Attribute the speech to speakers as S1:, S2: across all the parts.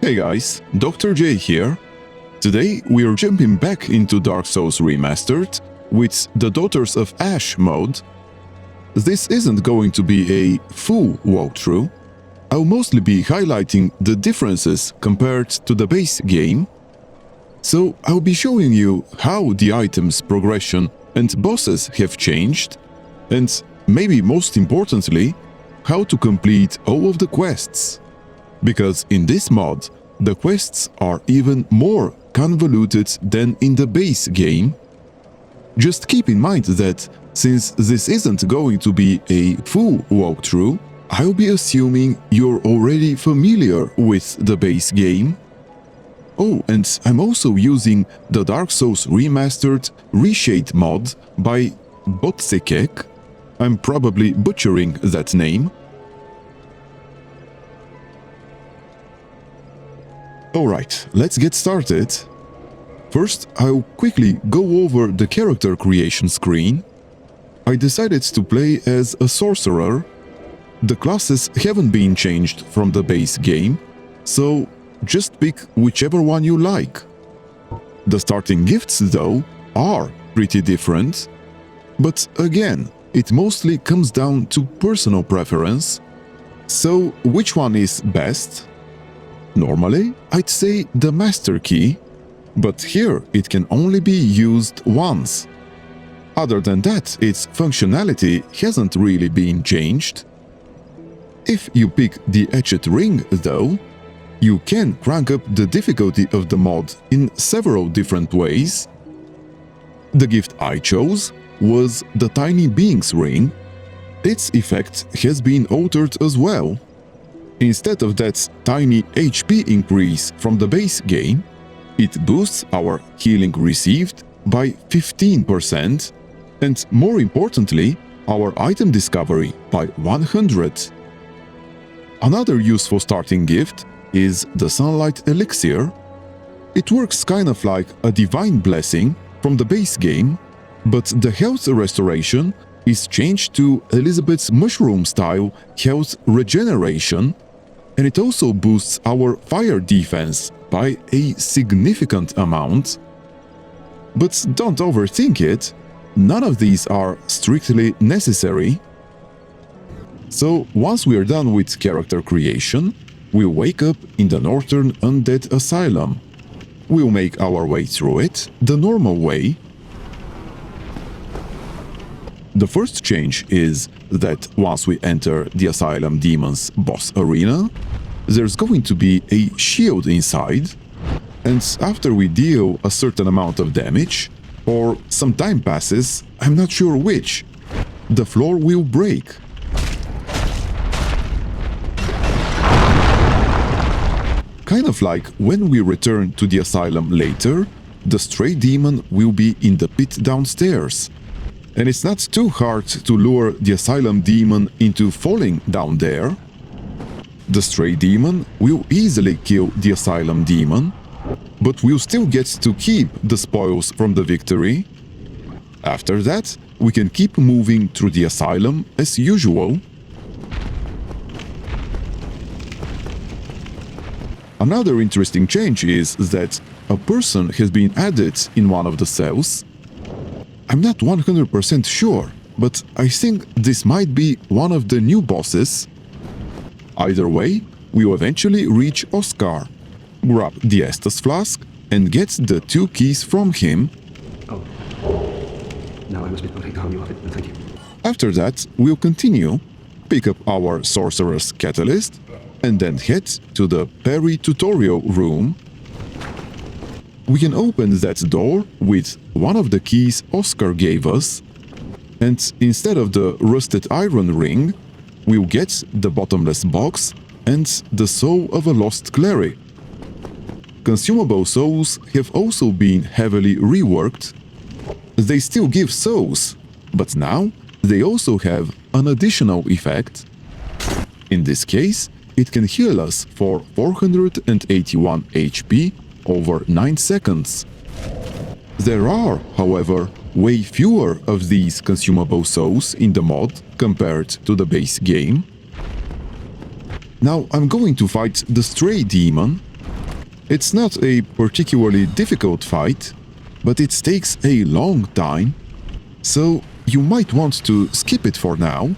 S1: Hey guys, Dr. J here. Today we are jumping back into Dark Souls Remastered with the Daughters of Ash mode. This isn't going to be a full walkthrough. I'll mostly be highlighting the differences compared to the base game. So I'll be showing you how the items progression and bosses have changed, and maybe most importantly, how to complete all of the quests. Because in this mod, the quests are even more convoluted than in the base game. Just keep in mind that since this isn't going to be a full walkthrough, I'll be assuming you're already familiar with the base game. Oh, and I'm also using the Dark Souls Remastered Reshade mod by Botsekek. I'm probably butchering that name. Alright, let's get started. First, I'll quickly go over the character creation screen. I decided to play as a sorcerer. The classes haven't been changed from the base game, so just pick whichever one you like. The starting gifts, though, are pretty different. But again, it mostly comes down to personal preference. So, which one is best? Normally, I'd say the Master Key, but here it can only be used once. Other than that, its functionality hasn't really been changed. If you pick the Etched Ring, though, you can crank up the difficulty of the mod in several different ways. The gift I chose was the Tiny Being's Ring. Its effect has been altered as well. Instead of that tiny HP increase from the base game, it boosts our healing received by 15% and, more importantly, our item discovery by 100. Another useful starting gift is the Sunlight Elixir. It works kind of like a divine blessing from the base game, but the health restoration is changed to Elizabeth's mushroom-style health regeneration, and it also boosts our fire defense by a significant amount. But don't overthink it, none of these are strictly necessary. So once we are done with character creation, we'll wake up in the Northern Undead Asylum. We'll make our way through it the normal way. The first change is that once we enter the Asylum Demon's boss arena, there's going to be a shield inside, and after we deal a certain amount of damage, or some time passes, I'm not sure which, the floor will break. Kind of like when we return to the Asylum later, the stray demon will be in the pit downstairs. And it's not too hard to lure the Asylum demon into falling down there. The stray demon will easily kill the Asylum demon, but we'll still get to keep the spoils from the victory. After that, we can keep moving through the Asylum as usual. Another interesting change is that a person has been added in one of the cells. I'm not 100% sure, but I think this might be one of the new bosses. Either way, we'll eventually reach Oscar, grab the Estus Flask, and get the 2 keys from him.
S2: Oh. Now I must be putting the harm you of it, and thank you.
S1: After that, we'll continue, pick up our Sorcerer's Catalyst, and then head to the Parry tutorial room. We can open that door with one of the keys Oscar gave us, and instead of the rusted iron ring, we'll get the bottomless box and the soul of a lost cleric. Consumable souls have also been heavily reworked. They still give souls, but now they also have an additional effect. In this case, it can heal us for 481 HP over 9 seconds. There are, however, way fewer of these consumable souls in the mod compared to the base game. Now I'm going to fight the stray demon. It's not a particularly difficult fight, but it takes a long time, so you might want to skip it for now.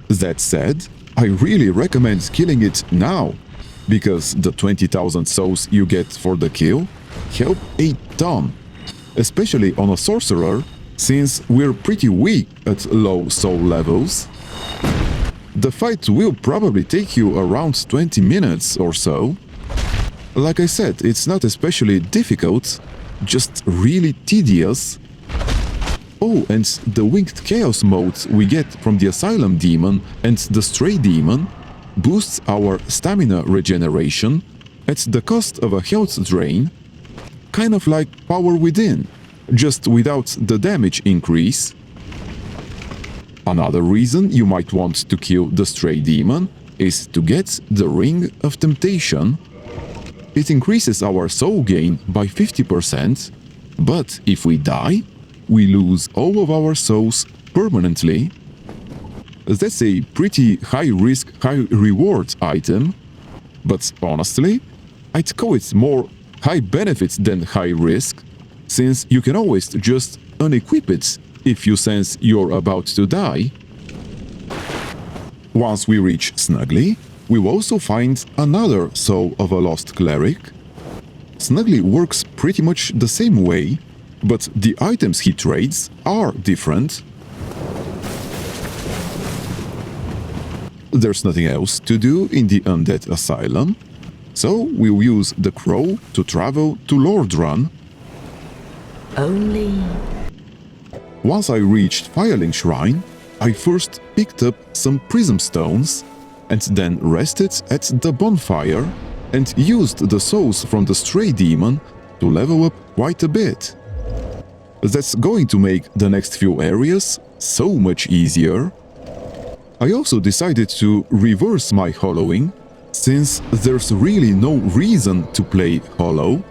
S1: That said, I really recommend killing it now, because the 20,000 souls you get for the kill help a ton, especially on a sorcerer, since we're pretty weak at low soul levels. The fight will probably take you around 20 minutes or so. Like I said, it's not especially difficult, just really tedious. Oh, and the Winged Chaos mode we get from the Asylum demon and the Stray demon boosts our stamina regeneration at the cost of a health drain, kind of like Power Within, just without the damage increase. Another reason you might want to kill the Stray demon is to get the Ring of Temptation. It increases our soul gain by 50%, but if we die, we lose all of our souls permanently. That's a pretty high-risk, high-reward item, but honestly, I'd call it more high-benefit than high-risk, since you can always just unequip it if you sense you're about to die. Once we reach Snuggly, we will also find another Soul of a Lost Cleric. Snuggly works pretty much the same way, but the items he trades are different. There's nothing else to do in the Undead Asylum, so we'll use the Crow to travel to Lordran.
S3: Only...
S1: Once I reached Firelink Shrine, I first picked up some prism stones and then rested at the bonfire and used the souls from the Stray demon to level up quite a bit. That's going to make the next few areas so much easier. I also decided to reverse my hollowing, since there's really no reason to play hollow.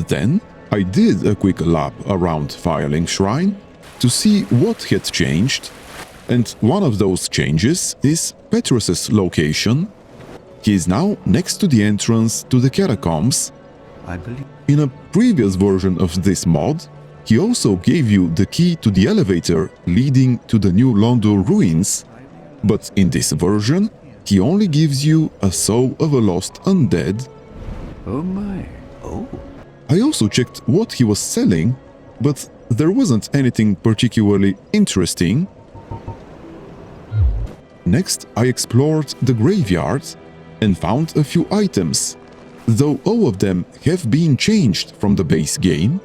S1: Then I did a quick lap around Firelink Shrine to see what had changed, and one of those changes is Petrus's location. He is now next to the entrance to the catacombs.
S2: I believe.
S1: In a previous version of this mod, he also gave you the key to the elevator leading to the New Londo ruins, but in this version, he only gives you a soul of a lost undead.
S2: Oh my. Oh.
S1: I also checked what he was selling, but there wasn't anything particularly interesting. Next, I explored the graveyard and found a few items, though all of them have been changed from the base game.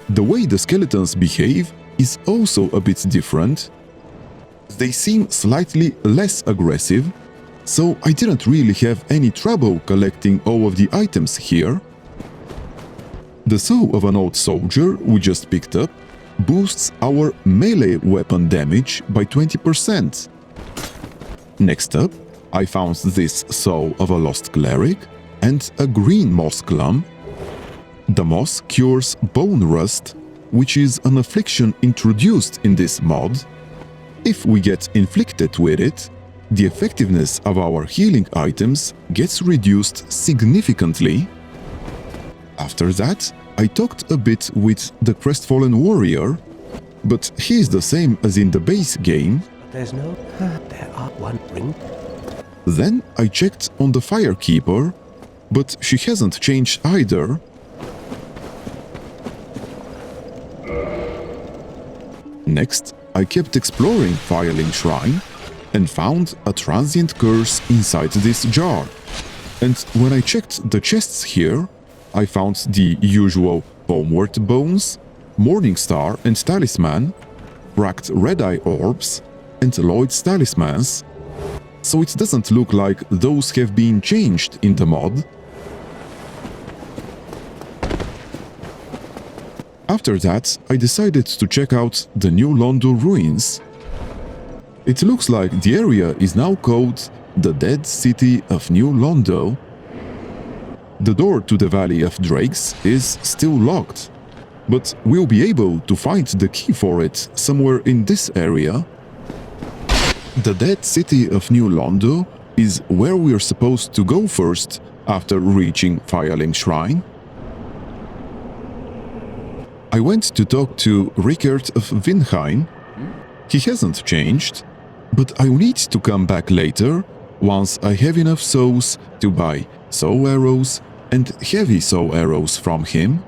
S1: The way the skeletons behave is also a bit different. They seem slightly less aggressive, so I didn't really have any trouble collecting all of the items here. The soul of an old soldier we just picked up boosts our melee weapon damage by 20%. Next up, I found this soul of a lost cleric and a green moss clump. The moss cures bone rust, which is an affliction introduced in this mod. If we get inflicted with it, the effectiveness of our healing items gets reduced significantly. After that, I talked a bit with the Crestfallen Warrior, but he's the same as in the base game.
S3: There's no... there are one ring.
S1: Then I checked on the Firekeeper, but she hasn't changed either. Next, I kept exploring Firelink Shrine and found a transient curse inside this jar. And when I checked the chests here, I found the usual Homeward Bones, Morningstar and Talisman, cracked Red-Eye Orbs, and Lloyd's Talismans, so it doesn't look like those have been changed in the mod. After that, I decided to check out the New Londo ruins. It looks like the area is now called the Dead City of New Londo. The door to the Valley of Drakes is still locked, but we'll be able to find the key for it somewhere in this area. The Dead City of New Londo is where we're supposed to go first after reaching Firelink Shrine. I went to talk to Rickert of Vinheim. He hasn't changed, but I will need to come back later once I have enough souls to buy soul arrows and heavy soul arrows from him.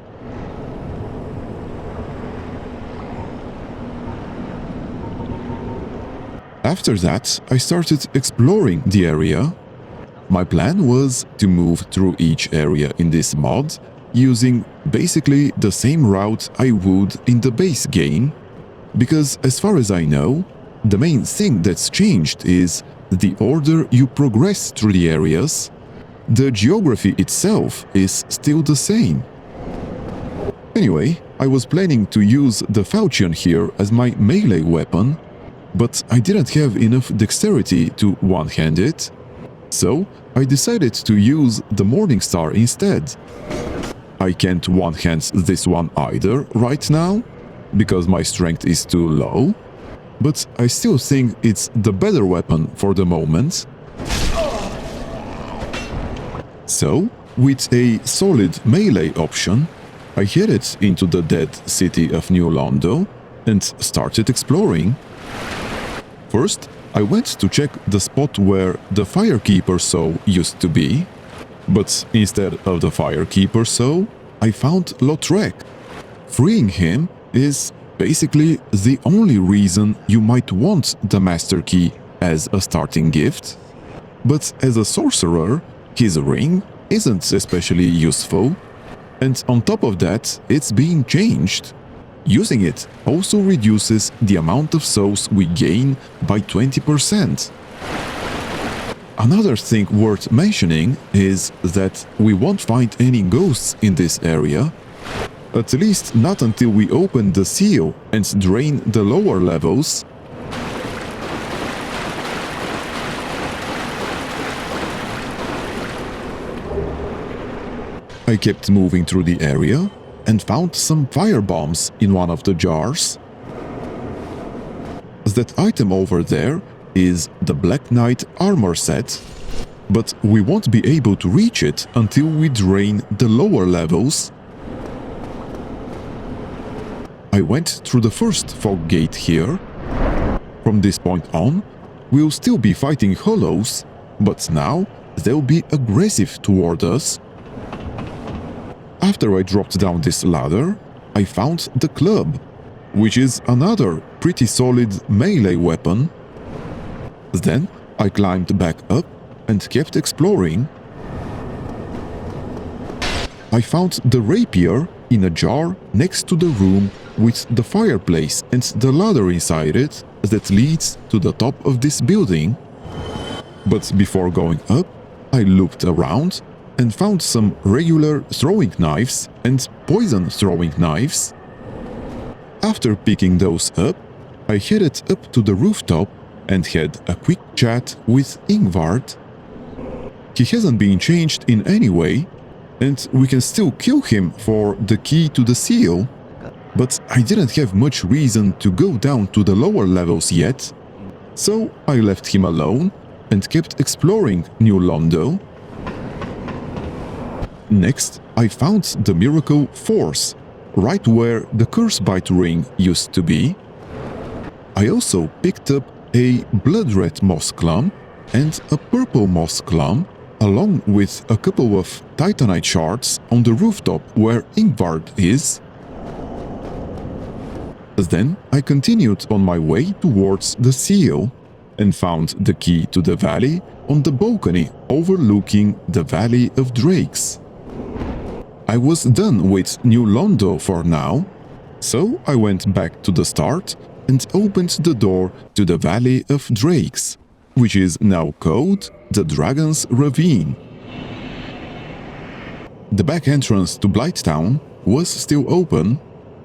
S1: After that, I started exploring the area. My plan was to move through each area in this mod using basically the same route I would in the base game, because as far as I know, the main thing that's changed is the order you progress through the areas. The geography itself is still the same. Anyway, I was planning to use the falchion here as my melee weapon, but I didn't have enough dexterity to one-hand it, so I decided to use the Morningstar instead. I can't one-hand this one either right now, because my strength is too low, but I still think it's the better weapon for the moment. So, with a solid melee option, I headed into the dead city of New Londo and started exploring. First, I went to check the spot where the Firekeeper Soul used to be, but instead of the Firekeeper Soul, I found Lautrec. Freeing him is basically the only reason you might want the Master Key as a starting gift, but as a sorcerer, his ring isn't especially useful, and on top of that, it's being changed. Using it also reduces the amount of souls we gain by 20%. Another thing worth mentioning is that we won't find any ghosts in this area, at least not until we open the seal and drain the lower levels. I kept moving through the area and found some fire bombs in one of the jars. That item over there is the Black Knight armor set, but we won't be able to reach it until we drain the lower levels. I went through the first fog gate here. From this point on, we'll still be fighting hollows, but now they'll be aggressive toward us. After I dropped down this ladder, I found the club, which is another pretty solid melee weapon. Then I climbed back up and kept exploring. I found the rapier in a jar next to the room with the fireplace and the ladder inside it that leads to the top of this building. But before going up, I looked around and found some regular throwing knives and poison throwing knives. After picking those up, I headed up to the rooftop and had a quick chat with Ingvard. He hasn't been changed in any way, and we can still kill him for the key to the seal, but I didn't have much reason to go down to the lower levels yet, so I left him alone and kept exploring New Londo. Next, I found the Miracle Force, right where the Cursebite ring used to be. I also picked up a blood red moss clump and a purple moss clump, along with a couple of titanite shards on the rooftop where Ingvard is. Then I continued on my way towards the seal and found the key to the valley on the balcony overlooking the Valley of Drakes. I was done with New Londo for now, so I went back to the start and opened the door to the Valley of Drakes, which is now called the Dragon's Ravine. The back entrance to Blighttown was still open,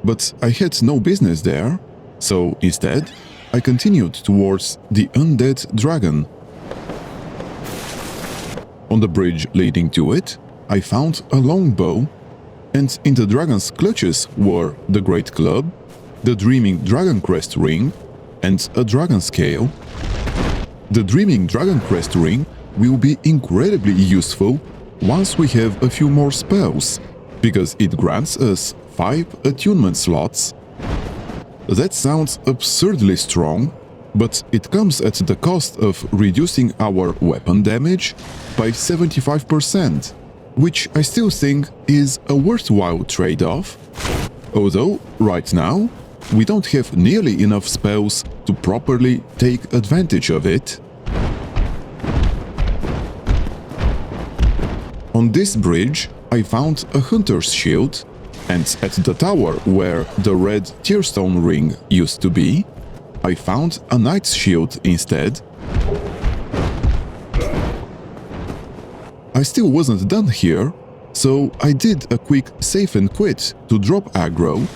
S1: but I had no business there, so instead I continued towards the Undead Dragon. On the bridge leading to it, I found a longbow, and in the dragon's clutches were the Great Club, the Dreaming Dragoncrest ring, and a dragon scale. The Dreaming Dragoncrest ring will be incredibly useful once we have a few more spells, because it grants us 5 attunement slots. That sounds absurdly strong, but it comes at the cost of reducing our weapon damage by 75%, which I still think is a worthwhile trade-off, although right now we don't have nearly enough spells to properly take advantage of it. On this bridge, I found a hunter's shield, and at the tower where the red tearstone ring used to be, I found a knight's shield instead. I still wasn't done here, so I did a quick save and quit to drop aggro,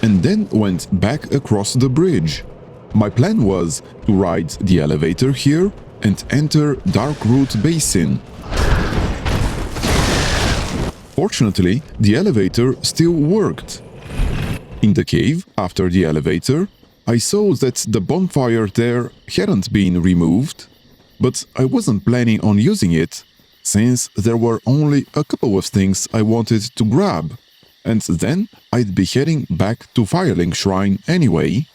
S1: and then went back across the bridge. My plan was to ride the elevator here and enter Darkroot Basin. Fortunately, the elevator still worked. In the cave, after the elevator, I saw that the bonfire there hadn't been removed, but I wasn't planning on using it, since there were only a couple of things I wanted to grab, and then I'd be heading back to Firelink Shrine anyway.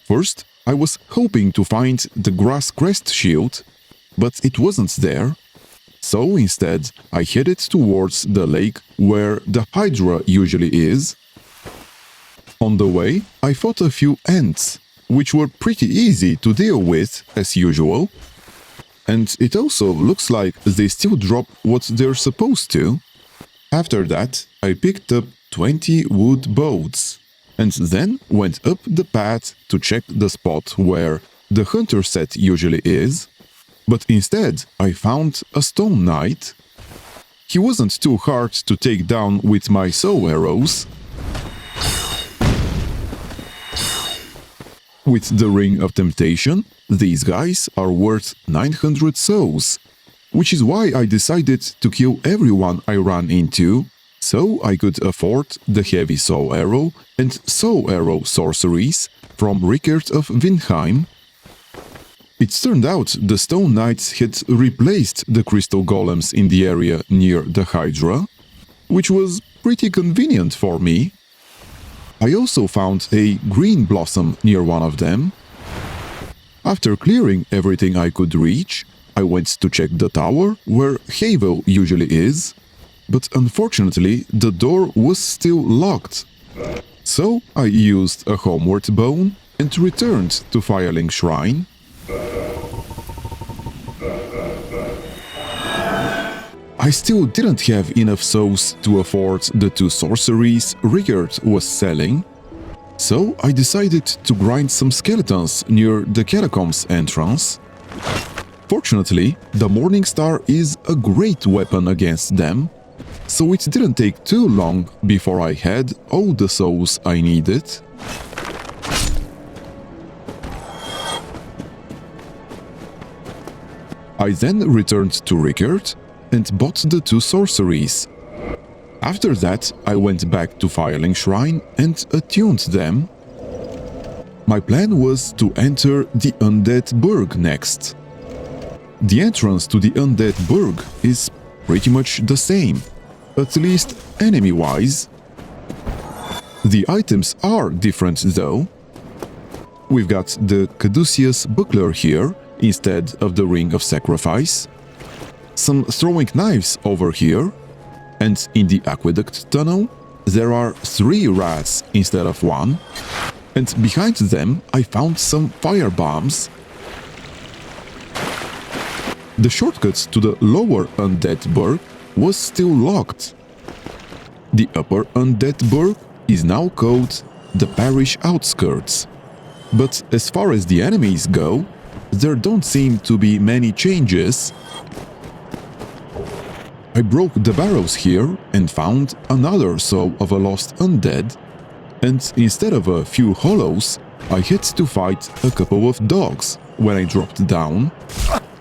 S1: First, I was hoping to find the Grass Crest shield, but it wasn't there. So instead, I headed towards the lake where the Hydra usually is. On the way, I fought a few ants, which were pretty easy to deal with, as usual. And it also looks like they still drop what they're supposed to. After that, I picked up 20 wood boats, and then went up the path to check the spot where the hunter set usually is. But instead, I found a stone knight. He wasn't too hard to take down with my soul arrows. With the Ring of Temptation, these guys are worth 900 souls, which is why I decided to kill everyone I ran into, so I could afford the Heavy Soul Arrow and Soul Arrow sorceries from Rickert of Windheim. It turned out the Stone Knights had replaced the Crystal Golems in the area near the Hydra, which was pretty convenient for me. I also found a green blossom near one of them. After clearing everything I could reach, I went to check the tower where Havel usually is, but unfortunately the door was still locked. So I used a homeward bone and returned to Firelink Shrine. I still didn't have enough souls to afford the 2 sorceries Rickert was selling, so I decided to grind some skeletons near the catacombs entrance. Fortunately, the Morning Star is a great weapon against them, so it didn't take too long before I had all the souls I needed. I then returned to Rickert and bought the 2 sorceries. After that, I went back to Firelink Shrine and attuned them. My plan was to enter the Undead Burg next. The entrance to the Undead Burg is pretty much the same, at least enemy-wise. The items are different though. We've got the Caduceus Buckler here instead of the Ring of Sacrifice, some throwing knives over here, and in the Aqueduct Tunnel there are 3 rats instead of 1, and behind them I found some fire bombs. The shortcut to the lower Undead Burg was still locked. The upper Undead Burg is now called the Parish Outskirts, but as far as the enemies go, there don't seem to be many changes. I broke the barrows here and found another soul of a lost undead, and instead of a few hollows, I had to fight a couple of dogs when I dropped down.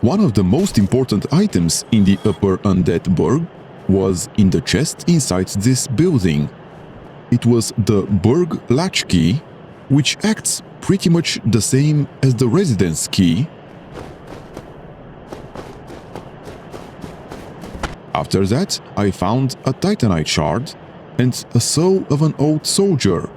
S1: One of the most important items in the upper Undead Burg was in the chest inside this building. It was the Burg Latchkey, which acts pretty much the same as the Residence Key. After that, I found a Titanite shard and a soul of an old soldier.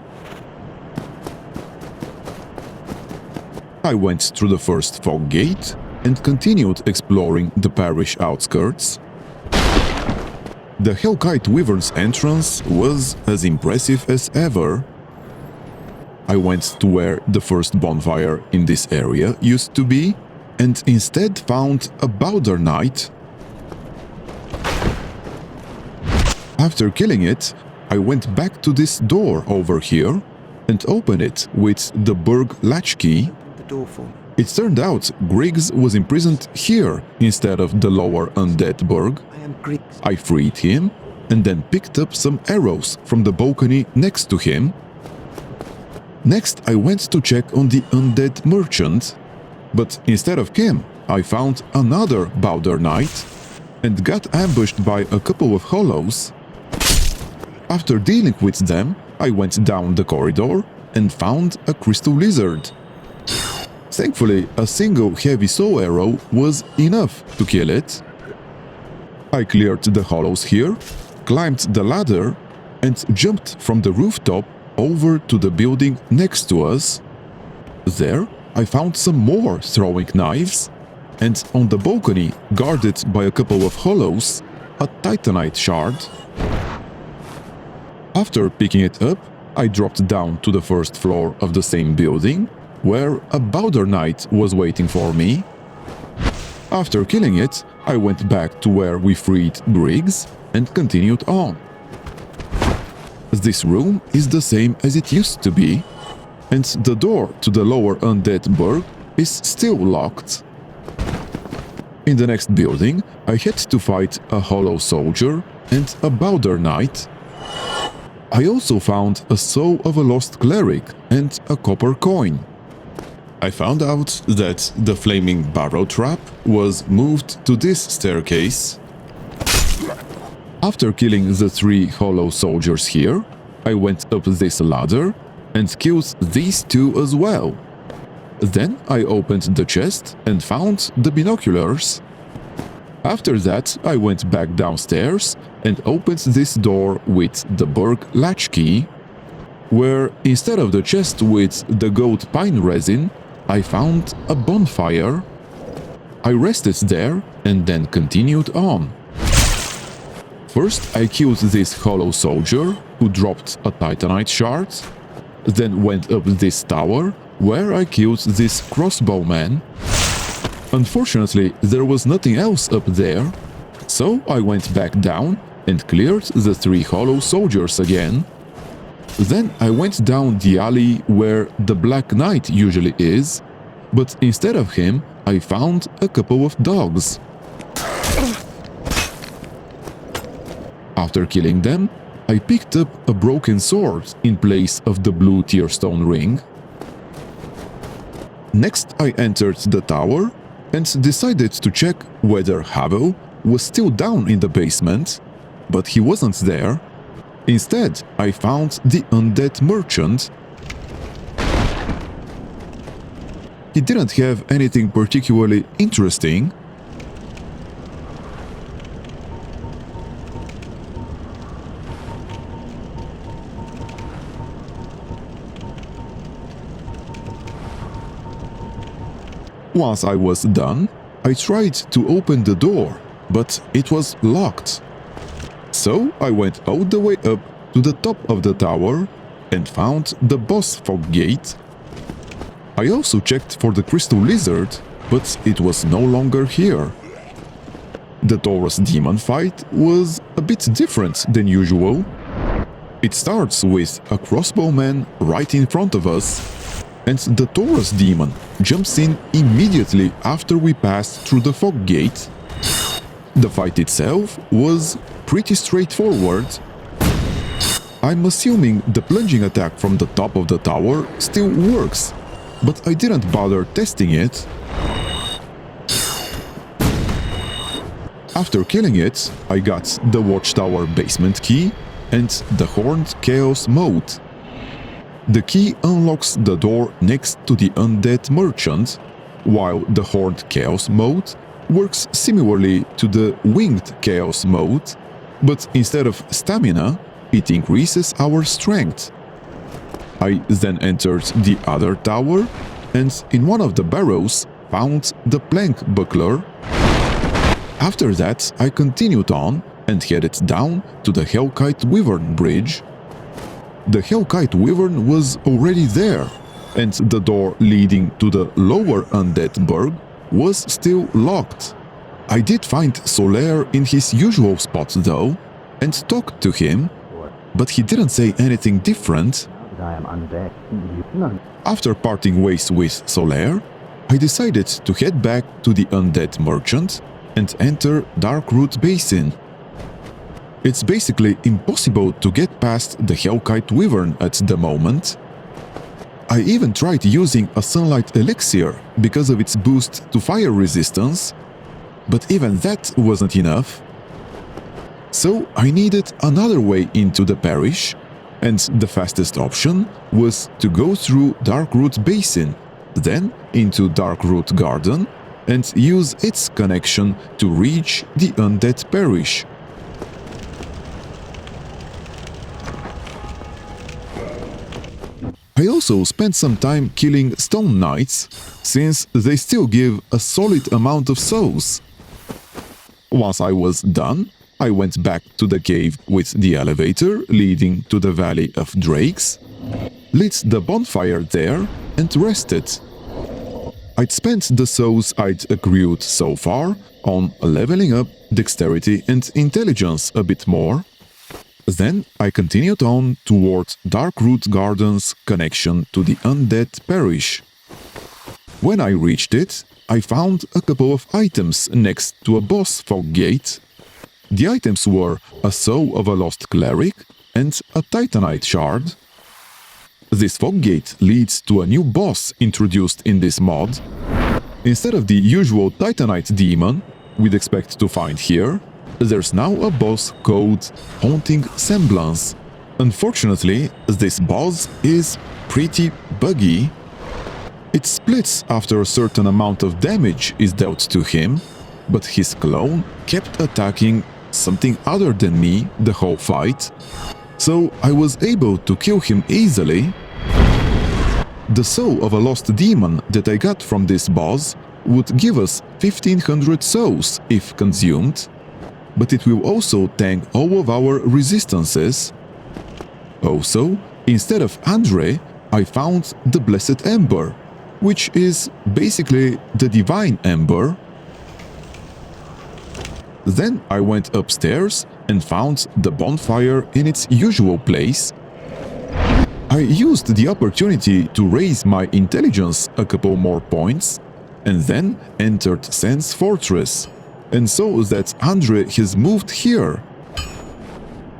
S1: I went through the first fog gate and continued exploring the parish outskirts. The Hellkite Wyvern's entrance was as impressive as ever. I went to where the first bonfire in this area used to be and instead found a Bowder Knight. After killing it, I went back to this door over here and opened it with the Burg Latchkey.
S3: The door for me.
S1: It turned out Griggs was imprisoned here instead of the lower Undead Burg.
S3: I am Griggs.
S1: I freed him and then picked up some arrows from the balcony next to him. Next, I went to check on the Undead Merchant, but instead of him, I found another Bowder Knight and got ambushed by a couple of hollows. After dealing with them, I went down the corridor and found a crystal lizard. Thankfully, a single heavy soul arrow was enough to kill it. I cleared the hollows here, climbed the ladder, and jumped from the rooftop over to the building next to us. There, I found some more throwing knives, and on the balcony, guarded by a couple of hollows, a Titanite shard. After picking it up, I dropped down to the first floor of the same building, where a Bowder Knight was waiting for me. After killing it, I went back to where we freed Griggs and continued on. This room is the same as it used to be, and the door to the lower Undead Burg is still locked. In the next building, I had to fight a Hollow Soldier and a Bowder Knight. I also found a soul of a lost cleric and a copper coin. I found out that the flaming barrow trap was moved to this staircase. After killing the 3 hollow soldiers here, I went up this ladder and killed these 2 as well. Then I opened the chest and found the binoculars. After that, I went back downstairs and opened this door with the Burg Latchkey, where instead of the chest with the goat pine resin, I found a bonfire. I rested there and then continued on. First, I killed this hollow soldier who dropped a Titanite shard, then went up this tower where I killed this crossbowman. Unfortunately, there was nothing else up there, so I went back down and cleared the 3 hollow soldiers again. Then I went down the alley where the Black Knight usually is, but instead of him, I found a couple of dogs. After killing them, I picked up a broken sword in place of the blue tearstone ring. Next, I entered the tower and decided to check whether Havel was still down in the basement, but he wasn't there. Instead, I found the Undead Merchant. He didn't have anything particularly interesting. Once I was done, I tried to open the door, but it was locked. So I went all the way up to the top of the tower and found the boss fog gate. I also checked for the crystal lizard, but it was no longer here. The Taurus demon fight was a bit different than usual. It starts with a crossbowman right in front of us, and the Taurus demon jumps in immediately after we passed through the fog gate. The fight itself was pretty straightforward. I'm assuming the plunging attack from the top of the tower still works, but I didn't bother testing it. After killing it, I got the watchtower basement key and the Horned Chaos Mote. The key unlocks the door next to the Undead Merchant, while the Horned Chaos Mote works similarly to the Winged Chaos mode, but instead of stamina, it increases our strength. I then entered the other tower, and in one of the barrows found the Plank Buckler. After that, I continued on and headed down to the Hellkite Wyvern bridge. The Hellkite Wyvern was already there, and the door leading to the lower Undead Burg was still locked. I did find Solaire in his usual spot though, and talked to him, but he didn't say anything different.
S4: I am undead. No.
S1: After parting ways with Solaire, I decided to head back to the Undead Merchant and enter Darkroot Basin. It's basically impossible to get past the Hellkite Wyvern at the moment. I even tried using a Sunlight Elixir because of its boost to fire resistance, but even that wasn't enough. So I needed another way into the parish, and the fastest option was to go through Darkroot Basin, then into Darkroot Garden, and use its connection to reach the Undead Parish. I also spent some time killing Stone Knights, since they still give a solid amount of souls. Once I was done, I went back to the cave with the elevator leading to the Valley of Drakes, lit the bonfire there, and rested. I'd spent the souls I'd accrued so far on leveling up dexterity and intelligence a bit more. Then I continued on toward Darkroot Garden's connection to the Undead Parish. When I reached it, I found a couple of items next to a boss fog gate. The items were a Soul of a Lost Cleric and a Titanite Shard. This fog gate leads to a new boss introduced in this mod. Instead of the usual Titanite demon we'd expect to find here, there's now a boss called Haunting Semblance. Unfortunately, this boss is pretty buggy. It splits after a certain amount of damage is dealt to him, but his clone kept attacking something other than me the whole fight, so I was able to kill him easily. The soul of a lost demon that I got from this boss would give us 1500 souls if consumed, but it will also tank all of our resistances. Also, instead of Andre, I found the Blessed Ember, which is basically the Divine Ember. Then I went upstairs and found the bonfire in its usual place. I used the opportunity to raise my intelligence a couple more points, and then entered Sen's Fortress, and saw that Andre has moved here.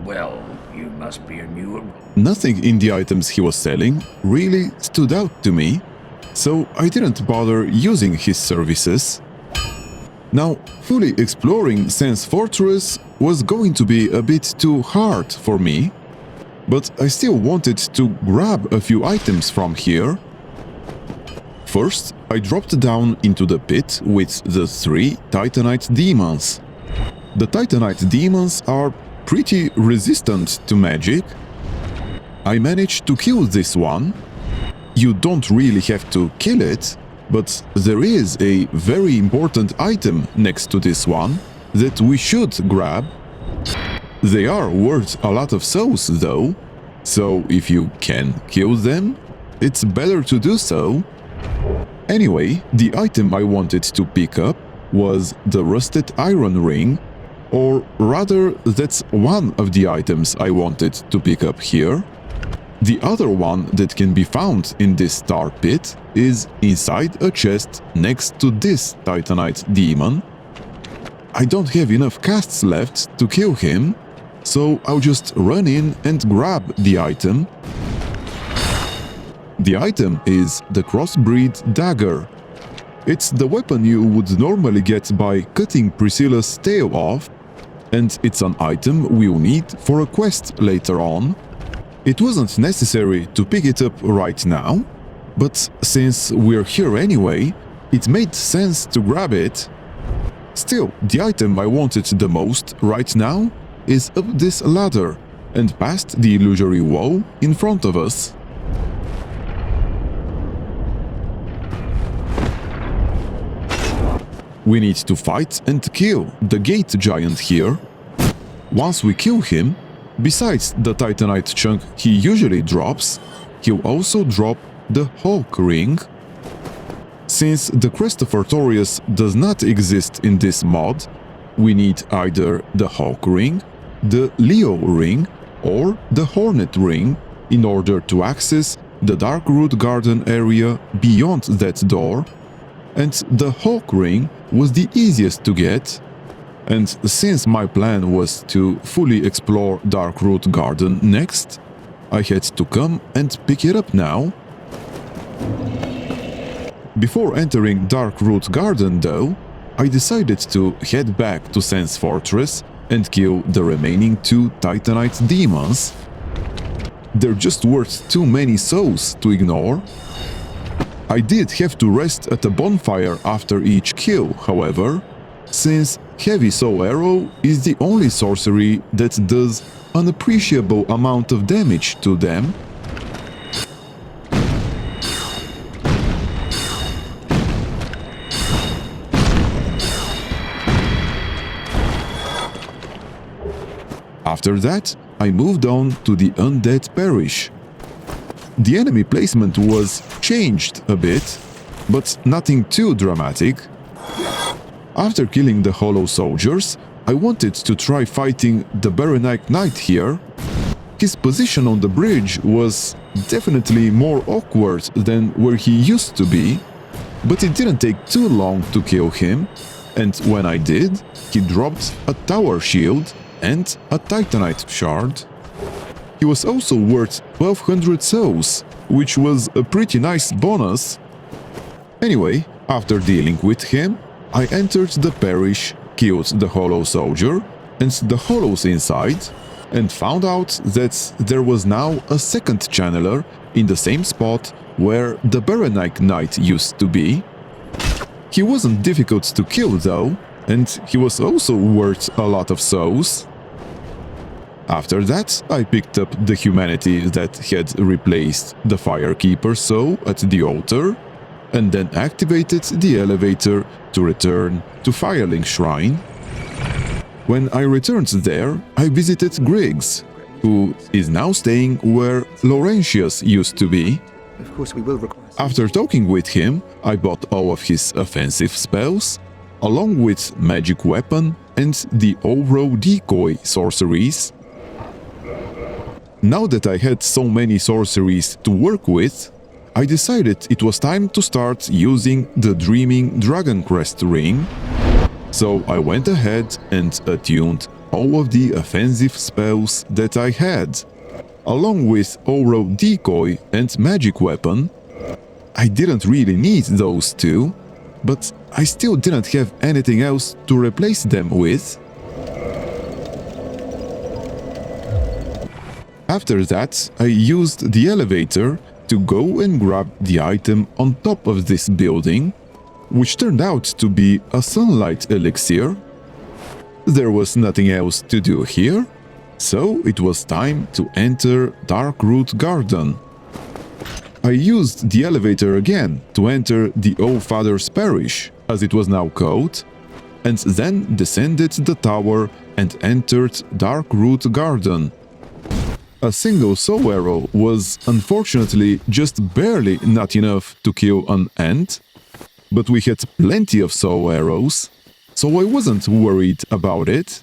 S5: Well, you must be a new...
S1: Nothing in the items he was selling really stood out to me, so I didn't bother using his services. Now, fully exploring Sen's Fortress was going to be a bit too hard for me, but I still wanted to grab a few items from here. First, I dropped down into the pit with the 3 Titanite demons. The Titanite demons are pretty resistant to magic. I managed to kill this one. You don't really have to kill it, but there is a very important item next to this one that we should grab. They are worth a lot of souls though, so if you can kill them, it's better to do so. Anyway, the item I wanted to pick up was the Rusted Iron Ring, or rather, that's one of the items I wanted to pick up here. The other one that can be found in this star pit is inside a chest next to this Titanite demon. I don't have enough casts left to kill him, so I'll just run in and grab the item. The item is the Crossbred Dagger. It's the weapon you would normally get by cutting Priscilla's tail off, and it's an item we'll need for a quest later on. It wasn't necessary to pick it up right now, but since we're here anyway, it made sense to grab it. Still, the item I wanted the most right now is up this ladder and past the illusory wall in front of us. We need to fight and kill the gate giant here. Once we kill him, besides the Titanite chunk he usually drops, he'll also drop the Hawk Ring. Since the Crest of Artorias does not exist in this mod, we need either the Hawk Ring, the Leo Ring, or the Hornet Ring in order to access the Darkroot Garden area beyond that door, and the Hawk Ring was the easiest to get. And since my plan was to fully explore Darkroot Garden next, I had to come and pick it up now. Before entering Darkroot Garden though, I decided to head back to Sense Fortress and kill the remaining 2 Titanite demons. They're just worth too many souls to ignore. I did have to rest at a bonfire after each kill, however, since Heavy Soul Arrow is the only sorcery that does an appreciable amount of damage to them. After that, I moved on to the Undead Parish. The enemy placement was changed a bit, but nothing too dramatic. After killing the Hollow Soldiers, I wanted to try fighting the Baronite Knight here. His position on the bridge was definitely more awkward than where he used to be, but it didn't take too long to kill him, and when I did, he dropped a tower shield and a Titanite shard. He was also worth 1200 souls, which was a pretty nice bonus. Anyway, after dealing with him, I entered the parish, killed the Hollow Soldier and the Hollows inside, and found out that there was now a second channeler in the same spot where the Baronite Knight used to be. He wasn't difficult to kill though, and he was also worth a lot of souls. After that, I picked up the humanity that had replaced the Firekeeper soul at the altar, and then activated the elevator to return to Firelink Shrine. When I returned there, I visited Griggs, who is now staying where Laurentius used to be.
S2: Of course, we will require...
S1: After talking with him, I bought all of his offensive spells, along with magic weapon and the Oro decoy sorceries. Now that I had so many sorceries to work with, I decided it was time to start using the Dreaming Dragoncrest ring. So I went ahead and attuned all of the offensive spells that I had, along with Oro decoy and magic weapon. I didn't really need those two, but I still didn't have anything else to replace them with. After that, I used the elevator to go and grab the item on top of this building, which turned out to be a sunlight elixir. There was nothing else to do here, so it was time to enter Darkroot Garden. I used the elevator again to enter the All-Father's Parish, as it was now called, and then descended the tower and entered Darkroot Garden. A single soul arrow was unfortunately just barely not enough to kill an ant, but we had plenty of soul arrows, so I wasn't worried about it.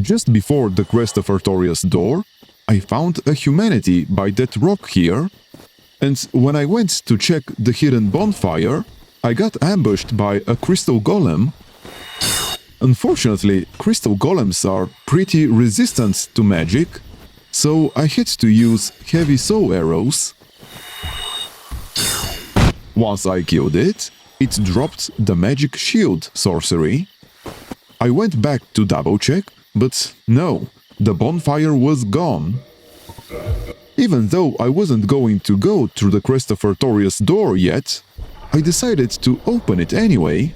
S1: Just before the Crest of Artorias door, I found a humanity by that rock here, and when I went to check the hidden bonfire, I got ambushed by a crystal golem. Unfortunately, crystal golems are pretty resistant to magic, so I had to use heavy soul arrows. Once I killed it, it dropped the magic shield sorcery. I went back to double check, but no, the bonfire was gone. Even though I wasn't going to go through the Crest of Artorias door yet, I decided to open it anyway.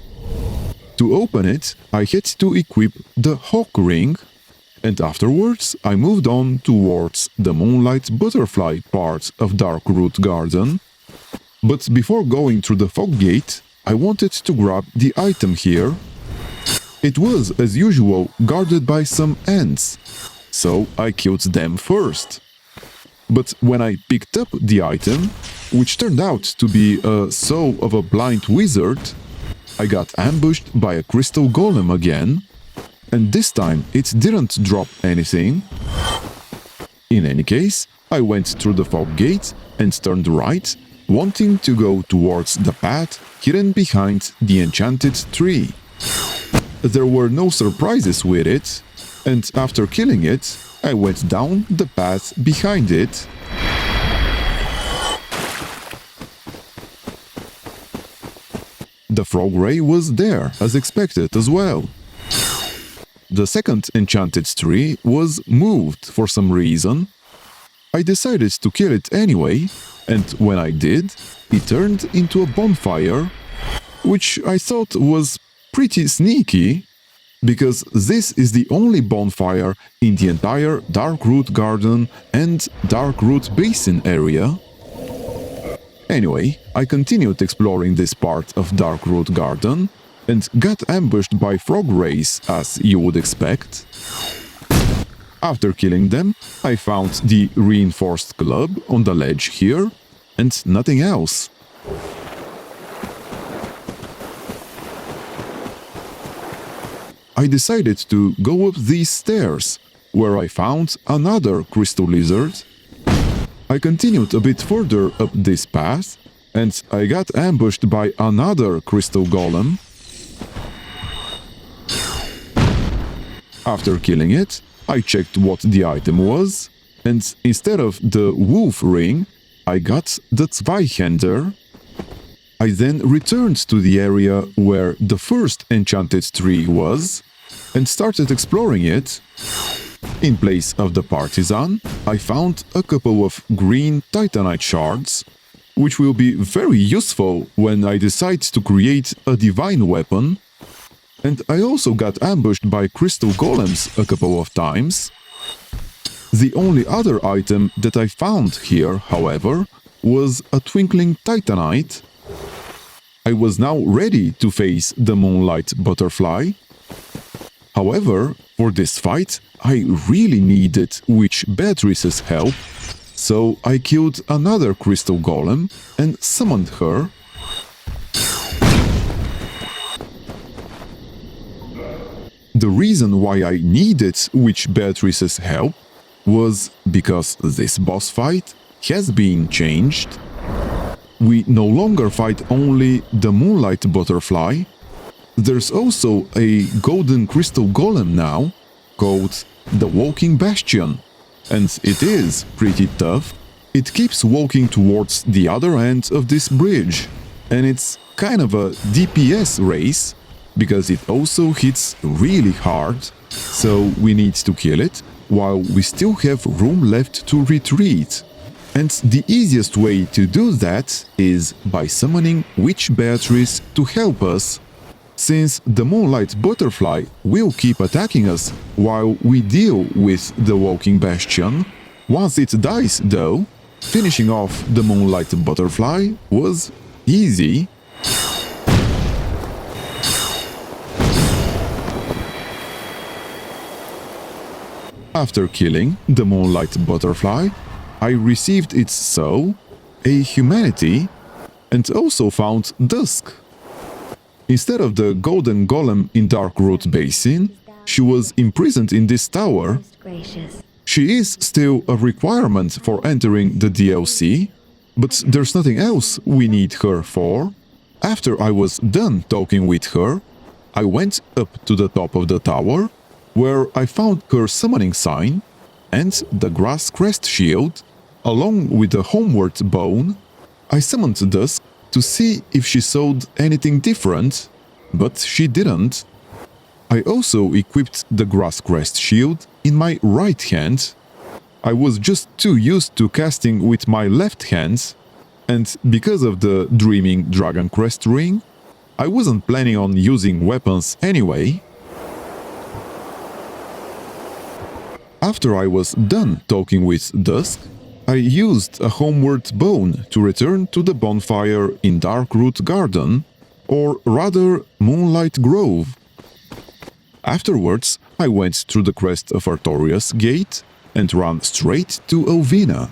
S1: To open it, I had to equip the Hawk Ring, and afterwards I moved on towards the Moonlight Butterfly part of Darkroot Garden. But before going through the Fog Gate, I wanted to grab the item here. It was, as usual, guarded by some ants, so I killed them first. But when I picked up the item, which turned out to be a soul of a blind wizard, I got ambushed by a crystal golem again, and this time it didn't drop anything. In any case, I went through the Fog Gate and turned right, wanting to go towards the path hidden behind the enchanted tree. There were no surprises with it, and after killing it, I went down the path behind it. The frog ray was there, as expected as well. The second enchanted tree was moved for some reason. I decided to kill it anyway, and when I did, it turned into a bonfire, which I thought was pretty sneaky, because this is the only bonfire in the entire Darkroot Garden and Darkroot Basin area. Anyway, I continued exploring this part of Darkroot Garden and got ambushed by frog rays, as you would expect. After killing them, I found the reinforced club on the ledge here, and nothing else. I decided to go up these stairs, where I found another crystal lizard. I continued a bit further up this path, and I got ambushed by another crystal golem. After killing it, I checked what the item was, and instead of the wolf ring, I got the Zweihänder. I then returned to the area where the first enchanted tree was, and started exploring it. In place of the partisan, I found a couple of green titanite shards, which will be very useful when I decide to create a divine weapon. And I also got ambushed by crystal golems a couple of times. The only other item that I found here, however, was a twinkling titanite. I was now ready to face the Moonlight Butterfly. However, for this fight, I really needed Witch Beatrice's help, so I killed another crystal golem and summoned her. The reason why I needed Witch Beatrice's help was because this boss fight has been changed. We no longer fight only the Moonlight Butterfly. There's also a golden crystal golem now, called the Walking Bastion, and it is pretty tough. It keeps walking towards the other end of this bridge, and it's kind of a DPS race, because it also hits really hard, so we need to kill it while we still have room left to retreat. And the easiest way to do that is by summoning Witch Beatrice to help us, since the Moonlight Butterfly will keep attacking us while we deal with the Walking Bastion. Once it dies, though, finishing off the Moonlight Butterfly was easy. After killing the Moonlight Butterfly, I received its soul, a humanity, and also found Dusk. Instead of the golden golem in Darkroot Basin, she was imprisoned in this tower. She is still a requirement for entering the DLC, but there's nothing else we need her for. After I was done talking with her, I went up to the top of the tower, where I found her summoning sign and the grass crest shield, along with the homeward bone. I summoned Dusk to see if she saw anything different, but she didn't. I also equipped the grass crest shield in my right hand. I was just too used to casting with my left hand, and because of the Dreaming Dragoncrest ring, I wasn't planning on using weapons anyway. After I was done talking with Dusk, I used a homeward bone to return to the bonfire in Darkroot Garden, or rather Moonlight Grove. Afterwards, I went through the Crest of Artorias gate and ran straight to Elvina.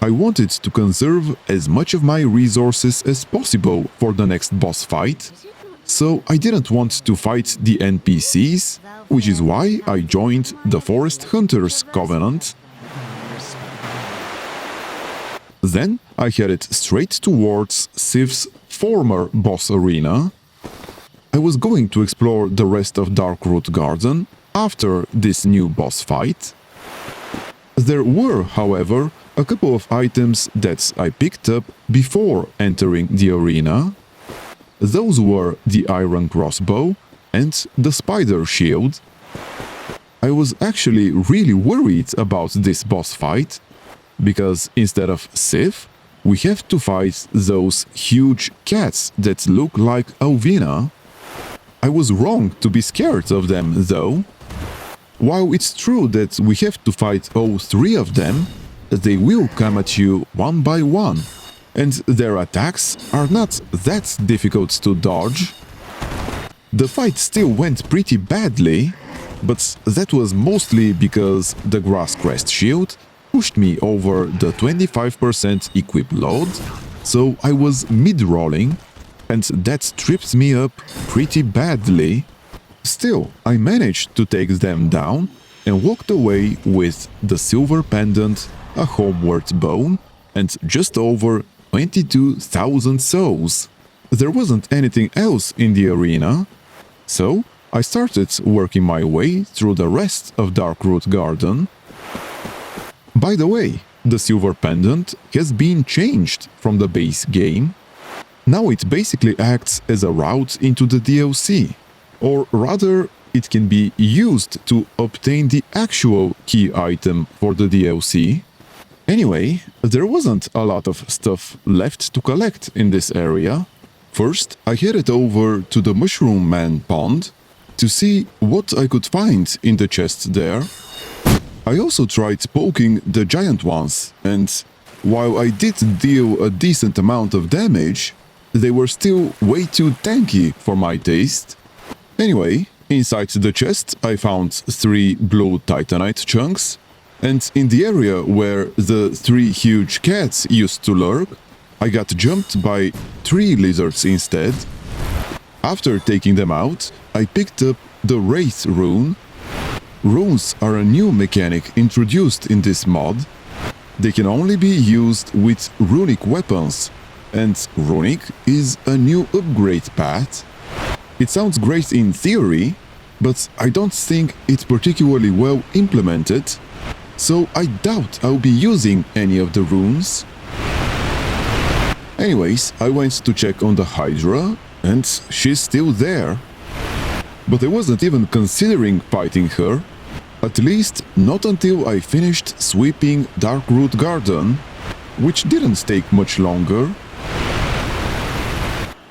S1: I wanted to conserve as much of my resources as possible for the next boss fight, so I didn't want to fight the NPCs, which is why I joined the Forest Hunters Covenant. Then I headed straight towards Sif's former boss arena. I was going to explore the rest of Darkroot Garden after this new boss fight. There were, however, a couple of items that I picked up before entering the arena. Those were the iron crossbow and the spider shield. I was actually really worried about this boss fight, because instead of Sif, we have to fight those huge cats that look like Elvina. I was wrong to be scared of them, though. While it's true that we have to fight all three of them, they will come at you one by one, and their attacks are not that difficult to dodge. The fight still went pretty badly, but that was mostly because the Grasscrest shield pushed me over the 25% equip load, so I was mid-rolling, and that tripped me up pretty badly. Still, I managed to take them down and walked away with the silver pendant, a homeward bone, and just over 22,000 souls. There wasn't anything else in the arena, so I started working my way through the rest of Darkroot Garden. By the way, the silver pendant has been changed from the base game. Now it basically acts as a route into the DLC, or rather, it can be used to obtain the actual key item for the DLC. Anyway, there wasn't a lot of stuff left to collect in this area. First, I headed over to the Mushroom Man pond to see what I could find in the chest there. I also tried poking the giant ones, and while I did deal a decent amount of damage, they were still way too tanky for my taste. Anyway, inside the chest I found 3 blue titanite chunks, and in the area where the 3 huge cats used to lurk, I got jumped by 3 lizards instead. After taking them out, I picked up the Wraith Rune. Runes are a new mechanic introduced in this mod. They can only be used with runic weapons, and runic is a new upgrade path. It sounds great in theory, but I don't think it's particularly well implemented, so I doubt I'll be using any of the runes. Anyways, I went to check on the Hydra, and she's still there. But I wasn't even considering fighting her, at least not until I finished sweeping Darkroot Garden, which didn't take much longer.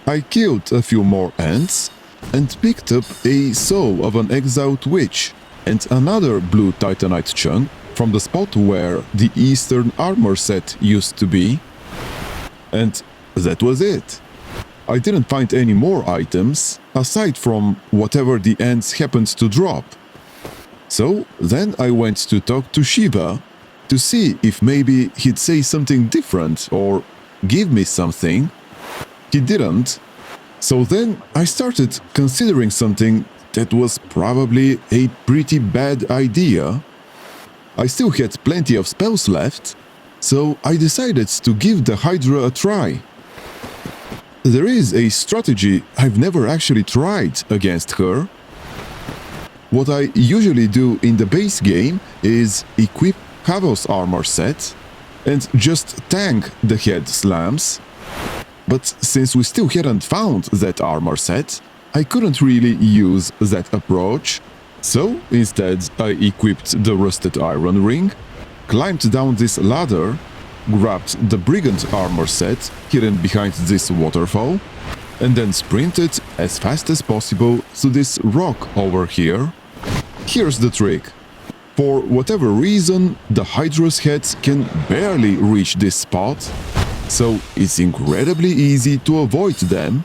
S1: I killed a few more ants and picked up a soul of an exiled witch and another blue titanite chunk from the spot where the Eastern armor set used to be. And that was it. I didn't find any more items, aside from whatever the ants happened to drop. So then I went to talk to Shiva to see if maybe he'd say something different or give me something. He didn't. So then I started considering something that was probably a pretty bad idea. I still had plenty of spells left, so I decided to give the Hydra a try. There is a strategy I've never actually tried against her. What I usually do in the base game is equip Havos armor set and just tank the head slams. But since we still hadn't found that armor set, I couldn't really use that approach. So instead I equipped the rusted iron ring, climbed down this ladder, grabbed the brigand armor set hidden behind this waterfall, and then sprinted as fast as possible to this rock over here. Here's the trick. For whatever reason, the Hydra's heads can barely reach this spot, so it's incredibly easy to avoid them.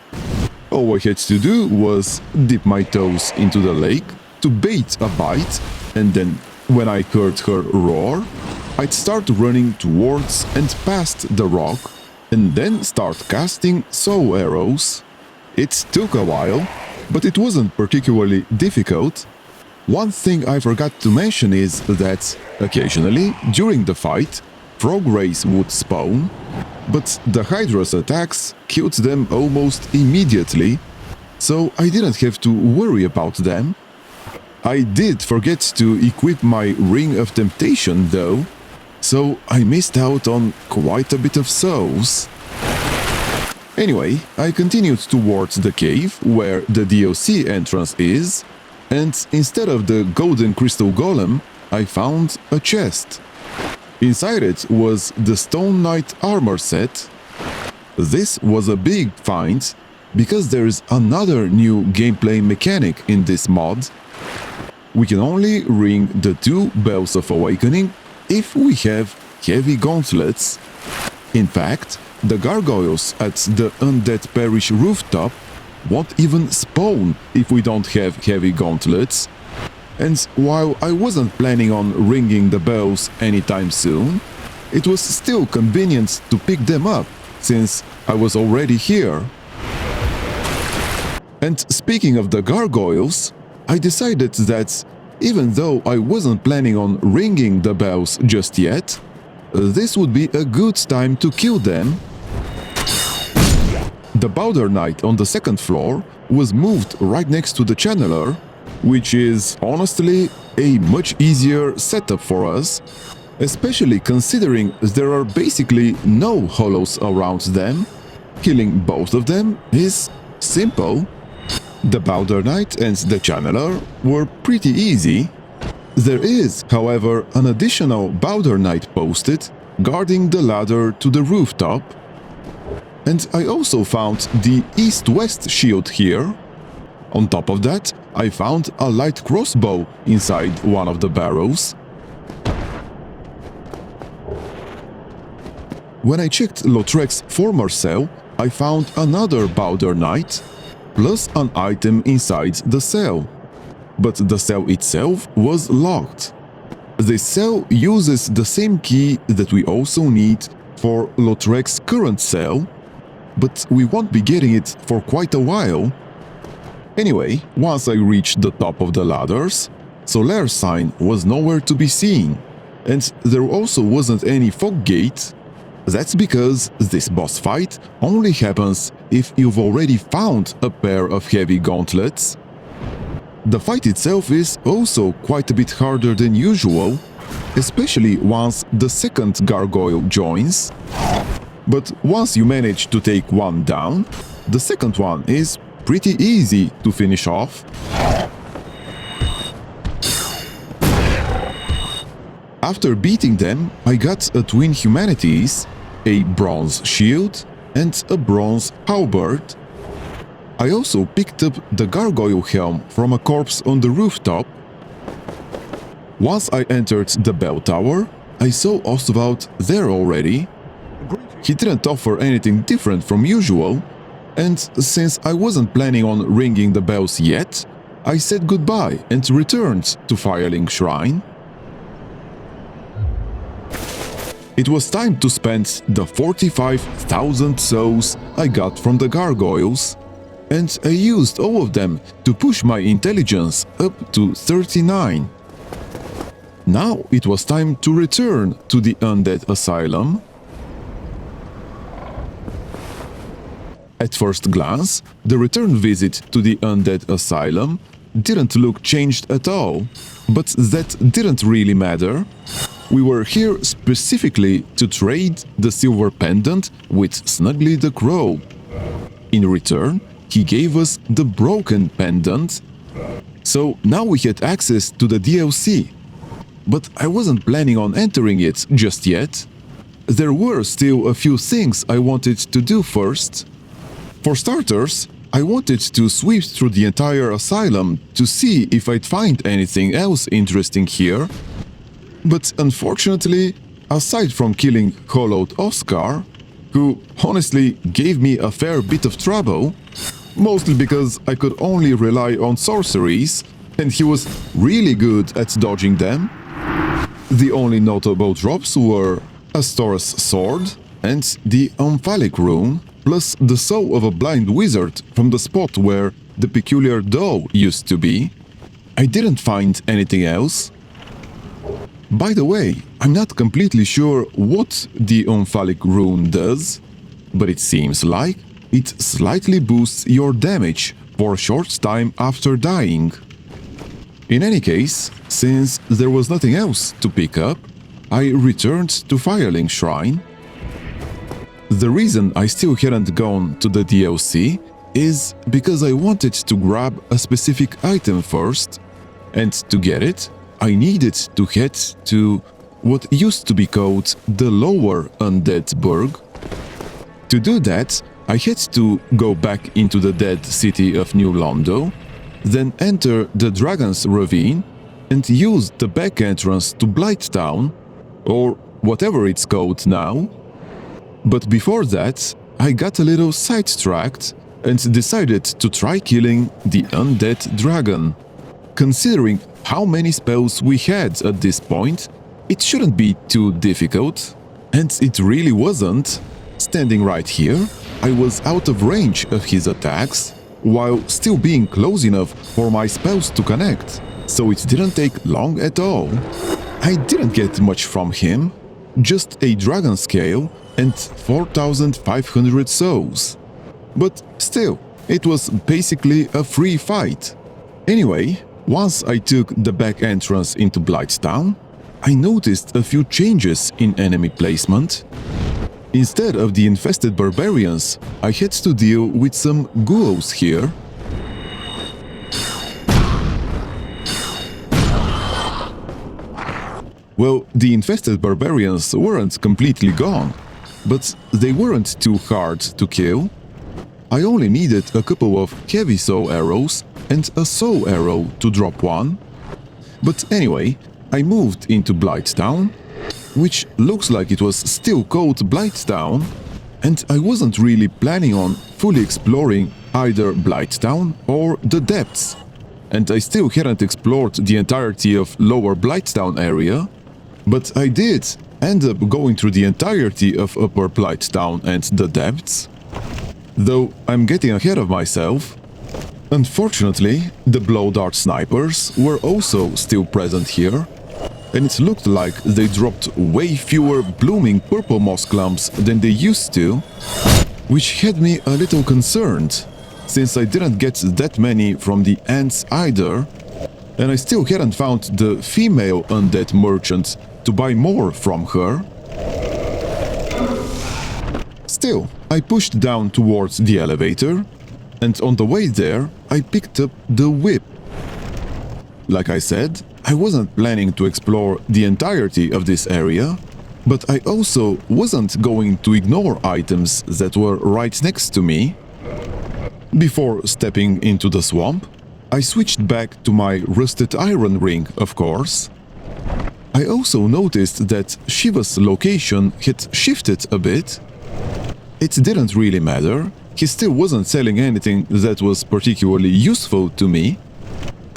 S1: All I had to do was dip my toes into the lake to bait a bite, and then when I heard her roar, I'd start running towards and past the rock, and then start casting soul arrows. It took a while, but it wasn't particularly difficult. One thing I forgot to mention is that, occasionally, during the fight, frog rays would spawn, but the Hydra's attacks killed them almost immediately, so I didn't have to worry about them. I did forget to equip my Ring of Temptation though, so I missed out on quite a bit of souls. Anyway, I continued towards the cave where the DLC entrance is, and instead of the golden crystal golem, I found a chest. Inside it was the Stone Knight armor set. This was a big find, because there is another new gameplay mechanic in this mod. We can only ring the 2 Bells of Awakening if we have heavy gauntlets. In fact, the gargoyles at the Undead Parish rooftop won't even spawn if we don't have heavy gauntlets. And while I wasn't planning on ringing the bells anytime soon, it was still convenient to pick them up, since I was already here. And speaking of the gargoyles, I decided that, even though I wasn't planning on ringing the bells just yet, this would be a good time to kill them. The Powder Knight on the 2nd floor was moved right next to the Channeler, which is honestly a much easier setup for us, especially considering there are basically no hollows around them. Killing both of them is simple. The Powder Knight and the Channeler were pretty easy. There is, however, an additional Powder Knight posted, guarding the ladder to the rooftop. And I also found the east-west shield here. On top of that, I found a light crossbow inside one of the barrows. When I checked Lautrec's former cell, I found another Powder Knight, plus an item inside the cell. But the cell itself was locked. This cell uses the same key that we also need for Lautrec's current cell, but we won't be getting it for quite a while. Anyway, once I reached the top of the ladders, Solaire sign was nowhere to be seen, and there also wasn't any fog gate. That's because this boss fight only happens if you've already found a pair of heavy gauntlets. The fight itself is also quite a bit harder than usual, especially once the second gargoyle joins. But once you manage to take one down, the second one is pretty easy to finish off. After beating them, I got a Twin Humanities, a bronze shield, and a bronze halberd. I also picked up the gargoyle helm from a corpse on the rooftop. Once I entered the bell tower, I saw Oswald there already. He didn't offer anything different from usual, and since I wasn't planning on ringing the bells yet, I said goodbye and returned to Firelink Shrine. It was time to spend the 45,000 souls I got from the gargoyles, and I used all of them to push my intelligence up to 39. Now it was time to return to the Undead Asylum. At first glance, the return visit to the Undead Asylum didn't look changed at all, but that didn't really matter. We were here specifically to trade the silver pendant with Snuggly the Crow. In return, he gave us the broken pendant, so now we had access to the DLC. But I wasn't planning on entering it just yet. There were still a few things I wanted to do first. For starters, I wanted to sweep through the entire Asylum to see if I'd find anything else interesting here, but unfortunately, aside from killing Hollowed Oscar, who honestly gave me a fair bit of trouble, mostly because I could only rely on sorceries and he was really good at dodging them, the only notable drops were a Taurus sword and the Omphalic Rune, plus the soul of a blind wizard from the spot where the peculiar doll used to be. I didn't find anything else. By the way, I'm not completely sure what the Omphalic Rune does, but it seems like it slightly boosts your damage for a short time after dying. In any case, since there was nothing else to pick up, I returned to Firelink Shrine. The reason I still hadn't gone to the DLC is because I wanted to grab a specific item first, and to get it, I needed to head to what used to be called the Lower Undead Burg. To do that, I had to go back into the dead city of New Londo, then enter the Dragon's Ravine and use the back entrance to Blighttown, or whatever it's called now. But before that, I got a little sidetracked and decided to try killing the undead dragon. Considering how many spells we had at this point, it shouldn't be too difficult, and it really wasn't. Standing right here, I was out of range of his attacks, while still being close enough for my spells to connect, so it didn't take long at all. I didn't get much from him, just a dragon scale and 4,500 souls. But still, it was basically a free fight. Anyway, once I took the back entrance into Blighttown, I noticed a few changes in enemy placement. Instead of the infested barbarians, I had to deal with some ghouls here. Well, the infested barbarians weren't completely gone, but they weren't too hard to kill. I only needed a couple of heavy soul arrows and a soul arrow to drop one. But anyway, I moved into Blighttown, which looks like it was still called Blighttown, and I wasn't really planning on fully exploring either Blighttown or the depths. And I still hadn't explored the entirety of Lower Blighttown area, but I did end up going through the entirety of Upper Blighttown and the depths. Though I'm getting ahead of myself. Unfortunately, the blow dart snipers were also still present here, and it looked like they dropped way fewer blooming purple moss clumps than they used to, which had me a little concerned, since I didn't get that many from the ants either, and I still hadn't found the female undead merchant to buy more from her. Still, I pushed down towards the elevator, and on the way there, I picked up the whip. Like I said, I wasn't planning to explore the entirety of this area, but I also wasn't going to ignore items that were right next to me. Before stepping into the swamp, I switched back to my rusted iron ring, of course. I also noticed that Shiva's location had shifted a bit. It didn't really matter, he still wasn't selling anything that was particularly useful to me,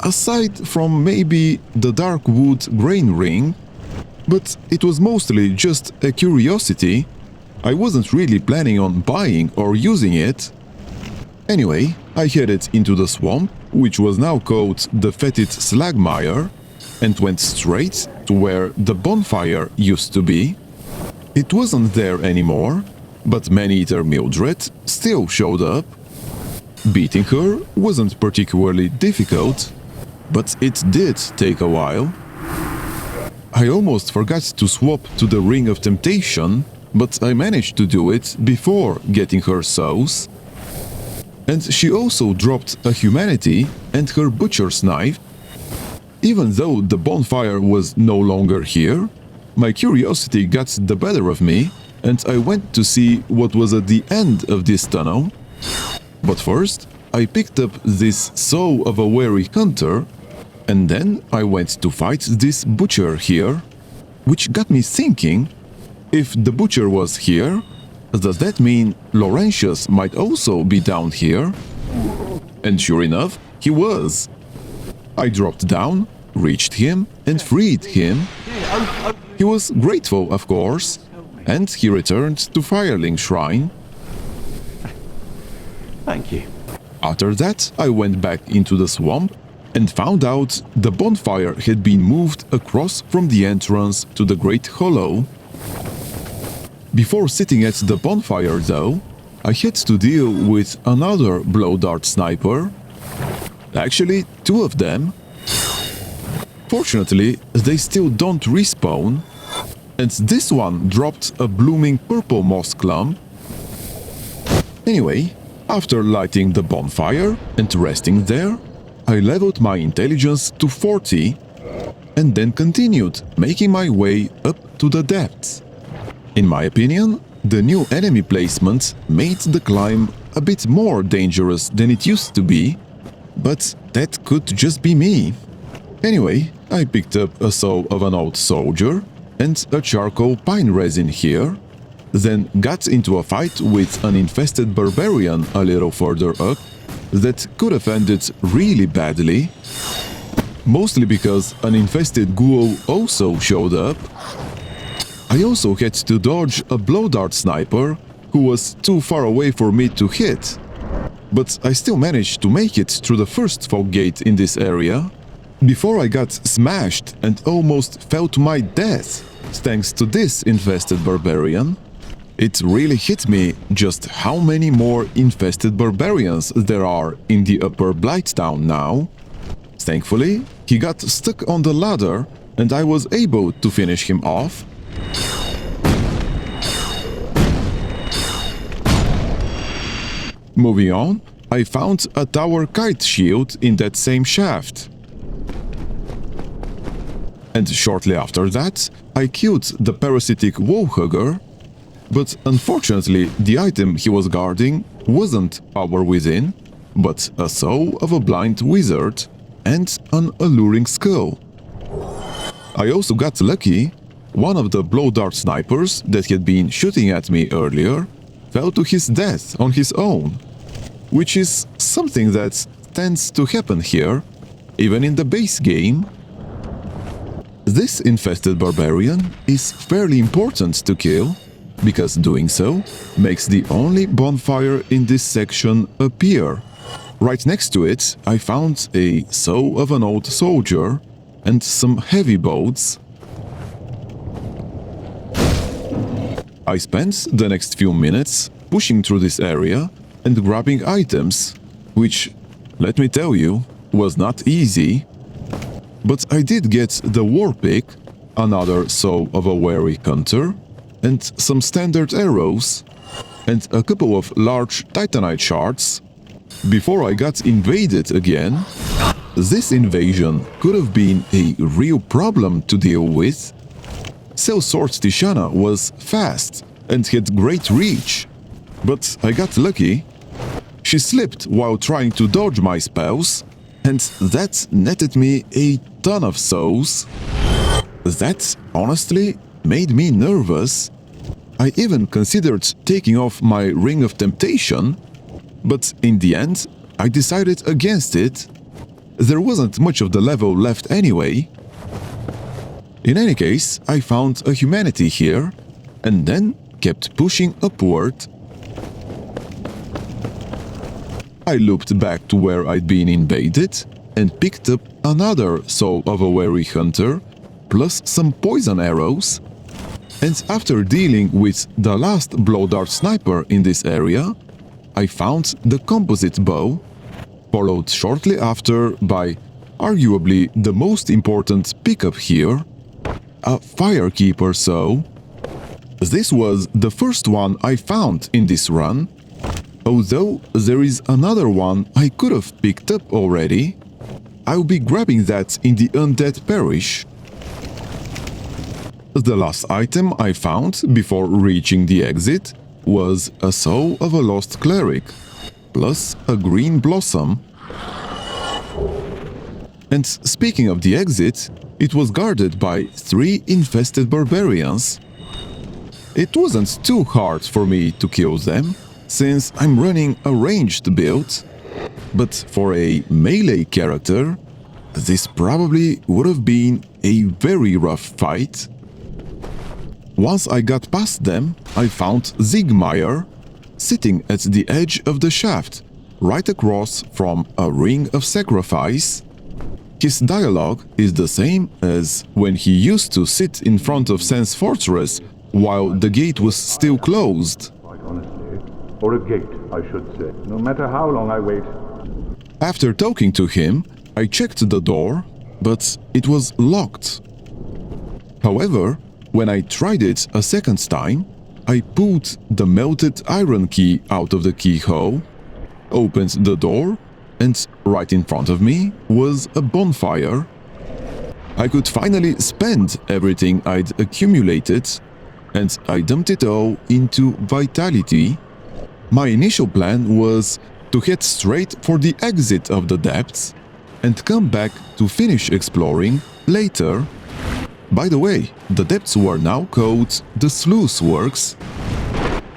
S1: aside from maybe the dark wood grain ring, but it was mostly just a curiosity. I wasn't really planning on buying or using it. Anyway, I headed into the swamp, which was now called the Fetid Slagmire, and went straight to where the bonfire used to be. It wasn't there anymore, but Man-Eater Mildred still showed up. Beating her wasn't particularly difficult, but it did take a while. I almost forgot to swap to the Ring of Temptation, but I managed to do it before getting her souls. And she also dropped a Humanity and her Butcher's Knife. Even though the bonfire was no longer here, my curiosity got the better of me, and I went to see what was at the end of this tunnel. But first, I picked up this Soul of a Weary Hunter, and then I went to fight this Butcher here, which got me thinking, if the Butcher was here, does that mean Laurentius might also be down here? And sure enough, he was. I dropped down, reached him, and freed him. He was grateful, of course, and he returned to Fireling Shrine.
S3: Thank you.
S1: After that, I went back into the swamp and found out the bonfire had been moved across from the entrance to the Great Hollow. Before sitting at the bonfire, though, I had to deal with another blow dart sniper. Actually, two of them. Fortunately, they still don't respawn, and this one dropped a blooming purple moss clump. Anyway, after lighting the bonfire and resting there, I leveled my intelligence to 40 and then continued making my way up to the depths. In my opinion, the new enemy placement made the climb a bit more dangerous than it used to be, but that could just be me. Anyway, I picked up a soul of an old soldier and a charcoal pine resin here, then got into a fight with an infested barbarian a little further up that could have ended really badly, mostly because an infested ghoul also showed up. I also had to dodge a blow dart sniper who was too far away for me to hit, but I still managed to make it through the first fog gate in this area before I got smashed and almost fell to my death thanks to this infested barbarian. It really hit me just how many more infested barbarians there are in the upper Blighttown now. Thankfully, he got stuck on the ladder and I was able to finish him off. Moving on, I found a tower kite shield in that same shaft. And shortly after that, I killed the parasitic wallhugger, but unfortunately the item he was guarding wasn't power within, but a soul of a blind wizard and an alluring skull. I also got lucky. One of the blow dart snipers that had been shooting at me earlier fell to his death on his own, which is something that tends to happen here, even in the base game. This infested barbarian is fairly important to kill, because doing so makes the only bonfire in this section appear. Right next to it, I found a soul of an old soldier and some heavy bolts. I spent the next few minutes pushing through this area and grabbing items, which, let me tell you, was not easy. But I did get the war pick, another soul of a weary hunter, and some standard arrows, and a couple of large titanite shards. Before I got invaded again, this invasion could have been a real problem to deal with. Sellsword Tishana was fast and had great reach, but I got lucky. She slipped while trying to dodge my spells, and that netted me a ton of souls. That honestly made me nervous. I even considered taking off my Ring of Temptation, but in the end I decided against it. There wasn't much of the level left anyway. In any case, I found a humanity here, and then kept pushing upward. I looped back to where I'd been invaded and picked up another soul of a weary hunter, plus some poison arrows. And after dealing with the last blow dart sniper in this area, I found the composite bow, followed shortly after by arguably the most important pickup here, a Firekeeper soul. This was the first one I found in this run, although there is another one I could have picked up already. I'll be grabbing that in the Undead Parish. The last item I found before reaching the exit was a soul of a lost cleric, plus a green blossom. And speaking of the exit, it was guarded by 3 infested barbarians. It wasn't too hard for me to kill them, since I'm running a ranged build, but for a melee character, this probably would have been a very rough fight. Once I got past them, I found Zigmeyer sitting at the edge of the shaft, right across from a ring of sacrifice. His dialogue is the same as when he used to sit in front of Sen's fortress while the gate was still closed.
S6: Quite honestly, or a gate, I should say. No matter how long I wait.
S1: After talking to him, I checked the door, but it was locked. However, when I tried it a second time, I pulled the melted iron key out of the keyhole, opened the door, and right in front of me was a bonfire. I could finally spend everything I'd accumulated, and I dumped it all into vitality. My initial plan was to head straight for the exit of the depths and come back to finish exploring later. By the way, the depths were now called the Sluice Works,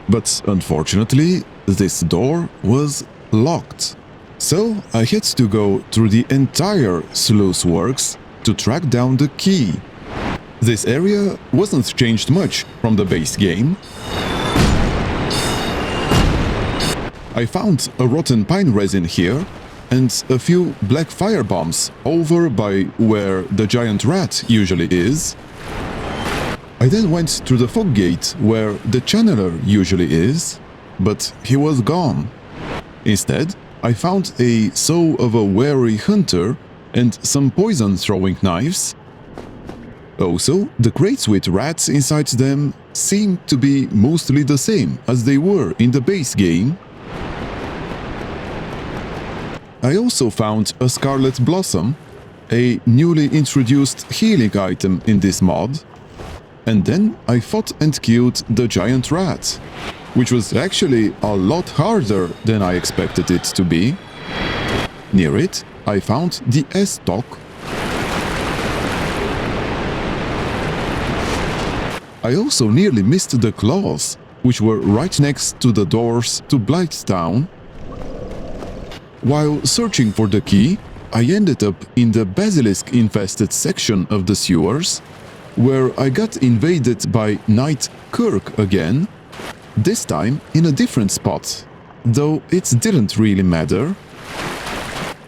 S1: but unfortunately this door was locked. So I had to go through the entire Sluice Works to track down the key. This area wasn't changed much from the base game. I found a rotten pine resin here and a few black fire bombs over by where the giant rat usually is. I then went through the fog gate where the channeler usually is, but he was gone. Instead, I found a soul of a wary hunter and some poison-throwing knives. Also, the crates with rats inside them seemed to be mostly the same as they were in the base game. I also found a Scarlet Blossom, a newly introduced healing item in this mod. And then I fought and killed the giant rat, which was actually a lot harder than I expected it to be. Near it, I found the S-Stock. I also nearly missed the claws, which were right next to the doors to Blighttown. While searching for the key, I ended up in the basilisk-infested section of the sewers, where I got invaded by Knight Kirk again, this time in a different spot, though it didn't really matter.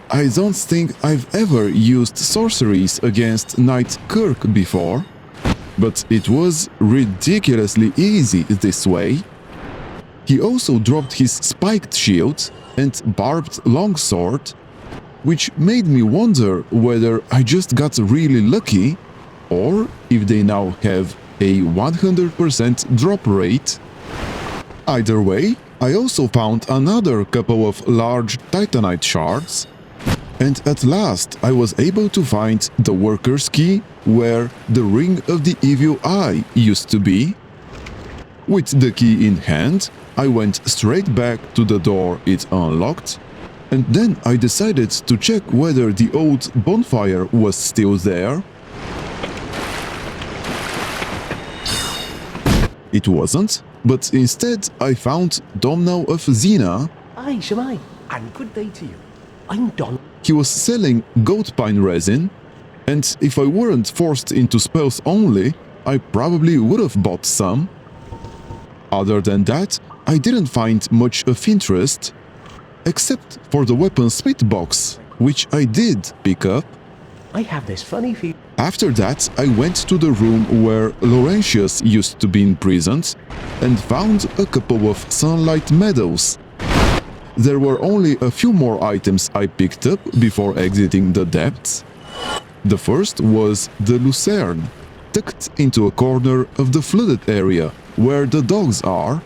S1: I don't think I've ever used sorceries against Knight Kirk before, but it was ridiculously easy this way. He also dropped his spiked shield and barbed longsword, which made me wonder whether I just got really lucky or if they now have a 100% drop rate. Either way, I also found another couple of large titanite shards, and at last I was able to find the worker's key where the Ring of the Evil Eye used to be. With the key in hand, I went straight back to the door it unlocked, and then I decided to check whether the old bonfire was still there. It wasn't, but instead I found Domhnall of Xena.
S3: Aye, Shemai, and good day to you. I'm Don.
S1: He was selling goat pine resin, and if I weren't forced into spells only, I probably would have bought some. Other than that, I didn't find much of interest, except for the weaponsmith box, which I did pick up.
S3: I have this funny feeling.
S1: After that, I went to the room where Laurentius used to be imprisoned and found a couple of sunlight medals. There were only a few more items I picked up before exiting the depths. The first was the Lucerne, tucked into a corner of the flooded area where the dogs are.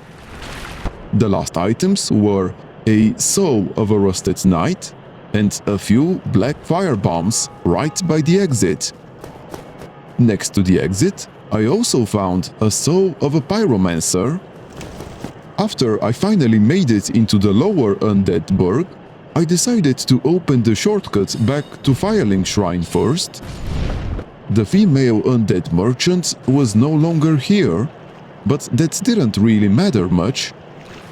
S1: The last items were a soul of a rusted knight and a few black fire bombs right by the exit. Next to the exit, I also found a soul of a pyromancer. After I finally made it into the lower Undead Burg, I decided to open the shortcut back to Firelink Shrine first. The female Undead merchant was no longer here, but that didn't really matter much.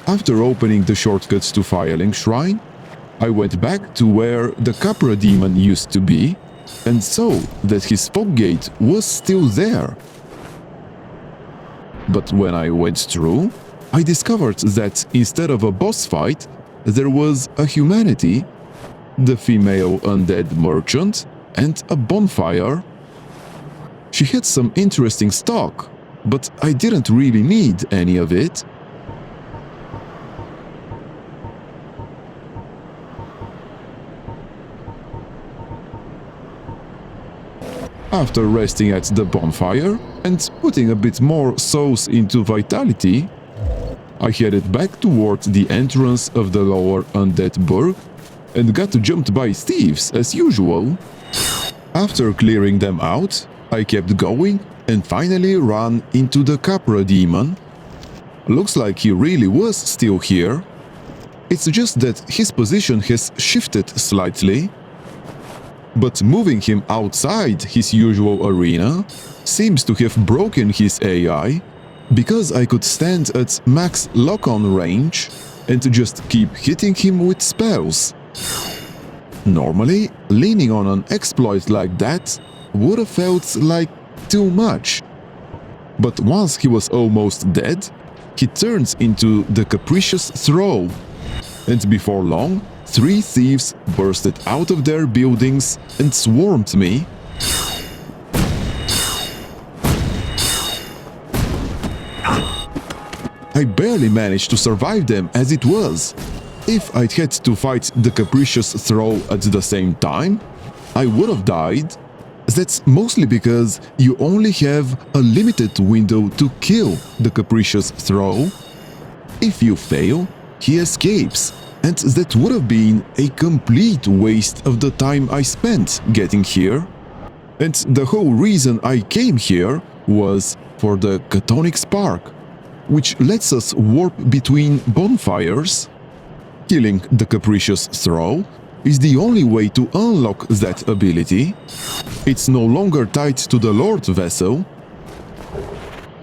S1: After opening the shortcut to Firelink Shrine, I went back to where the Capra demon used to be, and saw that his fog gate was still there. But when I went through, I discovered that instead of a boss fight, there was a humanity, the female undead merchant, and a bonfire. She had some interesting stock, but I didn't really need any of it. After resting at the bonfire and putting a bit more souls into vitality, I headed back towards the entrance of the lower Undead Burg and got jumped by thieves as usual. After clearing them out, I kept going and finally ran into the Capra demon. Looks like he really was still here. It's just that his position has shifted slightly. But moving him outside his usual arena seems to have broken his AI, because I could stand at max lock-on range and just keep hitting him with spells. Normally, leaning on an exploit like that would have felt like too much. But once he was almost dead, he turns into the Capricious Throw, and before long, 3 thieves bursted out of their buildings and swarmed me. I barely managed to survive them as it was. If I'd had to fight the Capricious Throw at the same time, I would have died. That's mostly because you only have a limited window to kill the Capricious Throw. If you fail, he escapes, and that would have been a complete waste of the time I spent getting here. And the whole reason I came here was for the Chtonic Spark, which lets us warp between bonfires. Killing the Capricious Throw is the only way to unlock that ability. It's no longer tied to the Lord vessel.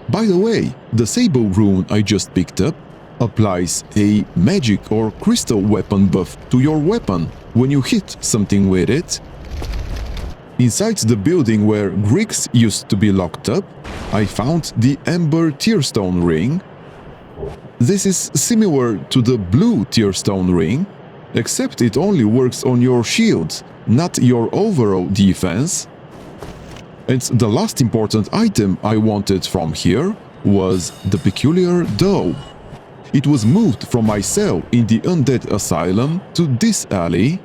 S1: By the way, the Sable Rune I just picked up applies a magic or crystal weapon buff to your weapon when you hit something with it. Inside the building where Griggs used to be locked up, I found the Ember Tearstone Ring. This is similar to the blue Tearstone Ring, except it only works on your shield, not your overall defense. And the last important item I wanted from here was the Peculiar Dough. It was moved from my cell in the Undead Asylum to this alley.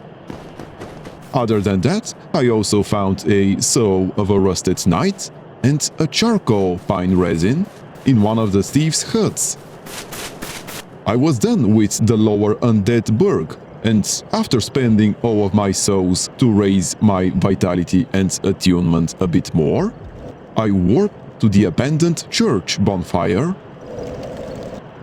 S1: Other than that, I also found a Soul of a Rusted Knight and a charcoal fine resin in one of the thieves' huts. I was done with the lower Undead Burg, and after spending all of my souls to raise my vitality and attunement a bit more, I warped to the abandoned church bonfire.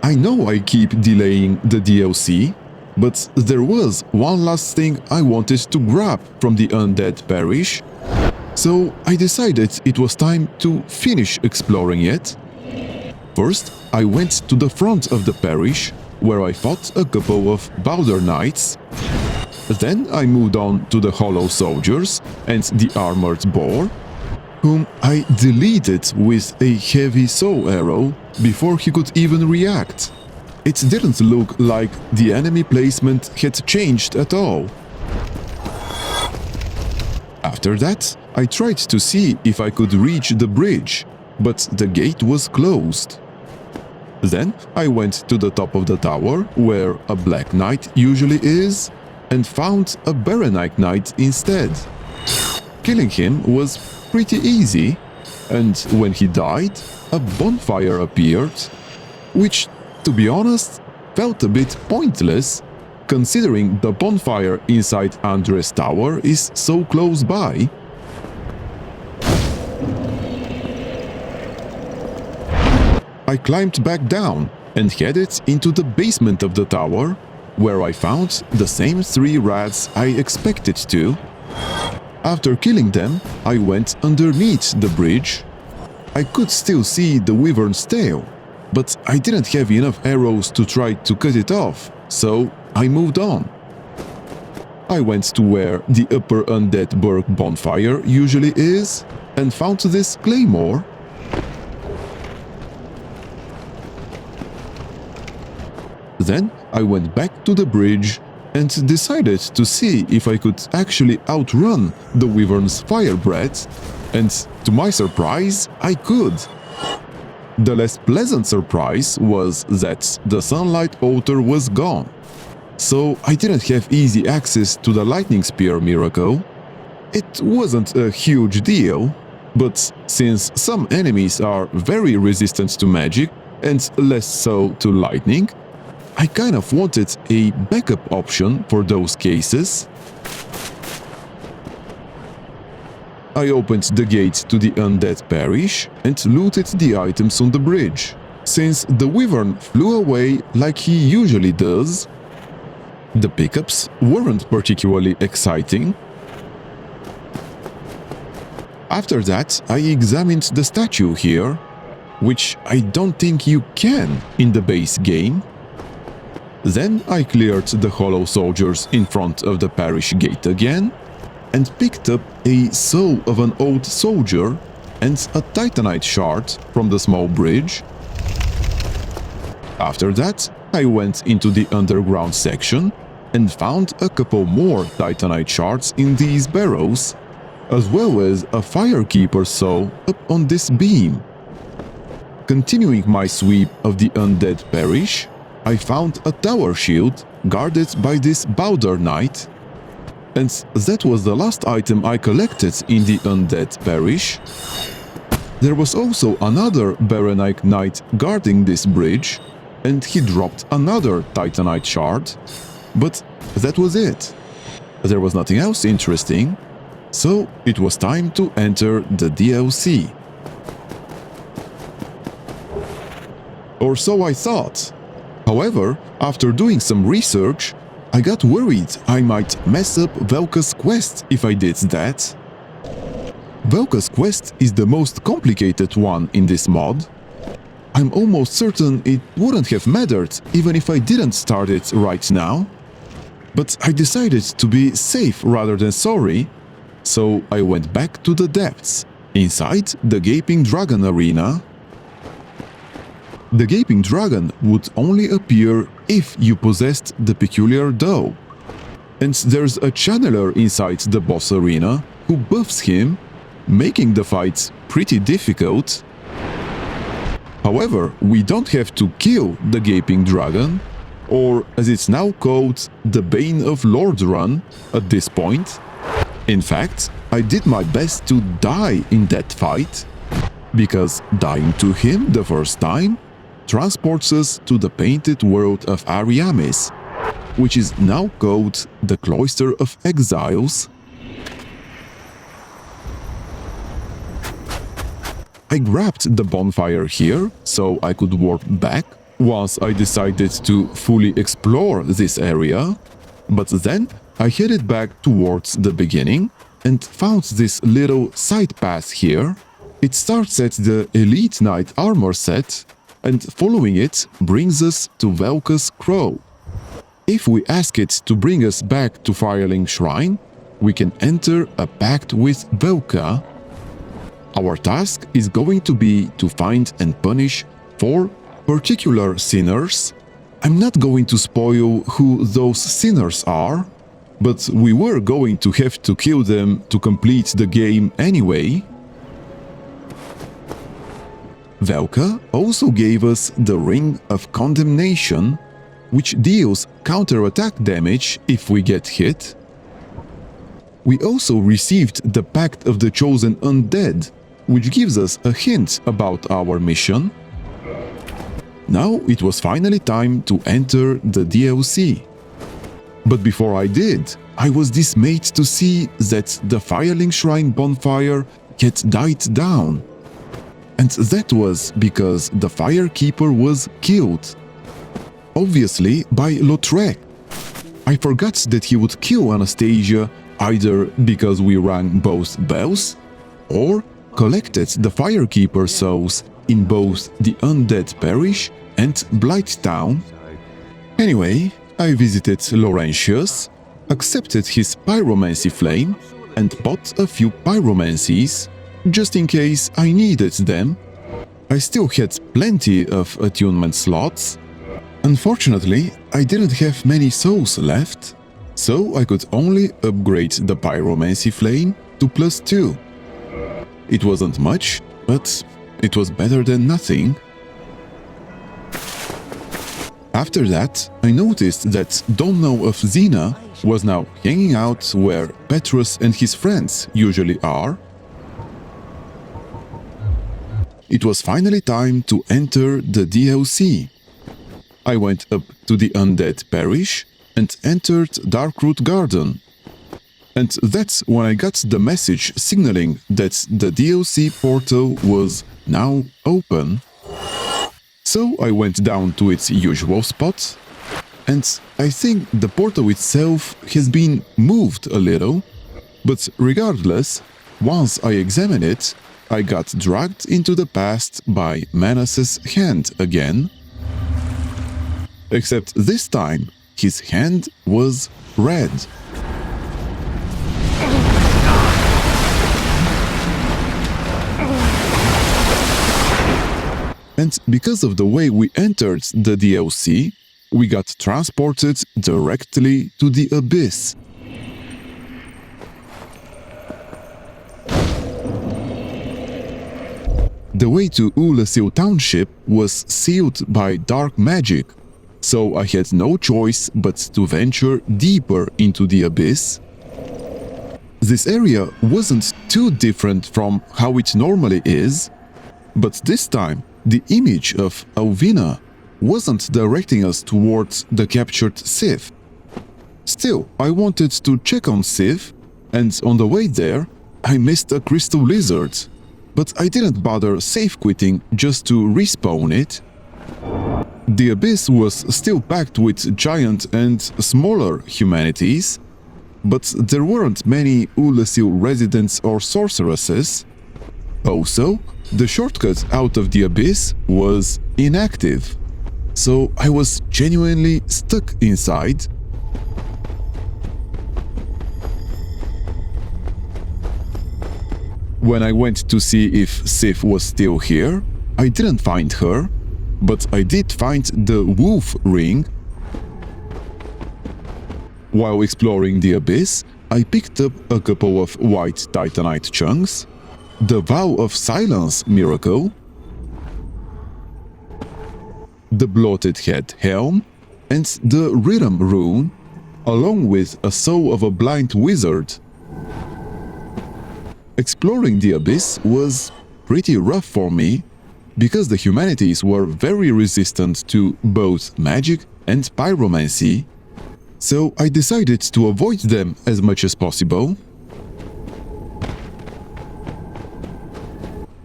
S1: I know I keep delaying the DLC, but there was one last thing I wanted to grab from the Undead Parish, so I decided it was time to finish exploring it. First, I went to the front of the parish, where I fought a couple of Balder Knights. Then I moved on to the Hollow Soldiers and the Armored Boar, whom I deleted with a heavy soul arrow before he could even react. It didn't look like the enemy placement had changed at all. After that, I tried to see if I could reach the bridge, but the gate was closed. Then I went to the top of the tower, where a Black Knight usually is, and found a Baronite Knight instead. Killing him was pretty easy, and when he died, a bonfire appeared, which, to be honest, felt a bit pointless, considering the bonfire inside Andres Tower is so close by. I climbed back down and headed into the basement of the tower, where I found the same 3 rats I expected to. After killing them, I went underneath the bridge. I could still see the wyvern's tail, but I didn't have enough arrows to try to cut it off, so I moved on. I went to where the upper Undead Burg bonfire usually is, and found this claymore. Then I went back to the bridge and decided to see if I could actually outrun the wyvern's fire breath, and to my surprise, I could. The less pleasant surprise was that the sunlight altar was gone, so I didn't have easy access to the lightning spear miracle. It wasn't a huge deal, but since some enemies are very resistant to magic and less so to lightning, I kind of wanted a backup option for those cases. I opened the gate to the Undead Parish and looted the items on the bridge, since the wyvern flew away like he usually does. The pickups weren't particularly exciting. After that, I examined the statue here, which I don't think you can in the base game. Then I cleared the hollow soldiers in front of the parish gate again, and picked up a soul of an old soldier and a titanite shard from the small bridge. After that, I went into the underground section and found a couple more titanite shards in these barrows, as well as a firekeeper soul up on this beam. Continuing my sweep of the Undead Parish, I found a tower shield guarded by this Bowder Knight, and that was the last item I collected in the Undead Parish. There was also another Baronite Knight guarding this bridge, and he dropped another Titanite shard, but that was it. There was nothing else interesting, so it was time to enter the DLC. Or so I thought. However, after doing some research, I got worried I might mess up Velka's quest if I did that. Velka's quest is the most complicated one in this mod. I'm almost certain it wouldn't have mattered even if I didn't start it right now. But I decided to be safe rather than sorry, so I went back to the depths, inside the Gaping Dragon arena. The Gaping Dragon would only appear if you possessed the peculiar dough. And there's a channeler inside the boss arena who buffs him, making the fights pretty difficult. However, we don't have to kill the Gaping Dragon, or as it's now called, the Bane of Lordran, at this point. In fact, I did my best to die in that fight, because dying to him the first time transports us to the painted world of Ariamis, which is now called the Cloister of Exiles. I grabbed the bonfire here so I could warp back once I decided to fully explore this area, but then I headed back towards the beginning and found this little side path here. It starts at the Elite Knight armor set, and following it brings us to Velka's Crow. If we ask it to bring us back to Fireling Shrine, we can enter a pact with Velka. Our task is going to be to find and punish 4 particular sinners. I'm not going to spoil who those sinners are, but we were going to have to kill them to complete the game anyway. Velka also gave us the Ring of Condemnation, which deals counter-attack damage if we get hit. We also received the Pact of the Chosen Undead, which gives us a hint about our mission. Now it was finally time to enter the DLC. But before I did, I was dismayed to see that the Fireling Shrine bonfire had died down. And that was because the Firekeeper was killed, obviously by Lautrec. I forgot that he would kill Anastasia either because we rang both bells or collected the Firekeeper souls in both the Undead Parish and Blighttown. Anyway, I visited Laurentius, accepted his pyromancy flame and bought a few pyromancies just in case I needed them. I still had plenty of attunement slots. Unfortunately, I didn't have many souls left, so I could only upgrade the pyromancy flame to +2. It wasn't much, but it was better than nothing. After that, I noticed that Domino of Xena was now hanging out where Petrus and his friends usually are. It was finally time to enter the DLC. I went up to the Undead Parish and entered Darkroot Garden. And that's when I got the message signaling that the DLC portal was now open. So I went down to its usual spot, and I think the portal itself has been moved a little, but regardless, once I examined it, I got dragged into the past by Manas's hand again. Except this time, his hand was red. And because of the way we entered the DLC, we got transported directly to the Abyss. The way to Oolacile Township was sealed by dark magic, so I had no choice but to venture deeper into the Abyss. This area wasn't too different from how it normally is, but this time the image of Alvina wasn't directing us towards the captured Sif. Still, I wanted to check on Sif, and on the way there, I missed a crystal lizard, but I didn't bother safe-quitting just to respawn it. The Abyss was still packed with giant and smaller humanities, but there weren't many Oolacile residents or sorceresses. Also, the shortcut out of the Abyss was inactive, so I was genuinely stuck inside. When I went to see if Sif was still here, I didn't find her, but I did find the Wolf Ring. While exploring the Abyss, I picked up a couple of white titanite chunks, the Vow of Silence miracle, the Bloated Head Helm, and the Rhythm Rune, along with a Soul of a Blind Wizard. Exploring the Abyss was pretty rough for me, because the humanities were very resistant to both magic and pyromancy, so I decided to avoid them as much as possible.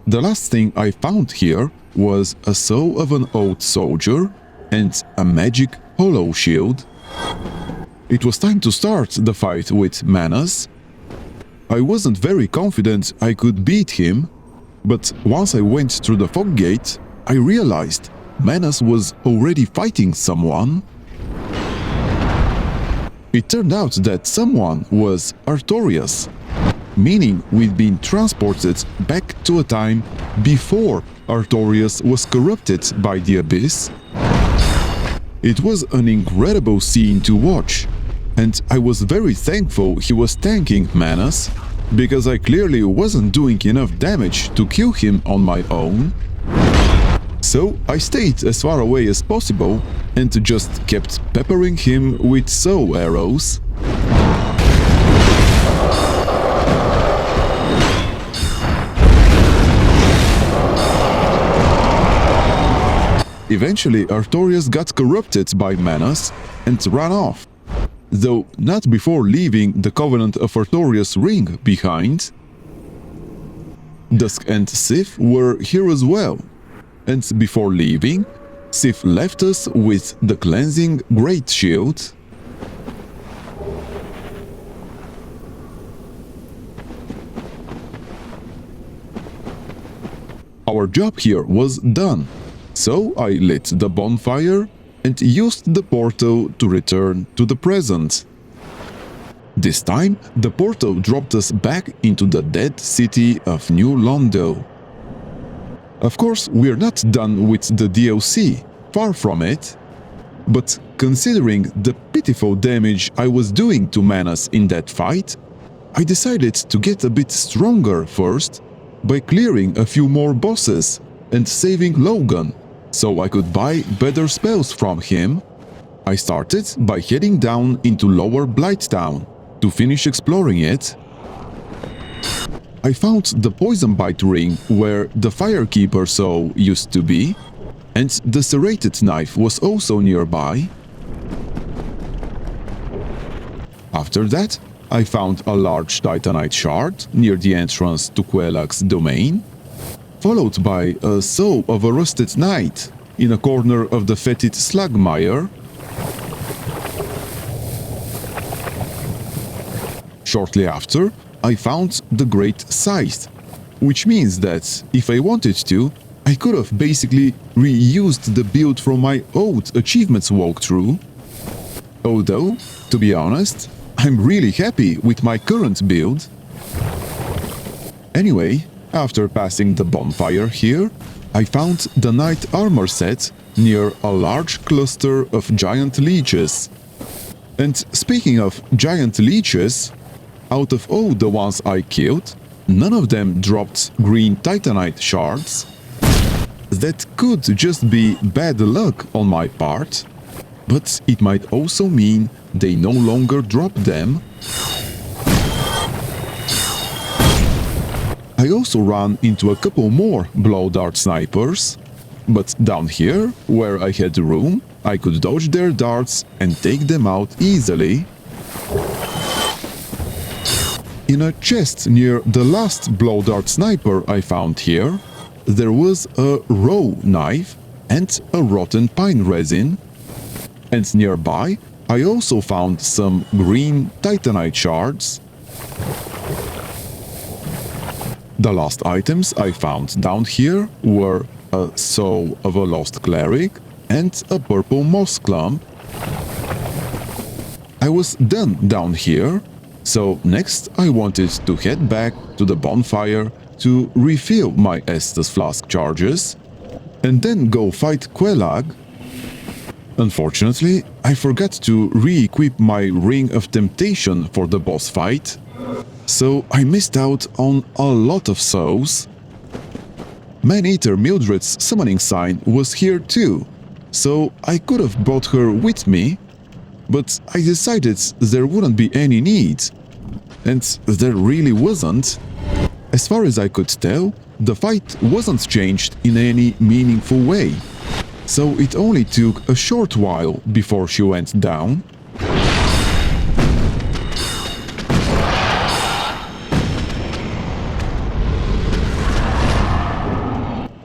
S1: The last thing I found here was a soul of an old soldier and a magic hollow shield. It was time to start the fight with Manas. I wasn't very confident I could beat him, but once I went through the fog gate, I realized Manas was already fighting someone. It turned out that someone was Artorias, meaning we'd been transported back to a time before Artorias was corrupted by the Abyss. It was an incredible scene to watch, and I was very thankful he was tanking Manas, because I clearly wasn't doing enough damage to kill him on my own. So I stayed as far away as possible and just kept peppering him with soul arrows. Eventually, Artorias got corrupted by Manas and ran off, though not before leaving the Covenant of Artorias ring behind. Dusk and Sif were here as well, and before leaving, Sif left us with the cleansing Great Shield. Our job here was done, so I lit the bonfire and used the portal to return to the present. This time, the portal dropped us back into the dead city of New Londo. Of course, we're not done with the DLC, far from it. But considering the pitiful damage I was doing to Manus in that fight, I decided to get a bit stronger first by clearing a few more bosses and saving Logan, so I could buy better spells from him. I started by heading down into Lower Blighttown to finish exploring it. I found the Poison Bite ring where the Firekeeper Soul used to be, and the Serrated knife was also nearby. After that, I found a large Titanite shard near the entrance to Quelag's domain, followed by a soul of a rusted knight in a corner of the fetid Slugmire. Shortly after, I found the Great Scythe, which means that, if I wanted to, I could have basically reused the build from my old achievements walkthrough. Although, to be honest, I'm really happy with my current build. Anyway, after passing the bonfire here, I found the knight armor set near a large cluster of giant leeches. And speaking of giant leeches, out of all the ones I killed, none of them dropped green titanite shards. That could just be bad luck on my part, but it might also mean they no longer drop them. I also ran into a couple more blow dart snipers, but down here, where I had room, I could dodge their darts and take them out easily. In a chest near the last blow dart sniper I found here, there was a raw knife and a rotten pine resin. And nearby, I also found some green titanite shards. The last items I found down here were a soul of a lost cleric and a purple moss clump. I was done down here, so next I wanted to head back to the bonfire to refill my Estus flask charges and then go fight Quelag. Unfortunately, I forgot to re-equip my Ring of Temptation for the boss fight, so I missed out on a lot of souls. Man-Eater Mildred's summoning sign was here too, so I could have brought her with me, but I decided there wouldn't be any need. And there really wasn't. As far as I could tell, the fight wasn't changed in any meaningful way, so it only took a short while before she went down.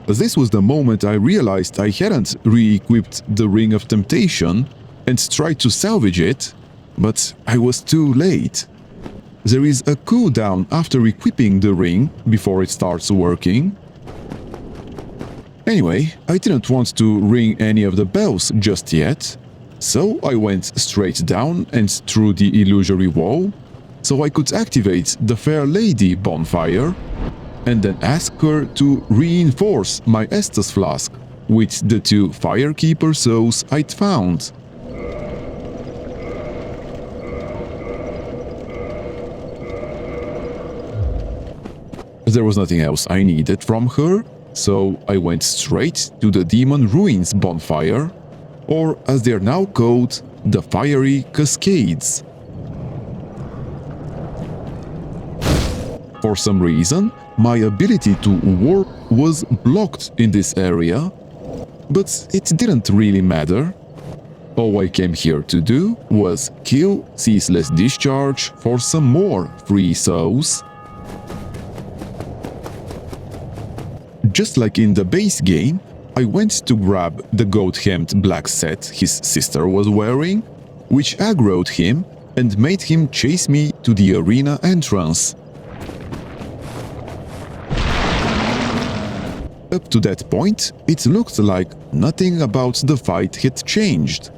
S1: This was the moment I realized I hadn't re-equipped the Ring of Temptation and tried to salvage it, but I was too late. There is a cooldown after equipping the ring before it starts working. Anyway, I didn't want to ring any of the bells just yet, so I went straight down and through the illusory wall, so I could activate the Fair Lady bonfire, and then ask her to reinforce my Estus flask with the 2 Firekeeper souls I'd found. There was nothing else I needed from her, so I went straight to the Demon Ruins bonfire, or as they're now called, the Fiery Cascades. For some reason, my ability to warp was blocked in this area, but it didn't really matter. All I came here to do was kill Ceaseless Discharge for some more free souls. Just like in the base game, I went to grab the goat-hemmed black set his sister was wearing, which aggroed him and made him chase me to the arena entrance. Up to that point, it looked like nothing about the fight had changed.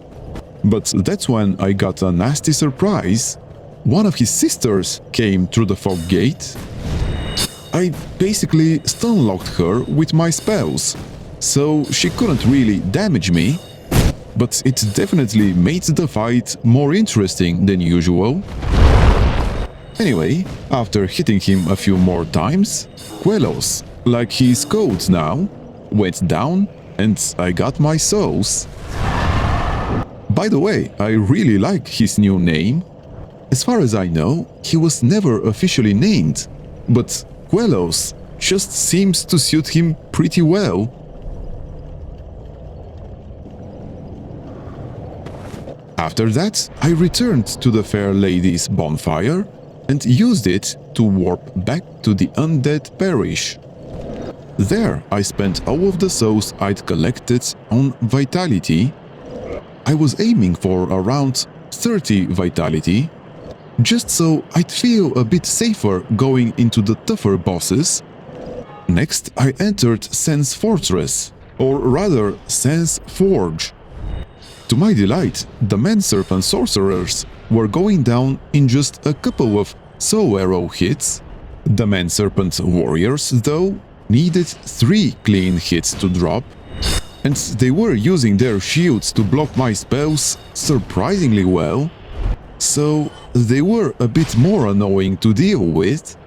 S1: But that's when I got a nasty surprise. One of his sisters came through the fog gate. I basically stun-locked her with my spells, so she couldn't really damage me, but it definitely made the fight more interesting than usual. Anyway, after hitting him a few more times, Quellos, like he's code now, went down and I got my souls. By the way, I really like his new name. As far as I know, he was never officially named, but Quellos just seems to suit him pretty well. After that, I returned to the Fair Lady's bonfire and used it to warp back to the Undead Parish. There, I spent all of the souls I'd collected on Vitality. I was aiming for around 30 Vitality, just so I'd feel a bit safer going into the tougher bosses. Next, I entered Sen's Fortress, or rather Sen's Forge. To my delight, the Man-Serpent Sorcerers were going down in just a couple of Soul Arrow hits. The Man-Serpent Warriors, though, needed 3 clean hits to drop, and they were using their shields to block my spells surprisingly well, so they were a bit more annoying to deal with.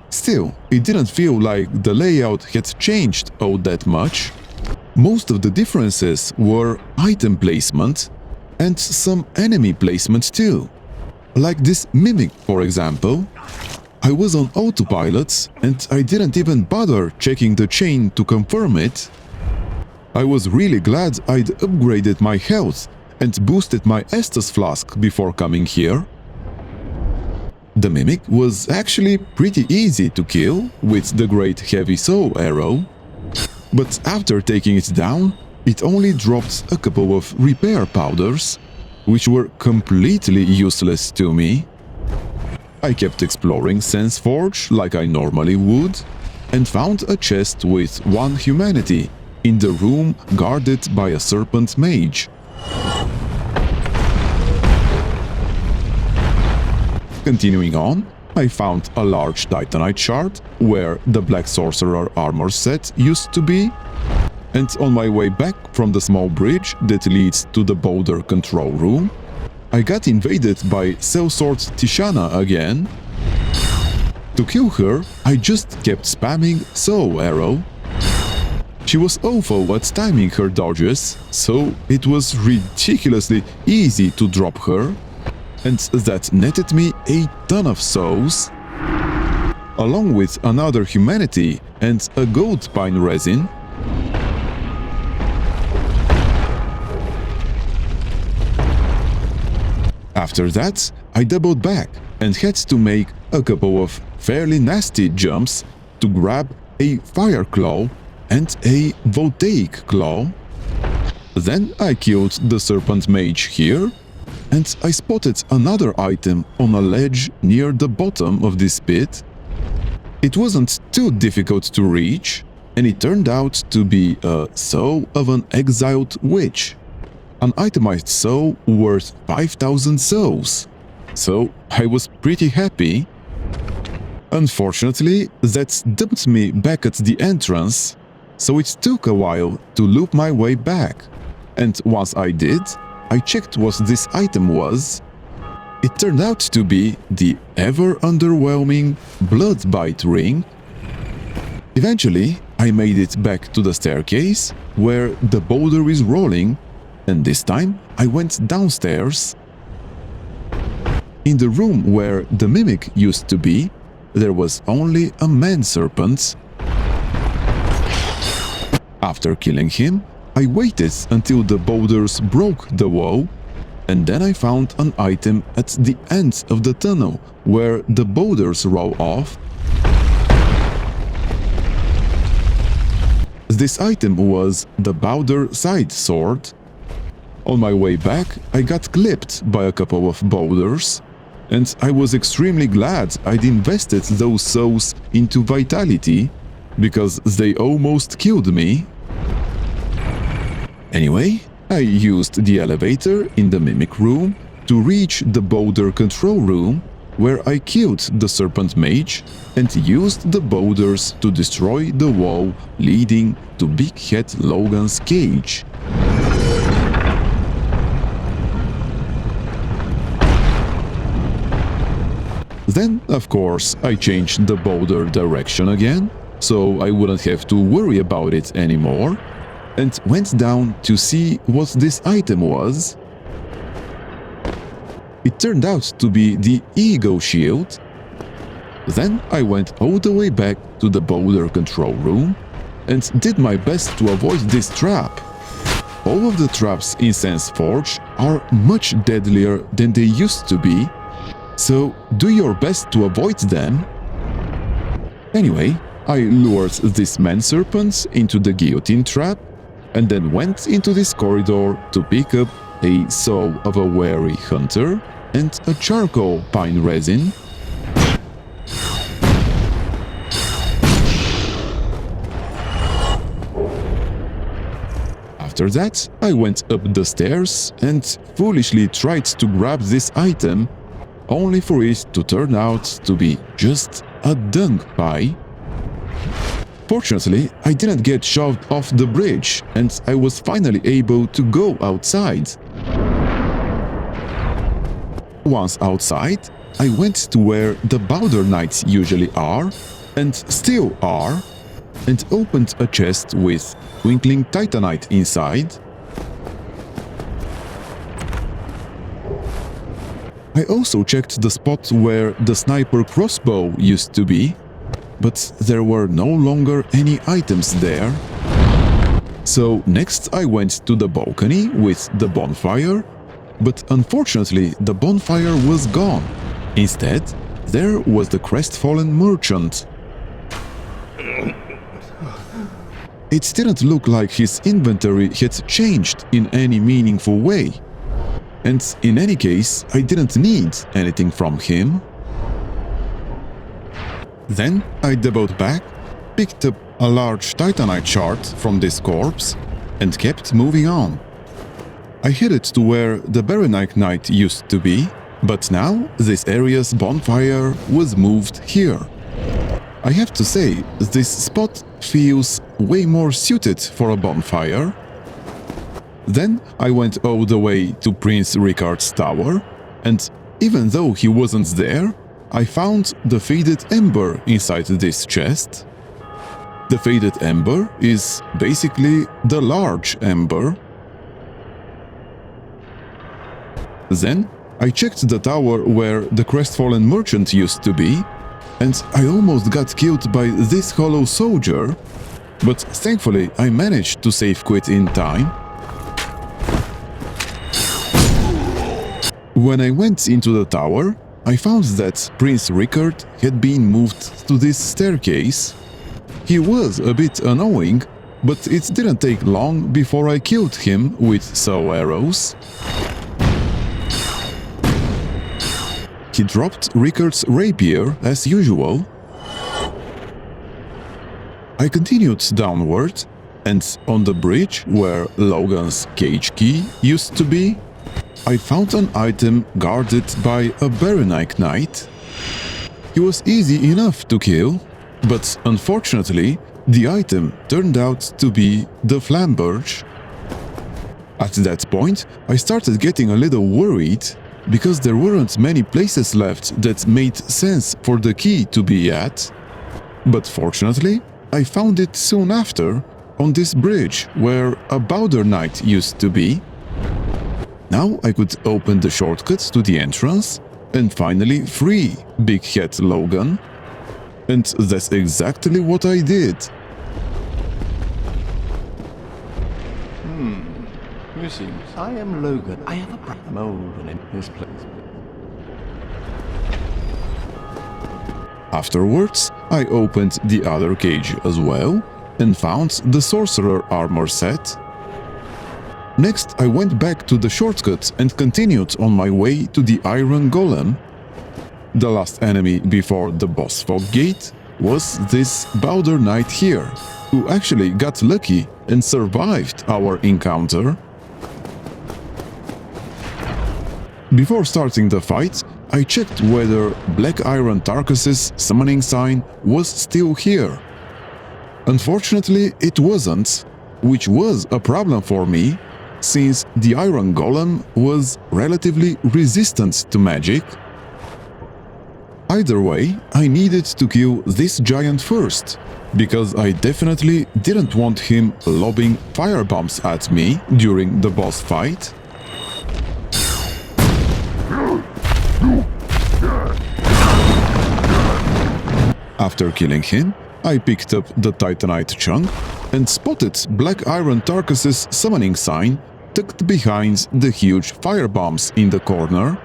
S1: Still, it didn't feel like the layout had changed all that much. Most of the differences were item placement and some enemy placement too. Like this Mimic, for example. I was on autopilot and I didn't even bother checking the chain to confirm it. I was really glad I'd upgraded my health and boosted my Estus flask before coming here. The Mimic was actually pretty easy to kill with the Great Heavy Soul Arrow, but after taking it down, it only dropped a couple of repair powders, which were completely useless to me. I kept exploring Sen's Forge like I normally would, and found a chest with 1 humanity in the room guarded by a serpent mage. Continuing on, I found a large Titanite shard where the Black Sorcerer armor set used to be, and on my way back from the small bridge that leads to the boulder control room, I got invaded by Sellsword Tishana again. To kill her, I just kept spamming Soul Arrow. She was awful at timing her dodges, so it was ridiculously easy to drop her, and that netted me a ton of souls, along with another humanity and a gold pine resin. After that, I doubled back and had to make a couple of fairly nasty jumps to grab a Fire Claw and a Voltaic Claw. Then I killed the Serpent Mage here, and I spotted another item on a ledge near the bottom of this pit. It wasn't too difficult to reach, and it turned out to be a Soul of an Exiled Witch. An itemized soul worth 5,000 souls, so I was pretty happy. Unfortunately, that dumped me back at the entrance, so it took a while to loop my way back, and once I did, I checked what this item was. It turned out to be the ever-underwhelming Bloodbite ring. Eventually, I made it back to the staircase, where the boulder is rolling, and this time I went downstairs. In the room where the Mimic used to be, there was only a man-serpent. After killing him, I waited until the boulders broke the wall, and then I found an item at the end of the tunnel where the boulders roll off. this item was the Bowder Side Sword. On my way back, I got clipped by a couple of boulders, and I was extremely glad I'd invested those souls into vitality, because they almost killed me. Anyway, I used the elevator in the Mimic Room to reach the boulder control room, where I killed the Serpent Mage and used the boulders to destroy the wall leading to Big Head Logan's cage. Then, of course, I changed the boulder direction again, so I wouldn't have to worry about it anymore, and went down to see what this item was. It turned out to be the Ego Shield. Then I went all the way back to the boulder control room and did my best to avoid this trap. All of the traps in Sense Forge are much deadlier than they used to be, so do your best to avoid them. Anyway, I lured this man-serpent into the guillotine trap and then went into this corridor to pick up a Soul of a Weary Hunter and a charcoal pine resin. After that, I went up the stairs and foolishly tried to grab this item, only for it to turn out to be just a dung pie. Fortunately, I didn't get shoved off the bridge and I was finally able to go outside. Once outside, I went to where the Bowder Knights usually are, and still are, and opened a chest with Twinkling Titanite inside. I also checked the spot where the sniper crossbow used to be, but there were no longer any items there. So next I went to the balcony with the bonfire, but unfortunately the bonfire was gone. Instead, there was the crestfallen merchant. It didn't look like his inventory had changed in any meaningful way. And in any case, I didn't need anything from him. Then I doubled back, picked up a large Titanite shard from this corpse, and kept moving on. I headed to where the Baronite Knight used to be, but now this area's bonfire was moved here. I have to say, this spot feels way more suited for a bonfire. Then I went all the way to Prince Ricard's tower, and even though he wasn't there, I found the Faded Ember inside this chest. The Faded Ember is basically the large ember. Then I checked the tower where the crestfallen merchant used to be, and I almost got killed by this hollow soldier, but thankfully I managed to save quit in time. When I went into the tower, I found that Prince Ricard had been moved to this staircase. He was a bit annoying, but it didn't take long before I killed him with soul arrows. He dropped Ricard's rapier as usual. I continued downward, and on the bridge where Logan's cage key used to be, I found an item guarded by a Baronite Knight. He was easy enough to kill, but unfortunately, the item turned out to be the Flamberge. At that point, I started getting a little worried, because there weren't many places left that made sense for the key to be at. But fortunately, I found it soon after, on this bridge where a Bowder Knight used to be. Now I could open the shortcut to the entrance and finally free Big Head Logan. And that's exactly what I did.
S3: You see, I am Logan. I have a mold in this place.
S1: Afterwards, I opened the other cage as well, and found the Sorcerer armor set. Next, I went back to the shortcut and continued on my way to the Iron Golem. The last enemy before the boss fog gate was this Bowder Knight here, who actually got lucky and survived our encounter. Before starting the fight, I checked whether Black Iron Tarkus's summoning sign was still here. Unfortunately, it wasn't, which was a problem for me, since the Iron Golem was relatively resistant to magic. Either way, I needed to kill this giant first, because I definitely didn't want him lobbing fire bombs at me during the boss fight. After killing him, I picked up the Titanite chunk and spotted Black Iron Tarkus's summoning sign tucked behind the huge fire bombs in the corner.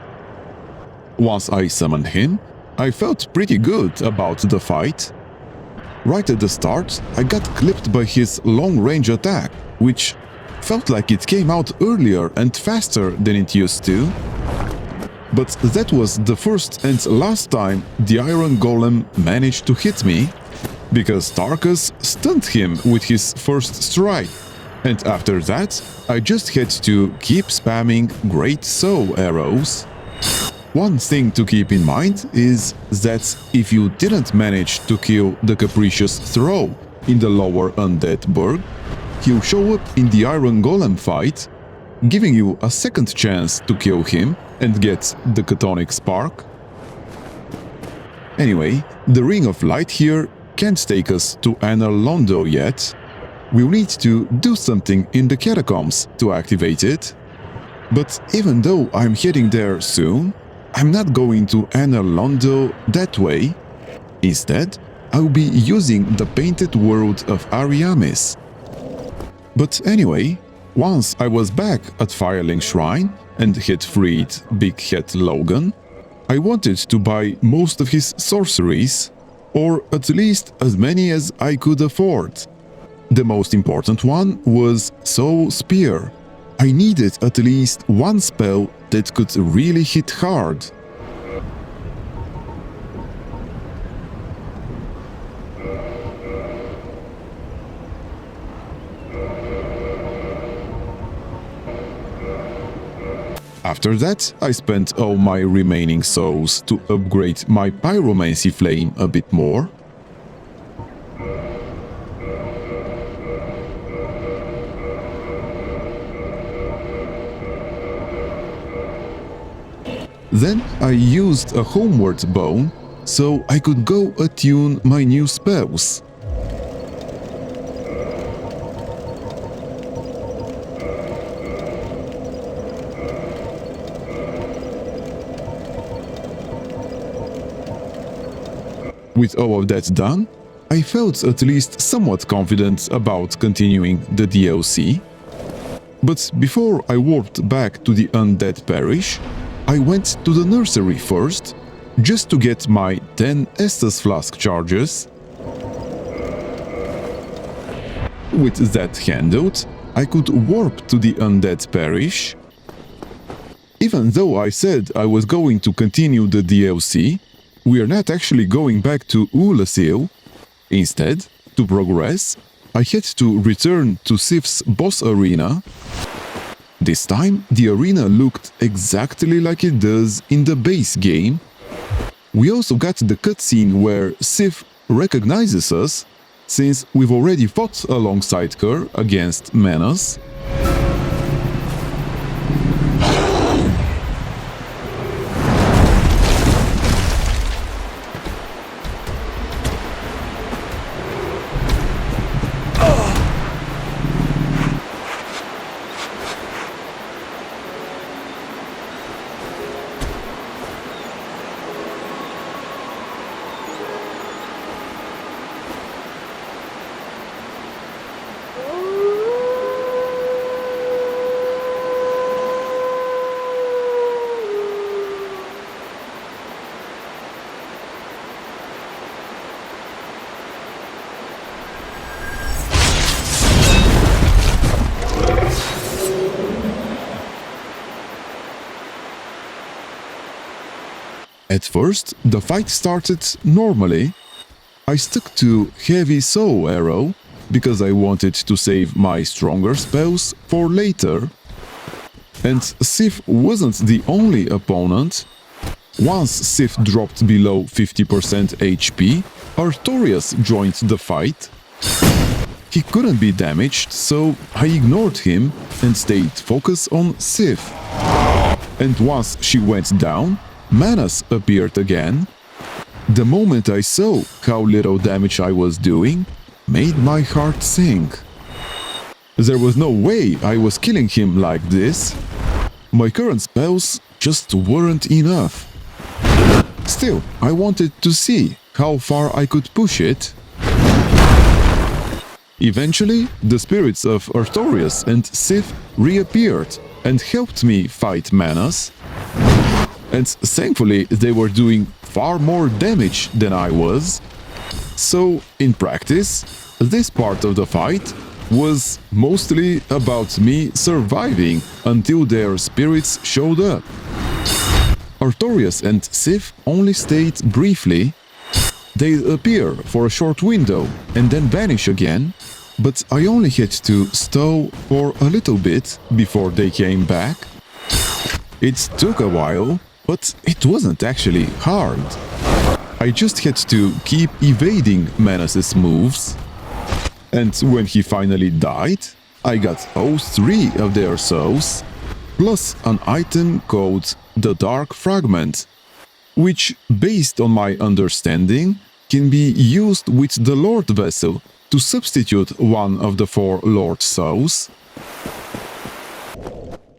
S1: Once I summoned him, I felt pretty good about the fight. Right at the start, I got clipped by his long-range attack, which felt like it came out earlier and faster than it used to. But that was the first and last time the Iron Golem managed to hit me, because Tarkus stunned him with his first strike, and after that I just had to keep spamming Great Soul arrows. One thing to keep in mind is that if you didn't manage to kill the Capricious Throw in the lower Undead Burg, he'll show up in the Iron Golem fight, giving you a second chance to kill him and get the Chtonic Spark. Anyway, the Ring of Light here can't take us to Anor Londo yet. We'll need to do something in the catacombs to activate it. But even though I'm heading there soon, I'm not going to Anor Londo that way. Instead, I'll be using the Painted World of Ariamis. But anyway, once I was back at Firelink Shrine and had freed Big Head Logan, I wanted to buy most of his sorceries, or at least as many as I could afford. The most important one was Soul Spear. I needed at least one spell that could really hit hard. After that, I spent all my remaining souls to upgrade my Pyromancy Flame a bit more. Then I used a Homeward Bone so I could go attune my new spells. With all of that done, I felt at least somewhat confident about continuing the DLC. But before I warped back to the Undead Parish, I went to the nursery first, just to get my 10 Estus Flask charges. With that handled, I could warp to the Undead Parish. Even though I said I was going to continue the DLC, we are not actually going back to Oolacile. Instead, to progress, I had to return to Sif's boss arena. This time, the arena looked exactly like it does in the base game. We also got the cutscene where Sif recognizes us, since we've already fought alongside her against Menace. At first, the fight started normally. I stuck to Heavy Soul Arrow because I wanted to save my stronger spells for later. And Sif wasn't the only opponent. Once Sif dropped below 50% HP, Artorias joined the fight. He couldn't be damaged, so I ignored him and stayed focused on Sif. And once she went down, Manus appeared again. The moment I saw how little damage I was doing, made my heart sink. There was no way I was killing him like this. My current spells just weren't enough. Still, I wanted to see how far I could push it. Eventually, the spirits of Artorias and Sif reappeared and helped me fight Manus. And thankfully, they were doing far more damage than I was. So, in practice, this part of the fight was mostly about me surviving until their spirits showed up. Artorias and Sif only stayed briefly. They appear for a short window and then vanish again, but I only had to stall for a little bit before they came back. It took a while, but it wasn't actually hard. I just had to keep evading Manus's moves. And when he finally died, I got all 3 of their souls, plus an item called the Dark Fragment, which, based on my understanding, can be used with the Lord Vessel to substitute one of the 4 Lord Souls.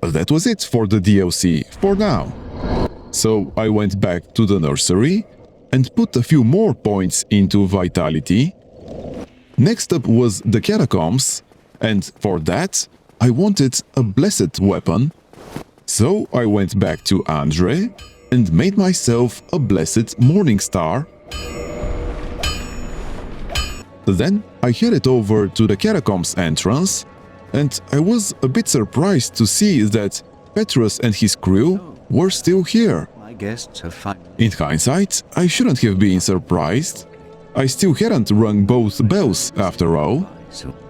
S1: That was it for the DLC for now. So I went back to the nursery and put a few more points into Vitality. Next up was the Catacombs, and for that I wanted a blessed weapon. So I went back to Andre and made myself a blessed Morning Star. Then I headed over to the Catacombs entrance, and I was a bit surprised to see that Petrus and his crew were still here.
S2: My guests have finally...
S1: In hindsight, I shouldn't have been surprised. I still hadn't rung both bells after all.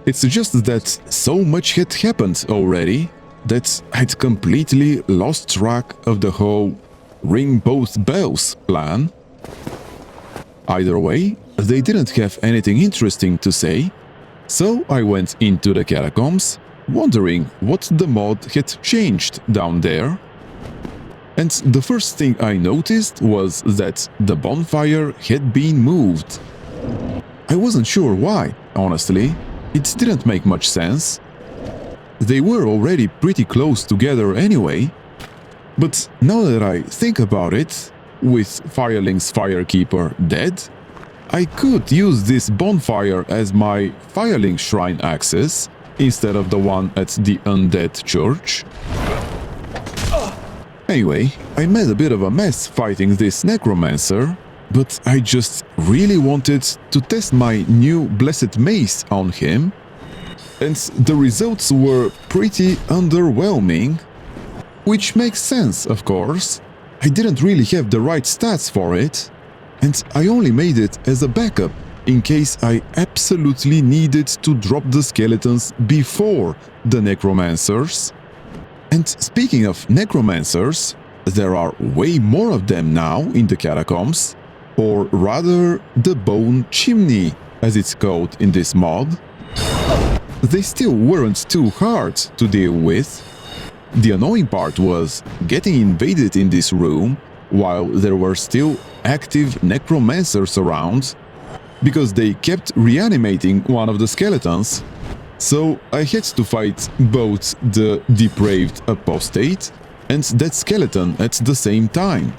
S1: It's just that so much had happened already that I'd completely lost track of the whole ring both bells plan. Either way, they didn't have anything interesting to say, so I went into the catacombs, wondering what the mod had changed down there. And the first thing I noticed was that the bonfire had been moved. I wasn't sure why, honestly. It didn't make much sense. They were already pretty close together anyway. But now that I think about it, with Fireling's Firekeeper dead, I could use this bonfire as my Fireling Shrine access instead of the one at the Undead Church. Anyway, I made a bit of a mess fighting this Necromancer, but I just really wanted to test my new Blessed Mace on him, and the results were pretty underwhelming. Which makes sense, of course. I didn't really have the right stats for it, and I only made it as a backup in case I absolutely needed to drop the skeletons before the Necromancers. And speaking of Necromancers, there are way more of them now in the catacombs, or rather the Bone Chimney, as it's called in this mod. They still weren't too hard to deal with. The annoying part was getting invaded in this room while there were still active Necromancers around, because they kept reanimating one of the skeletons. So I had to fight both the Depraved Apostate and that skeleton at the same time.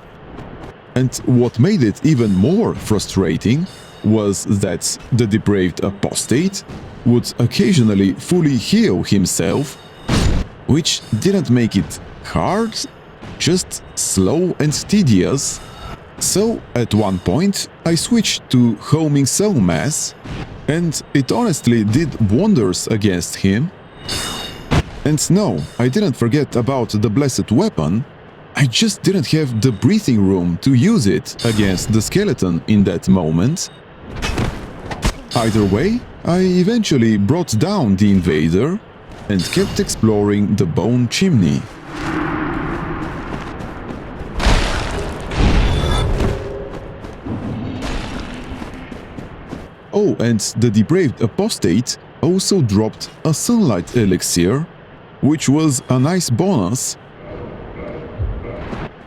S1: And what made it even more frustrating was that the Depraved Apostate would occasionally fully heal himself, which didn't make it hard, just slow and tedious. So at one point I switched to Homing Soul Mass, and it honestly did wonders against him. And no, I didn't forget about the Blessed Weapon. I just didn't have the breathing room to use it against the skeleton in that moment. Either way, I eventually brought down the invader and kept exploring the bone chimney. Oh, and the depraved apostate also dropped a sunlight elixir, which was a nice bonus.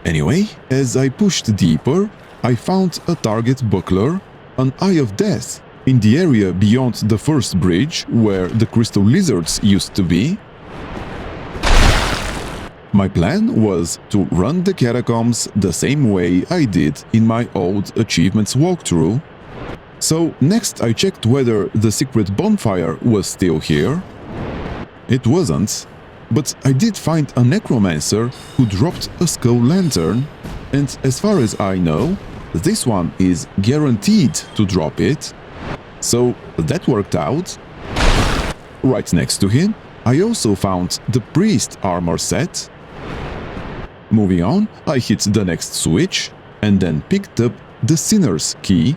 S1: Anyway, as I pushed deeper, I found a target buckler, an Eye of Death, in the area beyond the first bridge where the crystal lizards used to be. My plan was to run the catacombs the same way I did in my old achievements walkthrough. So next I checked whether the secret bonfire was still here. It wasn't, but I did find a necromancer who dropped a skull lantern, and as far as I know, this one is guaranteed to drop it. So that worked out. Right next to him, I also found the priest armor set. Moving on, I hit the next switch and then picked up the sinner's key.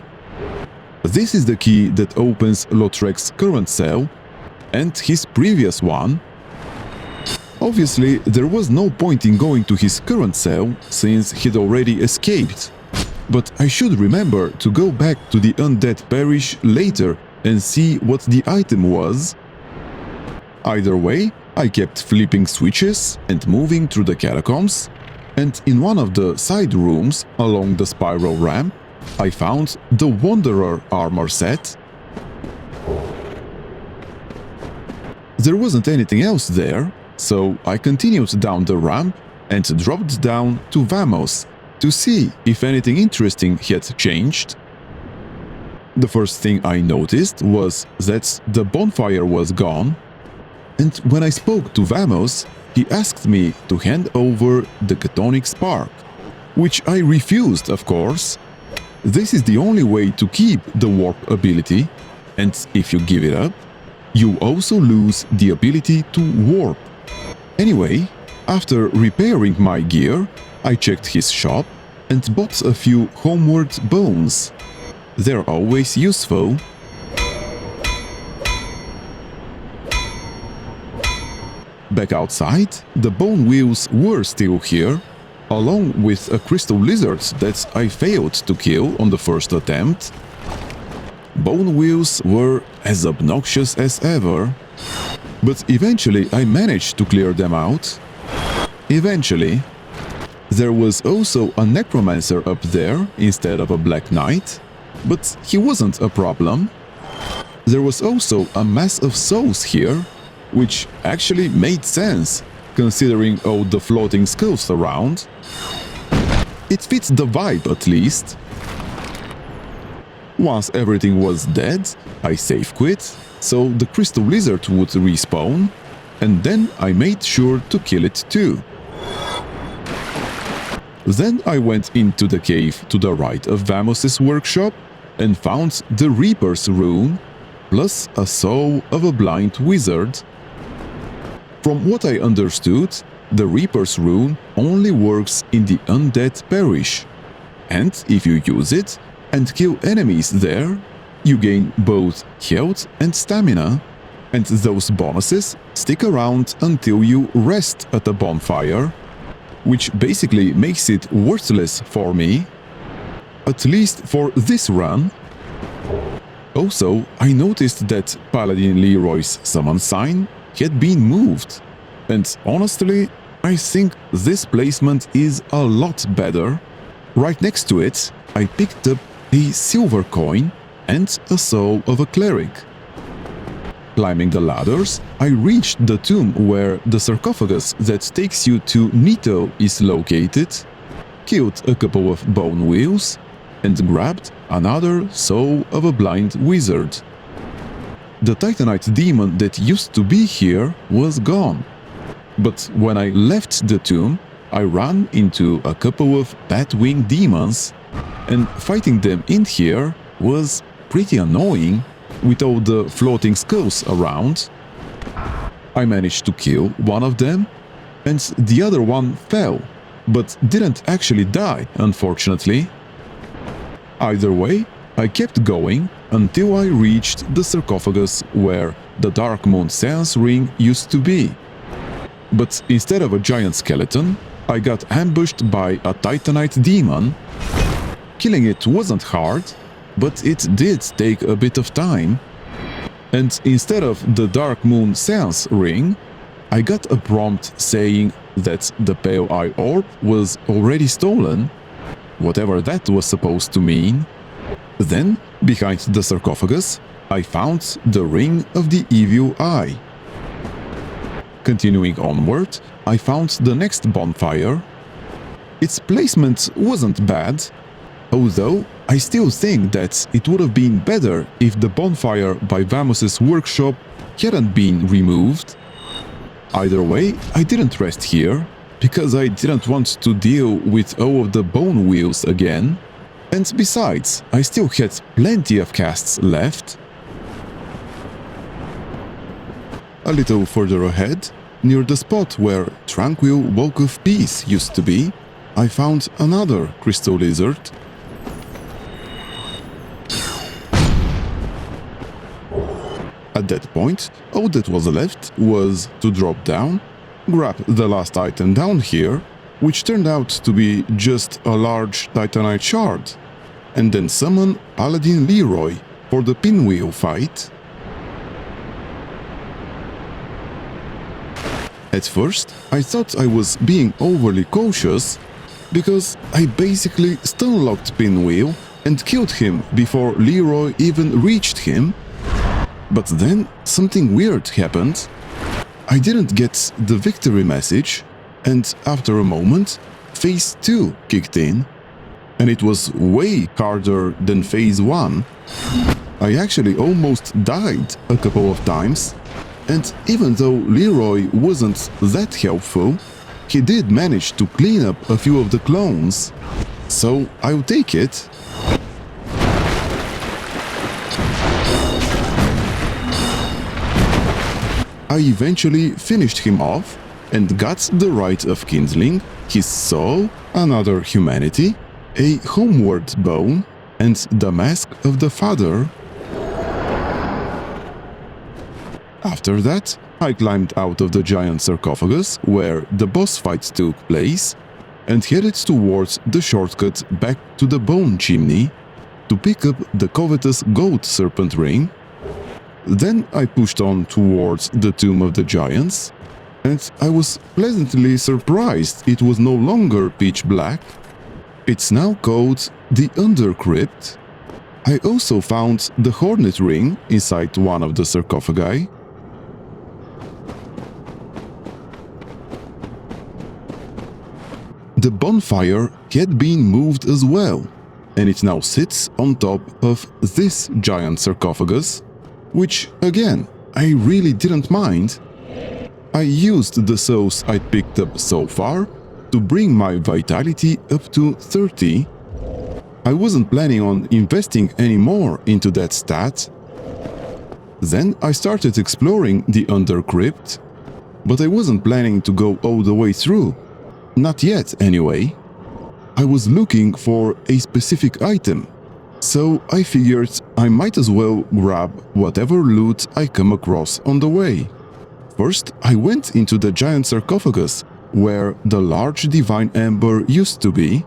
S1: This is the key that opens Lautrec's current cell and his previous one. Obviously, there was no point in going to his current cell since he'd already escaped. But I should remember to go back to the Undead Parish later and see what the item was. Either way, I kept flipping switches and moving through the catacombs, and in one of the side rooms along the spiral ramp, I found the Wanderer armor set. There wasn't anything else there, so I continued down the ramp and dropped down to Vamos to see if anything interesting had changed. The first thing I noticed was that the bonfire was gone, and when I spoke to Vamos, he asked me to hand over the Chtonic Spark, which I refused, of course. This is the only way to keep the warp ability, and if you give it up, you also lose the ability to warp. Anyway, after repairing my gear, I checked his shop and bought a few homeward bones. They're always useful. Back outside, the bone wheels were still here, along with a crystal lizard that I failed to kill on the first attempt. Bone wheels were as obnoxious as ever, but eventually I managed to clear them out. Eventually. There was also a necromancer up there instead of a black knight, but he wasn't a problem. There was also a mass of souls here, which actually made sense, considering all the floating skulls around. It fits the vibe at least. Once everything was dead, I safe quit, so the crystal lizard would respawn, and then I made sure to kill it too. Then I went into the cave to the right of Vamos's workshop and found the Reaper's Rune, plus a soul of a blind wizard. From what I understood, the Reaper's Rune only works in the Undead Parish, and if you use it and kill enemies there, you gain both health and stamina, and those bonuses stick around until you rest at the bonfire, which basically makes it worthless for me, at least for this run. Also, I noticed that Paladin Leroy's summon sign had been moved, and honestly, I think this placement is a lot better. Right next to it, I picked up a silver coin and a soul of a cleric. Climbing the ladders, I reached the tomb where the sarcophagus that takes you to Nito is located, killed a couple of bone wheels, and grabbed another soul of a blind wizard. The Titanite demon that used to be here was gone, but when I left the tomb, I ran into a couple of bat-winged demons, and fighting them in here was pretty annoying with all the floating skulls around. I managed to kill one of them, and the other one fell, but didn't actually die, unfortunately. Either way, I kept going until I reached the sarcophagus where the Dark Moon Seance ring used to be. But instead of a giant skeleton, I got ambushed by a Titanite demon. Killing it wasn't hard, but it did take a bit of time. And instead of the Dark Moon Seance ring, I got a prompt saying that the Pale Eye Orb was already stolen, whatever that was supposed to mean. Then, behind the sarcophagus, I found the Ring of the Evil Eye. Continuing onward, I found the next bonfire. Its placement wasn't bad, although I still think that it would have been better if the bonfire by Vamus's workshop hadn't been removed. Either way, I didn't rest here, because I didn't want to deal with all of the bone wheels again, and besides, I still had plenty of casts left. A little further ahead, near the spot where Tranquil Walk of Peace used to be, I found another crystal lizard. At that point, all that was left was to drop down, grab the last item down here, which turned out to be just a large Titanite shard, and then summon Paladin Leroy for the pinwheel fight. At first, I thought I was being overly cautious, because I basically stun-locked Pinwheel and killed him before Leroy even reached him. But then something weird happened. I didn't get the victory message, and after a moment, Phase 2 kicked in, and it was way harder than Phase 1. I actually almost died a couple of times, and even though Leroy wasn't that helpful, he did manage to clean up a few of the clones, so I'll take it. I eventually finished him off and got the Rite of Kindling, his soul, another humanity, a homeward bone, and the Mask of the Father. After that, I climbed out of the giant sarcophagus where the boss fight took place and headed towards the shortcut back to the Bone Chimney to pick up the covetous Gold Serpent Ring. Then I pushed on towards the Tomb of the Giants, and I was pleasantly surprised it was no longer pitch black. It's now called the Undercrypt. I also found the Hornet Ring inside one of the sarcophagi. The bonfire had been moved as well, and it now sits on top of this giant sarcophagus, which, again, I really didn't mind. I used the souls I'd picked up so far to bring my vitality up to 30. I wasn't planning on investing any more into that stat. Then I started exploring the Undercrypt, but I wasn't planning to go all the way through. Not yet, anyway. I was looking for a specific item, so I figured I might as well grab whatever loot I come across on the way. First, I went into the giant sarcophagus, where the large divine ember used to be.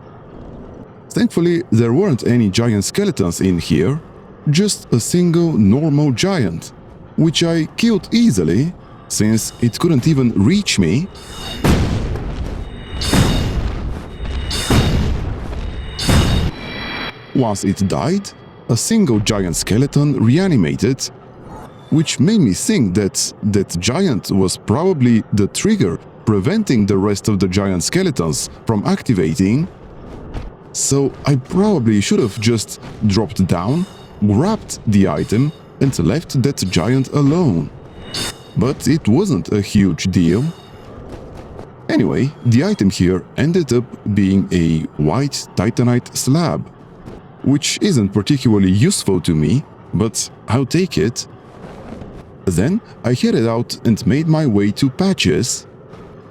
S1: Thankfully, there weren't any giant skeletons in here, just a single normal giant, which I killed easily, since it couldn't even reach me. Once it died, a single giant skeleton reanimated, which made me think that that giant was probably the trigger preventing the rest of the giant skeletons from activating. So I probably should have just dropped down, grabbed the item, and left that giant alone. But it wasn't a huge deal. Anyway, the item here ended up being a white titanite slab, which isn't particularly useful to me, but I'll take it. Then I headed out and made my way to Patches.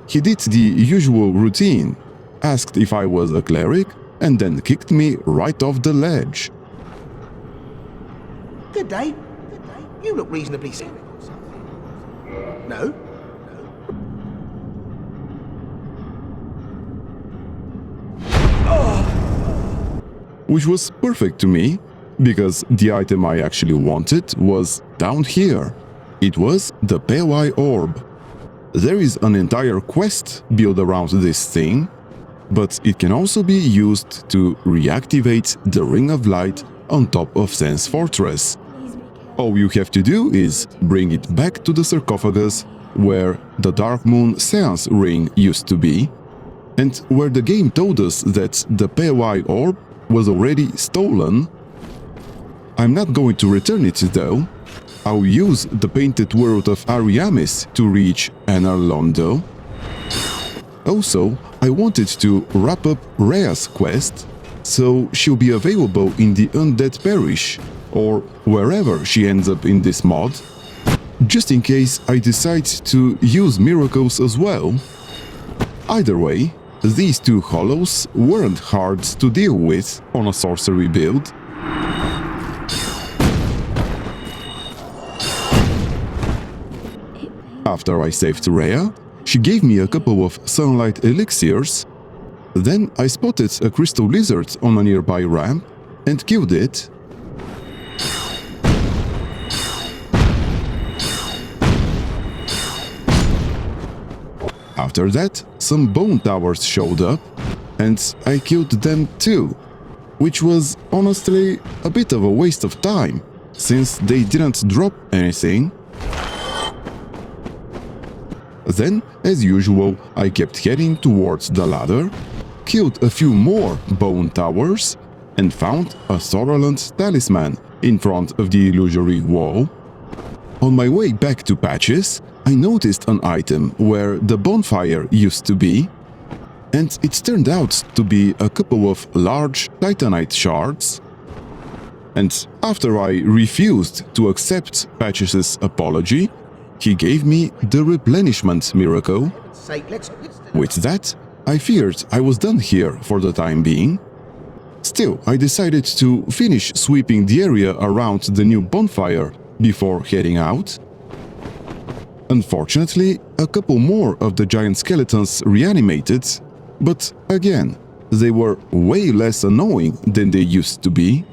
S1: He did the usual routine, asked if I was a cleric and then kicked me right off the ledge.
S7: Good day. You look reasonably sick. No?
S1: Which was perfect to me, because the item I actually wanted was down here. It was the PY Orb. There is an entire quest built around this thing, but it can also be used to reactivate the Ring of Light on top of Sen's Fortress. All you have to do is bring it back to the sarcophagus where the Dark Moon Seance ring used to be, and where the game told us that the PY Orb was already stolen. I'm not going to return it though. I'll use the painted world of Ariamis to reach Anar Londo. Also, I wanted to wrap up Rhea's quest, so she'll be available in the Undead Parish, or wherever she ends up in this mod, just in case I decide to use miracles as well. Either way, these two hollows weren't hard to deal with on a sorcery build. After I saved Rhea, she gave me a couple of sunlight elixirs. Then I spotted a crystal lizard on a nearby ramp and killed it. After that, some bone towers showed up, and I killed them too, which was honestly a bit of a waste of time, since they didn't drop anything. Then, as usual, I kept heading towards the ladder, killed a few more bone towers, and found a Thorland talisman in front of the illusory wall. On my way back to Patches, I noticed an item where the bonfire used to be, and it turned out to be a couple of large titanite shards. And after I refused to accept Patches' apology, he gave me the replenishment miracle. With that, I feared I was done here for the time being. Still, I decided to finish sweeping the area around the new bonfire before heading out. Unfortunately, a couple more of the giant skeletons reanimated, but again, they were way less annoying than they used to be.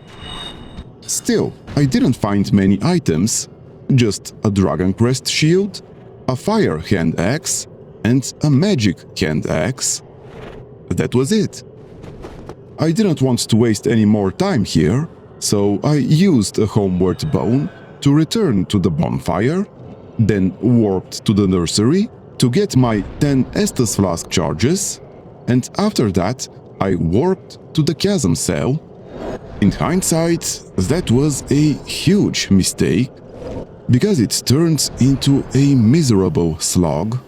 S1: Still, I didn't find many items, just a Dragoncrest shield, a fire hand axe, and a magic hand axe. That was it. I didn't want to waste any more time here, so I used a homeward bone to return to the bonfire, then warped to the nursery to get my 10 Estus Flask charges, and after that I warped to the chasm cell. In hindsight, that was a huge mistake, because it turned into a miserable slog.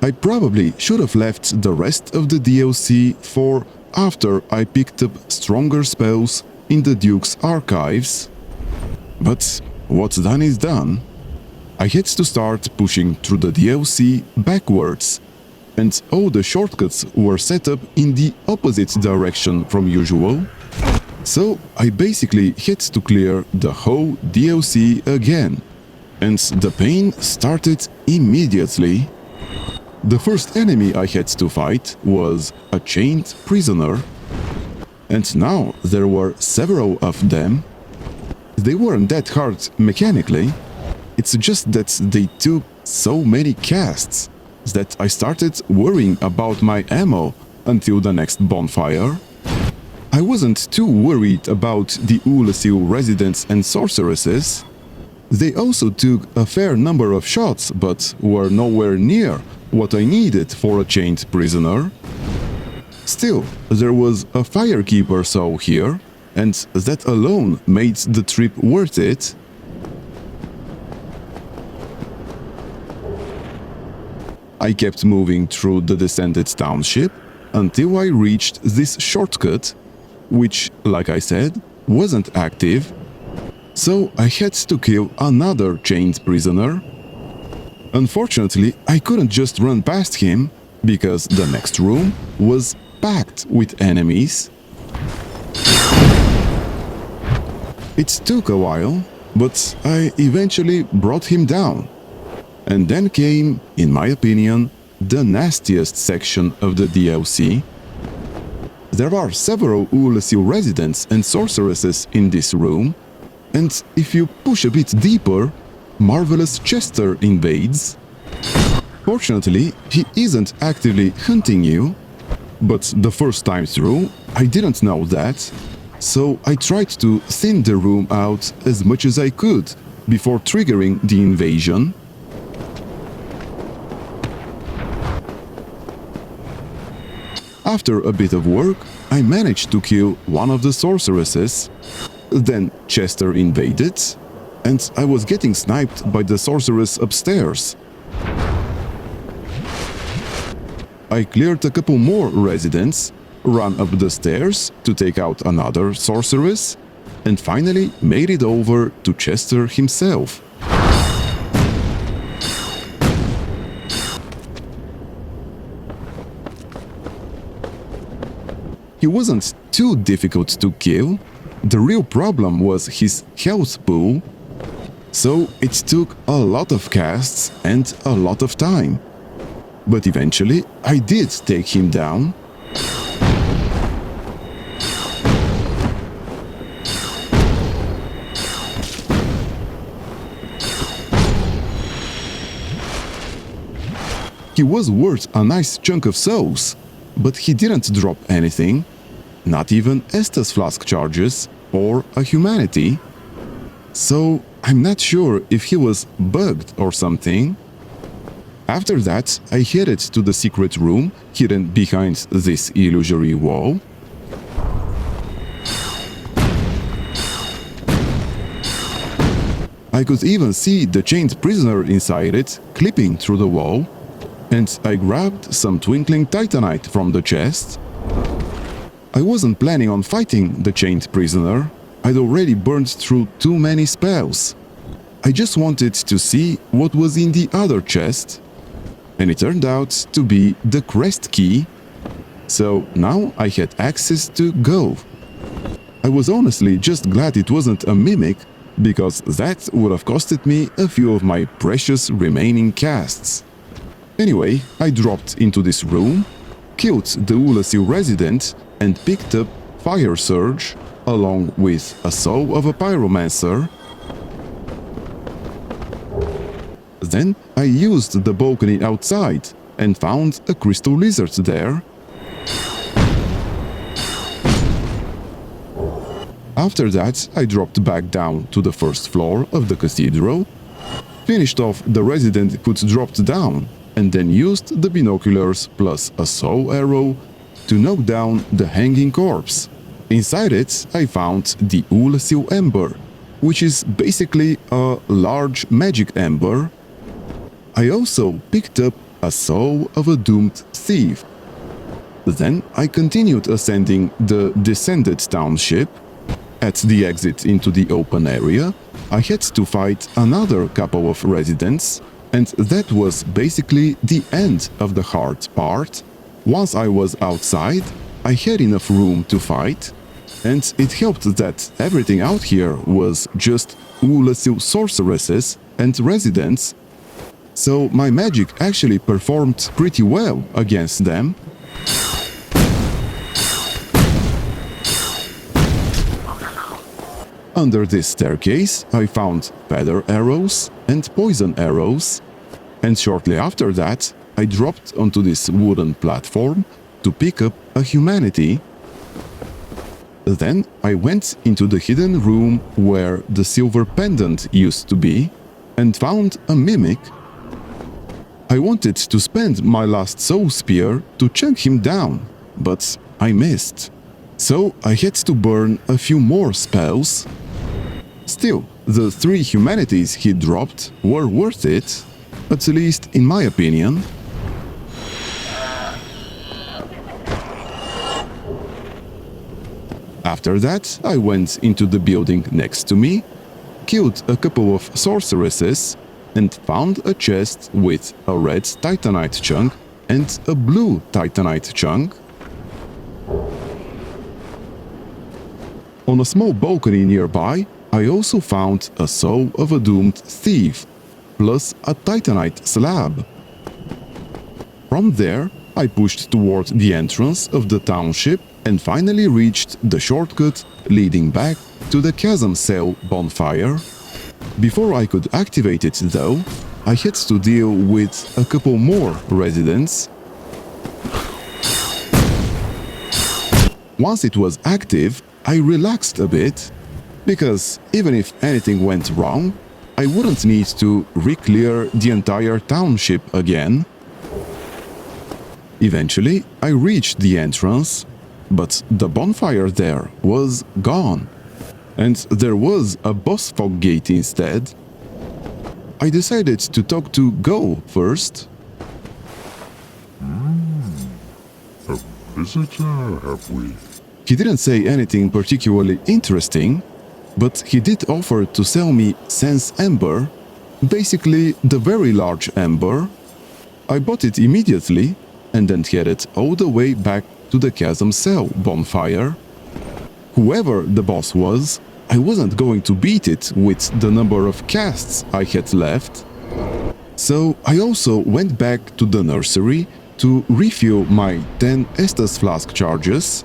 S1: I probably should have left the rest of the DLC for after I picked up stronger spells in the Duke's archives. But what's done is done. I had to start pushing through the DLC backwards, and all the shortcuts were set up in the opposite direction from usual. So I basically had to clear the whole DLC again, and the pain started immediately. The first enemy I had to fight was a chained prisoner, and now there were several of them. They weren't that hard mechanically, it's just that they took so many casts that I started worrying about my ammo until the next bonfire. I wasn't too worried about the Oolacile residents and sorceresses. They also took a fair number of shots, but were nowhere near what I needed for a chained prisoner. Still, there was a firekeeper soul here, and that alone made the trip worth it. I kept moving through the descended township until I reached this shortcut, which, like I said, wasn't active. So I had to kill another chained prisoner. Unfortunately, I couldn't just run past him, because the next room was packed with enemies. It took a while, but I eventually brought him down. And then came, in my opinion, the nastiest section of the DLC. There are several Oolacile residents and sorceresses in this room, and if you push a bit deeper, Marvelous Chester invades. Fortunately, he isn't actively hunting you, but the first time through, I didn't know that, so I tried to thin the room out as much as I could before triggering the invasion. After a bit of work, I managed to kill one of the sorceresses. Then Chester invaded, and I was getting sniped by the sorceress upstairs. I cleared a couple more residents, ran up the stairs to take out another sorceress, and finally made it over to Chester himself. He wasn't too difficult to kill. The real problem was his health pool, so it took a lot of casts and a lot of time. But eventually, I did take him down. He was worth a nice chunk of souls, but he didn't drop anything, not even Estus Flask charges or a humanity. So I'm not sure if he was bugged or something. After that, I headed to the secret room hidden behind this illusory wall. I could even see the chained prisoner inside it clipping through the wall, and I grabbed some twinkling titanite from the chest. I wasn't planning on fighting the chained prisoner. I'd already burned through too many spells. I just wanted to see what was in the other chest, and it turned out to be the Crest Key. So now I had access to go. I was honestly just glad it wasn't a mimic, because that would have costed me a few of my precious remaining casts. Anyway, I dropped into this room, killed the Oolacile resident, and picked up Fire Surge, along with a Soul of a Pyromancer. Then I used the balcony outside and found a crystal lizard there. After that, I dropped back down to the first floor of the cathedral, finished off the resident who'd dropped down, and then used the binoculars plus a soul arrow to knock down the hanging corpse. Inside it, I found the Oolacile Ember, which is basically a large magic ember. I also picked up a soul of a doomed thief. Then I continued ascending the Descended Township. At the exit into the open area, I had to fight another couple of residents, and that was basically the end of the hard part. Once I was outside, I had enough room to fight, and it helped that everything out here was just Oolacile sorceresses and residents, so my magic actually performed pretty well against them. Under this staircase, I found feather arrows and poison arrows, and shortly after that, I dropped onto this wooden platform to pick up a humanity. Then I went into the hidden room where the silver pendant used to be and found a mimic. I wanted to spend my last soul spear to chunk him down, but I missed. So I had to burn a few more spells. Still, the 3 humanities he dropped were worth it, at least in my opinion. After that, I went into the building next to me, killed a couple of sorceresses, and found a chest with a red titanite chunk and a blue titanite chunk. On a small balcony nearby, I also found a soul of a doomed thief, plus a titanite slab. From there, I pushed toward the entrance of the township and finally reached the shortcut leading back to the Chasm Cell bonfire. Before I could activate it though, I had to deal with a couple more residents. Once it was active, I relaxed a bit, because even if anything went wrong, I wouldn't need to re-clear the entire township again. Eventually, I reached the entrance, but the bonfire there was gone, and there was a boss fog gate instead. I decided to talk to Go first.
S6: A visitor, have we?
S1: He didn't say anything particularly interesting, but he did offer to sell me Sense Ember, basically the very large ember. I bought it immediately and then headed all the way back to the Chasm Cell bonfire. Whoever the boss was, I wasn't going to beat it with the number of casts I had left. So I also went back to the nursery to refuel my 10 Estus flask charges.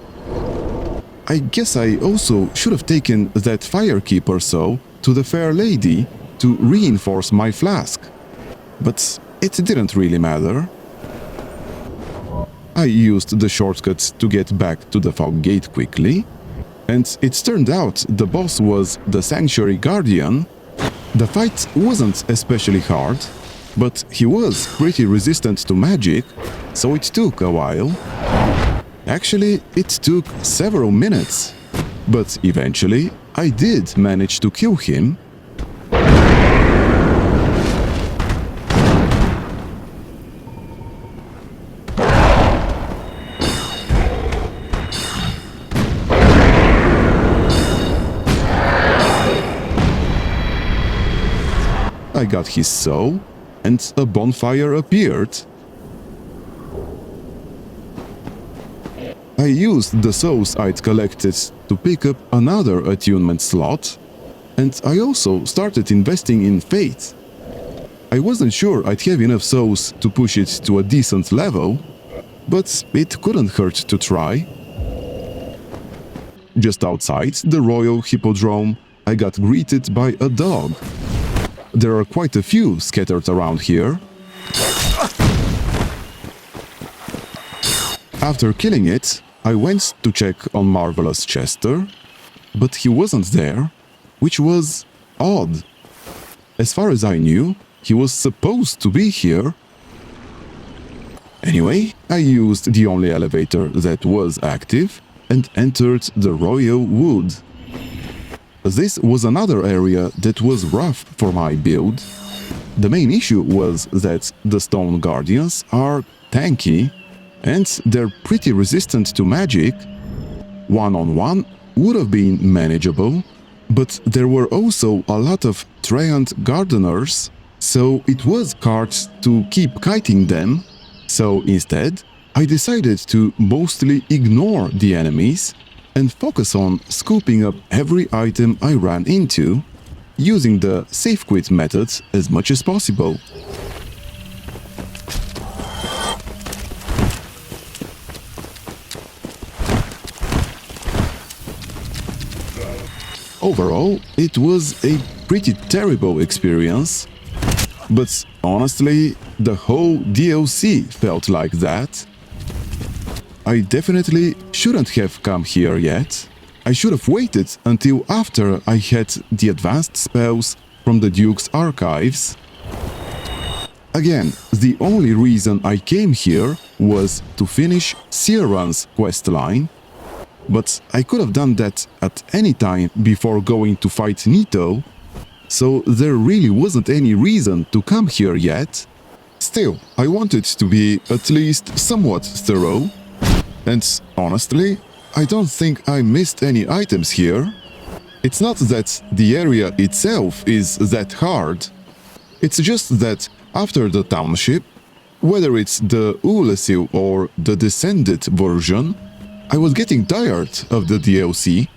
S1: I guess I also should have taken that firekeep or so to the fair lady to reinforce my flask, but it didn't really matter. I used the shortcut to get back to the fog gate quickly, and it turned out the boss was the Sanctuary Guardian. The fight wasn't especially hard, but he was pretty resistant to magic, so it took a while. Actually, it took several minutes, but eventually I did manage to kill him. I got his soul, and a bonfire appeared. I used the souls I'd collected to pick up another attunement slot, and I also started investing in Fate. I wasn't sure I'd have enough souls to push it to a decent level, but it couldn't hurt to try. Just outside the Royal Hippodrome, I got greeted by a dog. There are quite a few scattered around here. After killing it, I went to check on Marvelous Chester, but he wasn't there, which was odd. As far as I knew, he was supposed to be here. Anyway, I used the only elevator that was active and entered the Royal Wood. This was another area that was rough for my build. The main issue was that the Stone Guardians are tanky, and they're pretty resistant to magic. One-on-one would have been manageable, but there were also a lot of Treant Gardeners, so it was hard to keep kiting them. So instead, I decided to mostly ignore the enemies and focus on scooping up every item I ran into, using the safe quit method as much as possible. Overall, it was a pretty terrible experience, but honestly, the whole DLC felt like that. I definitely shouldn't have come here yet. I should have waited until after I had the advanced spells from the Duke's archives. Again, the only reason I came here was to finish Ciaran's questline, but I could have done that at any time before going to fight Nito, so there really wasn't any reason to come here yet. Still, I wanted to be at least somewhat thorough. And honestly, I don't think I missed any items here. It's not that the area itself is that hard. It's just that after the township, whether it's the Oolacile or the Descended version, I was getting tired of the DLC.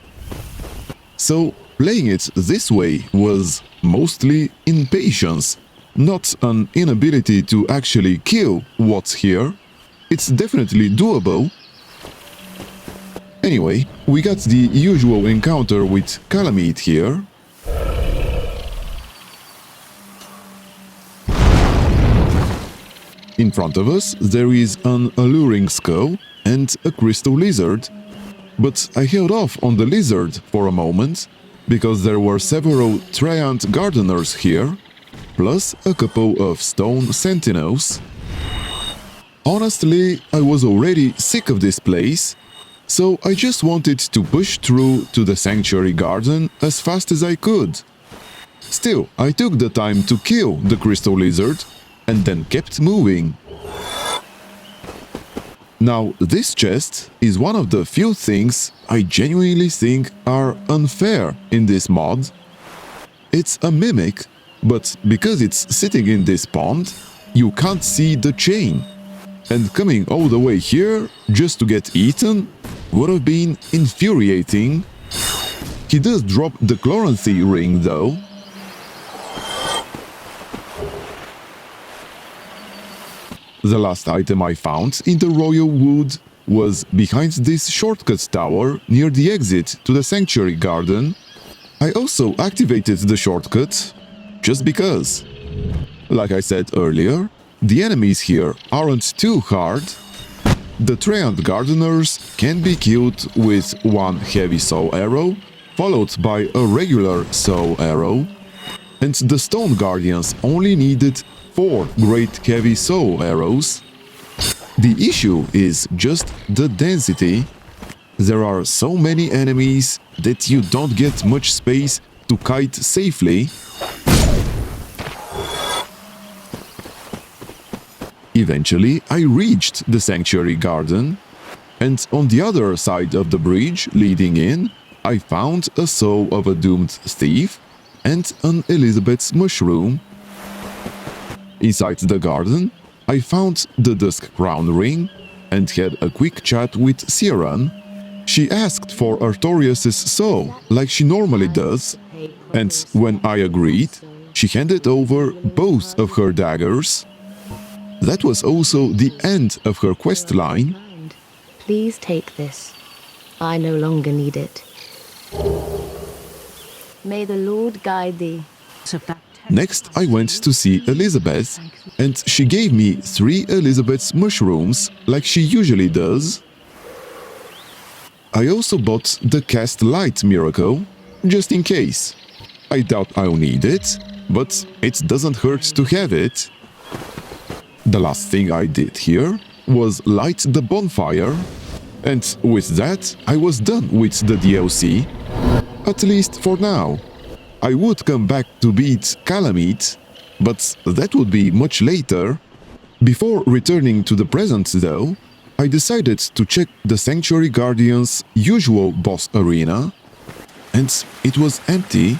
S1: So playing it this way was mostly impatience, not an inability to actually kill what's here. It's definitely doable. Anyway, we got the usual encounter with Calamite here. In front of us there is an alluring skull and a crystal lizard, but I held off on the lizard for a moment because there were several Treant gardeners here, plus a couple of stone sentinels. Honestly, I was already sick of this place, so I just wanted to push through to the sanctuary garden as fast as I could. Still, I took the time to kill the crystal lizard and then kept moving. Now, this chest is one of the few things I genuinely think are unfair in this mod. It's a mimic, but because it's sitting in this pond, you can't see the chain. And coming all the way here just to get eaten would have been infuriating. He does drop the Chloranthy ring though. The last item I found in the Royal Wood was behind this shortcut tower near the exit to the Sanctuary Garden. I also activated the shortcut just because. Like I said earlier, the enemies here aren't too hard. The Treant Gardeners can be killed with one heavy soul arrow, followed by a regular soul arrow, and the Stone Guardians only needed 4 great heavy soul arrows. The issue is just the density. There are so many enemies that you don't get much space to kite safely. Eventually, I reached the Sanctuary Garden, and on the other side of the bridge leading in, I found a soul of a doomed thief and an Elizabeth's mushroom. Inside the garden, I found the Dusk Crown ring and had a quick chat with Ciaran. She asked for Artorias' soul like she normally does, and when I agreed, she handed over both of her daggers. That was also the end of her quest line.
S8: Please take this. I no longer need it. May the Lord guide thee.
S1: Next, I went to see Elizabeth, and she gave me 3 Elizabeth's mushrooms, like she usually does. I also bought the Cast Light Miracle, just in case. I doubt I'll need it, but it doesn't hurt to have it. The last thing I did here was light the bonfire, and with that I was done with the DLC, at least for now. I would come back to beat Calamite, but that would be much later. Before returning to the present though, I decided to check the Sanctuary Guardian's usual boss arena, and it was empty.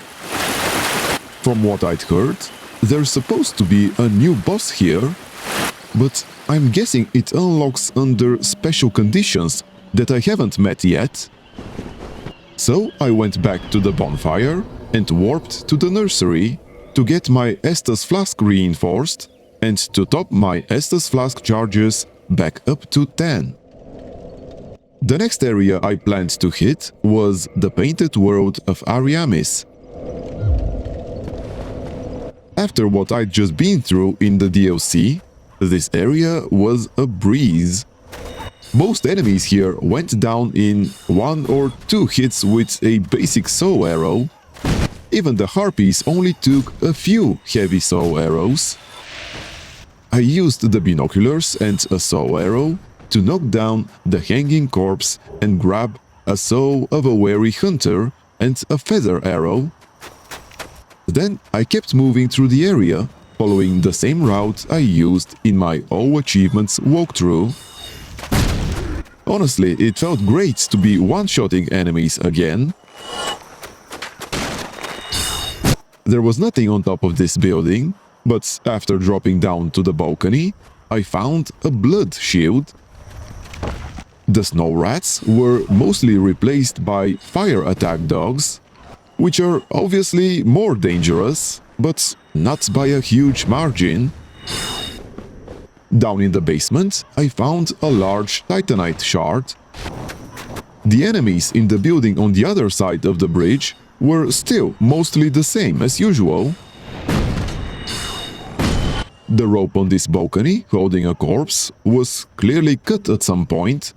S1: From what I'd heard, there's supposed to be a new boss here, but I'm guessing it unlocks under special conditions that I haven't met yet. So I went back to the bonfire and warped to the nursery to get my Estus Flask reinforced and to top my Estus Flask charges back up to 10. The next area I planned to hit was the Painted World of Ariamis. After what I'd just been through in the DLC, this area was a breeze. Most enemies here went down in 1 or 2 hits with a basic soul arrow. Even the harpies only took a few heavy soul arrows. I used the binoculars and a soul arrow to knock down the hanging corpse and grab a soul of a wary hunter and a feather arrow. Then I kept moving through the area, following the same route I used in my All Achievements walkthrough. Honestly, it felt great to be one-shotting enemies again. There was nothing on top of this building, but after dropping down to the balcony, I found a blood shield. The snow rats were mostly replaced by fire attack dogs. which are obviously more dangerous, but not by a huge margin. Down in the basement, I found a large titanite shard. The enemies in the building on the other side of the bridge were still mostly the same as usual. The rope on this balcony, holding a corpse, was clearly cut at some point,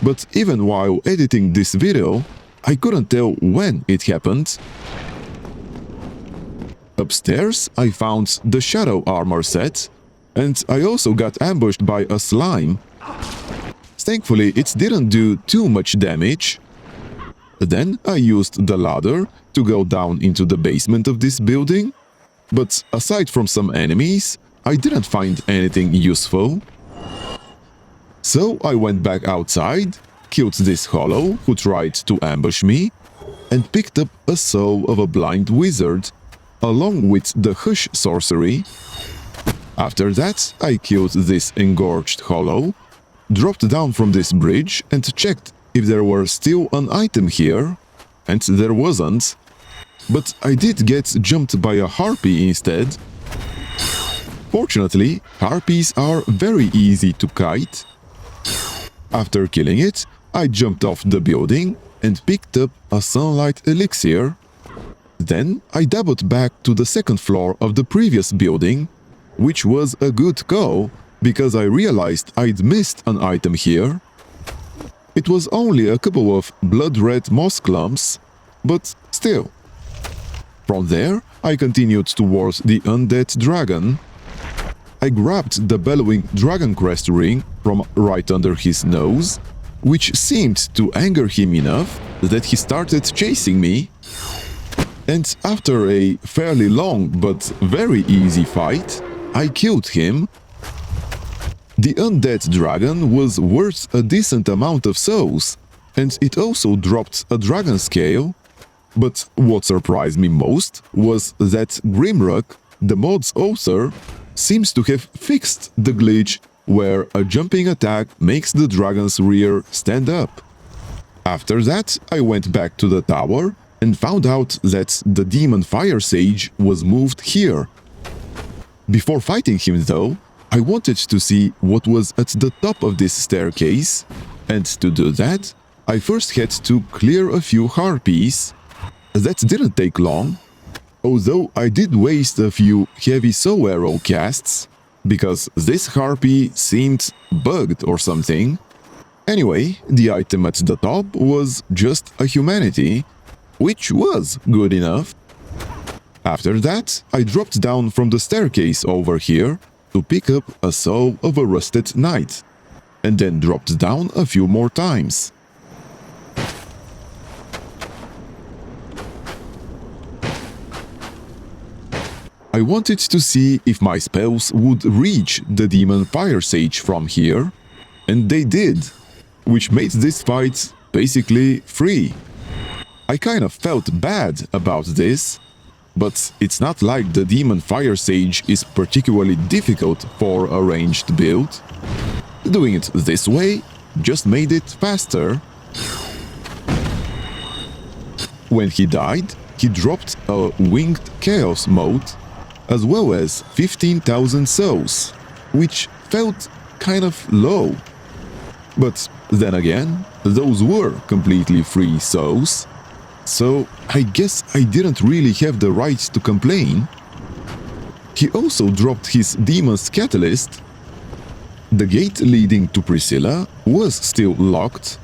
S1: but even while editing this video, I couldn't tell when it happened. Upstairs, I found the Shadow Armor set, and I also got ambushed by a slime. Thankfully, it didn't do too much damage. Then I used the ladder to go down into the basement of this building, but aside from some enemies, I didn't find anything useful. So I went back outside, killed this hollow who tried to ambush me, and picked up a soul of a blind wizard, along with the Hush sorcery. After that, I killed this engorged hollow, dropped down from this bridge and checked if there were still an item here, and there wasn't. But I did get jumped by a harpy instead. Fortunately, harpies are very easy to kite. After killing it, I jumped off the building and picked up a sunlight elixir. Then I dabbled back to the second floor of the previous building, which was a good call because I realized I'd missed an item here. It was only a couple of blood-red moss clumps, but still. From there, I continued towards the Undead Dragon. I grabbed the bellowing Dragoncrest ring from right under his nose, which seemed to anger him enough that he started chasing me. And after a fairly long but very easy fight, I killed him. The Undead Dragon was worth a decent amount of souls, and it also dropped a dragon scale. But what surprised me most was that Grimrock, the mod's author, seems to have fixed the glitch where a jumping attack makes the dragon's rear stand up. After that, I went back to the tower and found out that the demon Fire Sage was moved here. Before fighting him though, I wanted to see what was at the top of this staircase, and to do that, I first had to clear a few harpies. That didn't take long, although I did waste a few heavy soul arrow casts, because this harpy seemed bugged or something. Anyway, the item at the top was just a humanity, which was good enough. After that, I dropped down from the staircase over here to pick up a soul of a rusted knight, and then dropped down a few more times. I wanted to see if my spells would reach the demon Fire Sage from here, and they did, which made this fight basically free. I kind of felt bad about this, but it's not like the demon Fire Sage is particularly difficult for a ranged build. Doing it this way just made it faster. When he died, he dropped a winged chaos mote, as well as 15,000 souls, which felt kind of low. But then again, those were completely free souls, so I guess I didn't really have the right to complain. He also dropped his Demon's Catalyst. The gate leading to Priscilla was still locked,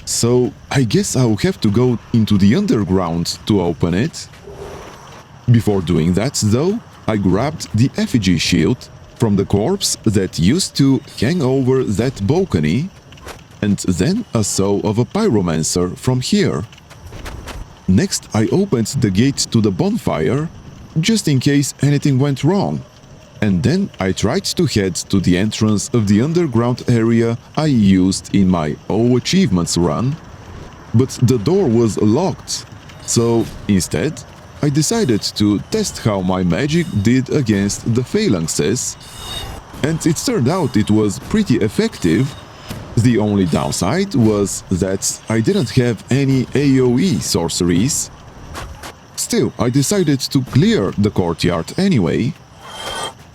S1: so I guess I'll have to go into the underground to open it. Before doing that though, I grabbed the effigy shield from the corpse that used to hang over that balcony, and then a soul of a pyromancer from here. Next, I opened the gate to the bonfire, just in case anything went wrong, and then I tried to head to the entrance of the underground area I used in my all achievements run, but the door was locked, so instead I decided to test how my magic did against the phalanxes, and it turned out it was pretty effective. The only downside was that I didn't have any AoE sorceries. Still, I decided to clear the courtyard anyway.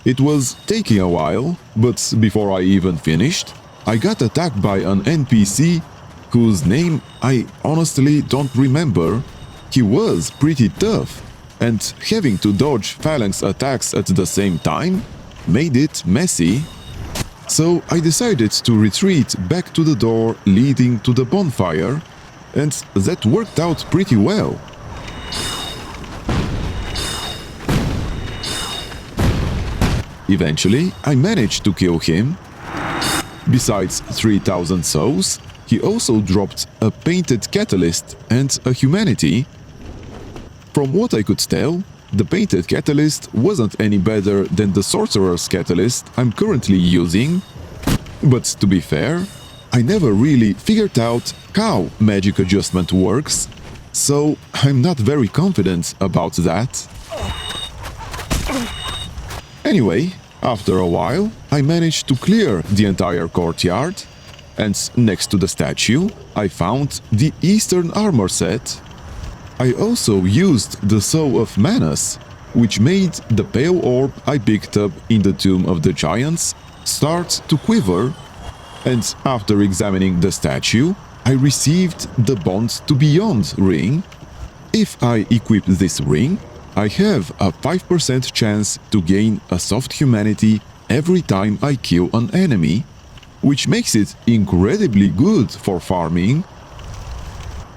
S1: It was taking a while, but before I even finished, I got attacked by an NPC whose name I honestly don't remember. He was pretty tough, and having to dodge phalanx attacks at the same time made it messy. So I decided to retreat back to the door leading to the bonfire, and that worked out pretty well. Eventually, I managed to kill him. Besides 3000 souls, he also dropped a painted catalyst and a humanity. From what I could tell, the painted catalyst wasn't any better than the sorcerer's catalyst I'm currently using. But to be fair, I never really figured out how magic adjustment works, so I'm not very confident about that. Anyway, after a while, I managed to clear the entire courtyard, and next to the statue, I found the Eastern armor set. I also used the Soul of Manus, which made the pale orb I picked up in the Tomb of the Giants start to quiver, and after examining the statue, I received the Bond to Beyond ring. If I equip this ring, I have a 5% chance to gain a soft humanity every time I kill an enemy, which makes it incredibly good for farming.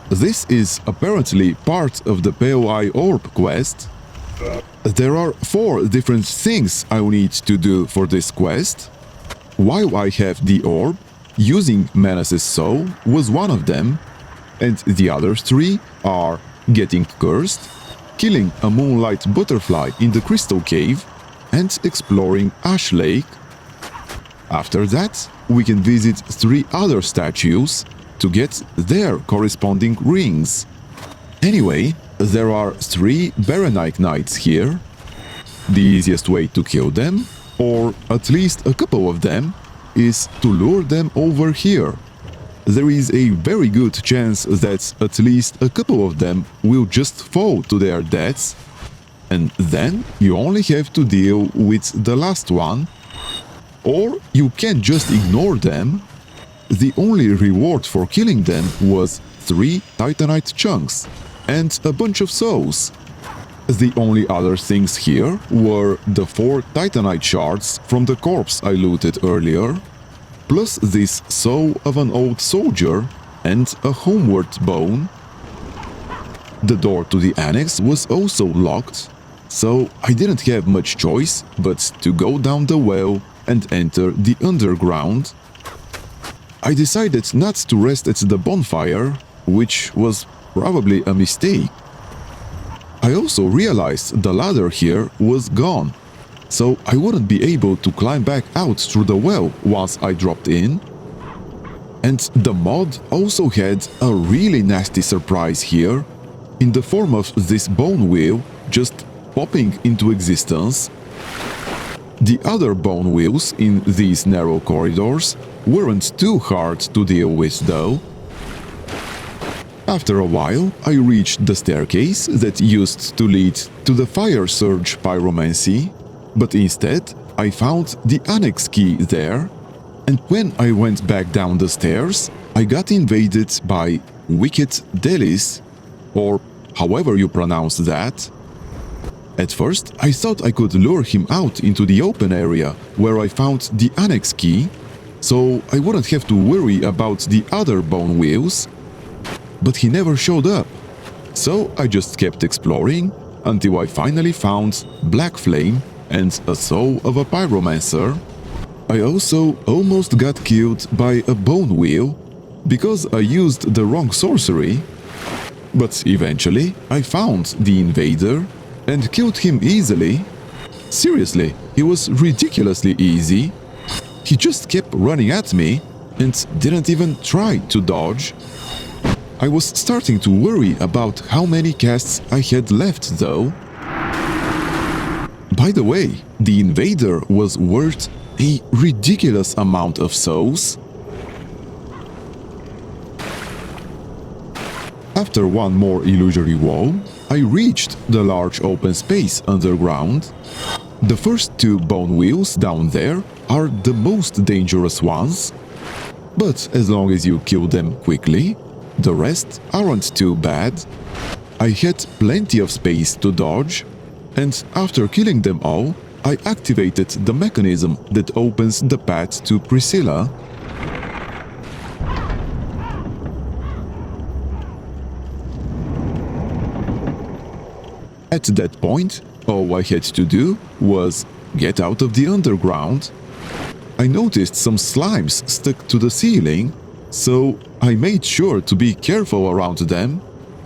S1: This is apparently part of the Pale Eye Orb quest. There are 4 different things I will need to do for this quest. While I have the orb, using Manus' soul was one of them, and the other 3 are getting cursed, killing a moonlight butterfly in the crystal cave, and exploring Ash Lake. After that, we can visit 3 other statues to get their corresponding rings. Anyway, there are 3 Baronite Knights here. The easiest way to kill them, or at least a couple of them, is to lure them over here. There is a very good chance that at least a couple of them will just fall to their deaths, and then you only have to deal with the last one. Or you can just ignore them. The only reward for killing them was 3 Titanite chunks and a bunch of souls. The only other things here were the 4 Titanite shards from the corpse I looted earlier, plus this soul of an old soldier and a homeward bone. The door to the annex was also locked, so I didn't have much choice but to go down the well and enter the underground. I decided not to rest at the bonfire, which was probably a mistake. I also realized the ladder here was gone, so I wouldn't be able to climb back out through the well once I dropped in. And the mod also had a really nasty surprise here, in the form of this bone wheel just popping into existence. The other bone wheels in these narrow corridors weren't too hard to deal with though. After a while, I reached the staircase that used to lead to the Fire Surge pyromancy, but instead I found the Annex Key there, and when I went back down the stairs, I got invaded by Wicked Delis, or however you pronounce that. At first, I thought I could lure him out into the open area where I found the Annex Key, so I wouldn't have to worry about the other bone wheels. But he never showed up, so I just kept exploring until I finally found Black Flame and a soul of a pyromancer. I also almost got killed by a bone wheel because I used the wrong sorcery. But eventually I found the invader and killed him easily. Seriously, he was ridiculously easy. He just kept running at me and didn't even try to dodge. I was starting to worry about how many casts I had left though. By the way, the invader was worth a ridiculous amount of souls. After one more illusory wall, I reached the large open space underground. The first two bone wheels down there are the most dangerous ones, but as long as you kill them quickly, the rest aren't too bad. I had plenty of space to dodge, and after killing them all, I activated the mechanism that opens the path to Priscilla. At that point, all I had to do was get out of the underground. I noticed some slimes stuck to the ceiling, so I made sure to be careful around them,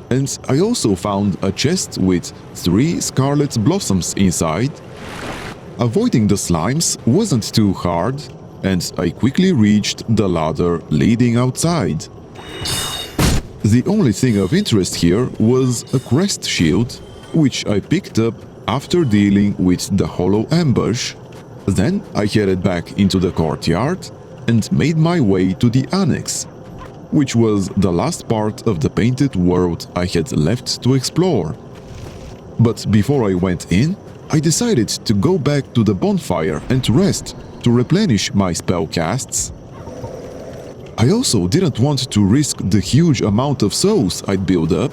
S1: and I also found a chest with 3 scarlet blossoms inside. Avoiding the slimes wasn't too hard, and I quickly reached the ladder leading outside. The only thing of interest here was a crest shield, which I picked up after dealing with the hollow ambush. Then I headed back into the courtyard and made my way to the Annex, which was the last part of the painted world I had left to explore. But before I went in, I decided to go back to the bonfire and rest to replenish my spell casts. I also didn't want to risk the huge amount of souls I'd built up,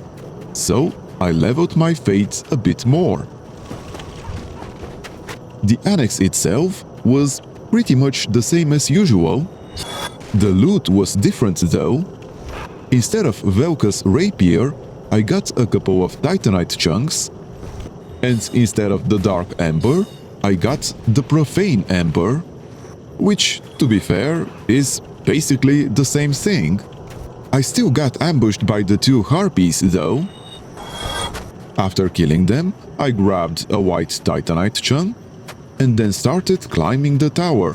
S1: so I leveled my fate a bit more. The Annex itself was pretty much the same as usual. The loot was different though. Instead of Velka's rapier, I got a couple of titanite chunks, and instead of the dark ember, I got the Profane Ember, which, to be fair, is basically the same thing. I still got ambushed by the 2 harpies though. After killing them, I grabbed a white titanite chunk and then started climbing the tower.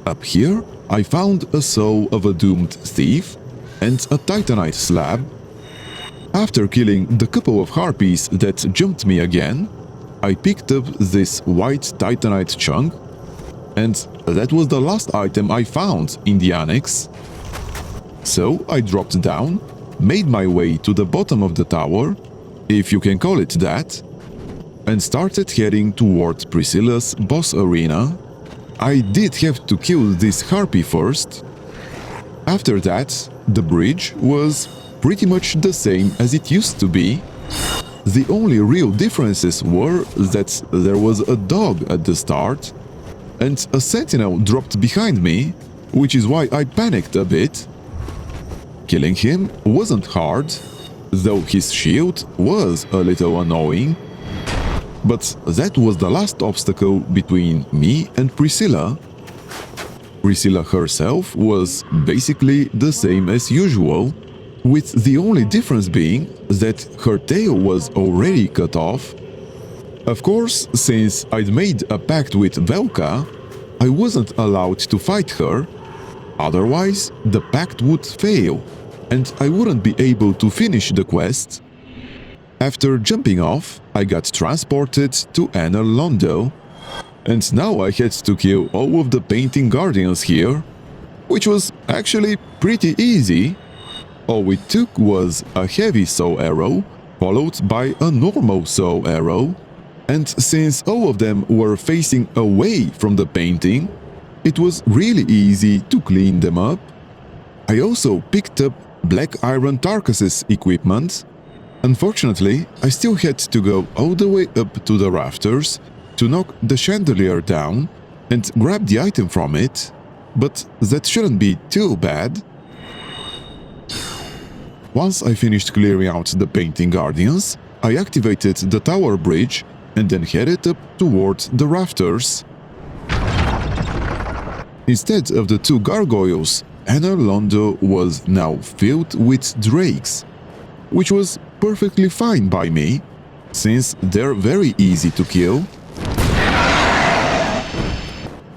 S1: Up here, I found a soul of a doomed thief and a titanite slab. After killing the couple of harpies that jumped me again, I picked up this white titanite chunk, and that was the last item I found in the Annex. So I dropped down, made my way to the bottom of the tower, if you can call it that, and started heading towards Priscilla's boss arena. I did have to kill this harpy first. After that, the bridge was pretty much the same as it used to be. The only real differences were that there was a dog at the start, and a sentinel dropped behind me, which is why I panicked a bit. Killing him wasn't hard, though his shield was a little annoying. But that was the last obstacle between me and Priscilla. Priscilla herself was basically the same as usual, with the only difference being that her tail was already cut off. Of course, since I'd made a pact with Velka, I wasn't allowed to fight her, otherwise the pact would fail, and I wouldn't be able to finish the quest. After jumping off, I got transported to Anor Londo, and now I had to kill all of the painting guardians here, which was actually pretty easy. All it took was a heavy soul arrow, followed by a normal soul arrow, and since all of them were facing away from the painting, it was really easy to clean them up. I also picked up Black Iron Tarkus's equipment. Unfortunately, I still had to go all the way up to the rafters to knock the chandelier down and grab the item from it, but that shouldn't be too bad. Once I finished clearing out the painting guardians, I activated the tower bridge and then headed up towards the rafters. Instead of the 2 gargoyles, Anor Londo was now filled with drakes, which was perfectly fine by me, since they're very easy to kill.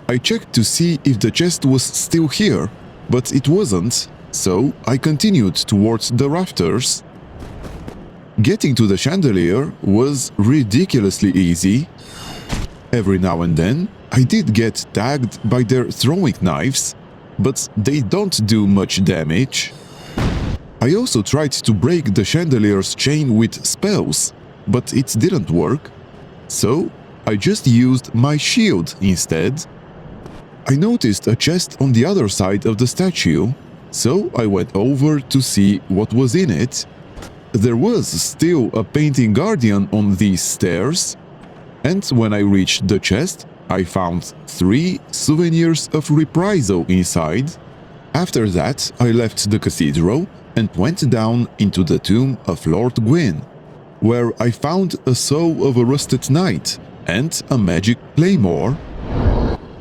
S1: I checked to see if the chest was still here, but it wasn't, so I continued towards the rafters. Getting to the chandelier was ridiculously easy. Every now and then, I did get tagged by their throwing knives, but they don't do much damage. I also tried to break the chandelier's chain with spells, but it didn't work, so I just used my shield instead. I noticed a chest on the other side of the statue, so I went over to see what was in it. There was still a painting guardian on these stairs, and when I reached the chest, I found 3 souvenirs of reprisal inside. After that, I left the cathedral and went down into the tomb of Lord Gwyn, where I found a soul of a rusted knight and a magic claymore.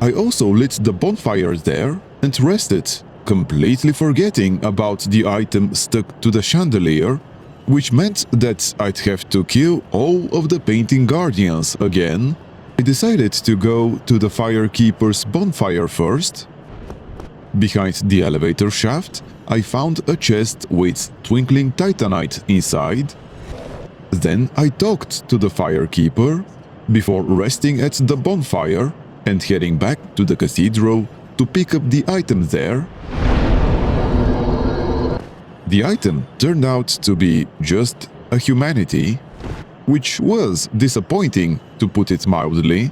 S1: I also lit the bonfire there and rested, completely forgetting about the item stuck to the chandelier, which meant that I'd have to kill all of the painting guardians again. I decided to go to the firekeeper's bonfire first. Behind the elevator shaft, I found a chest with twinkling titanite inside. Then I talked to the firekeeper before resting at the bonfire and heading back to the cathedral to pick up the item there. The item turned out to be just a humanity, which was disappointing, to put it mildly.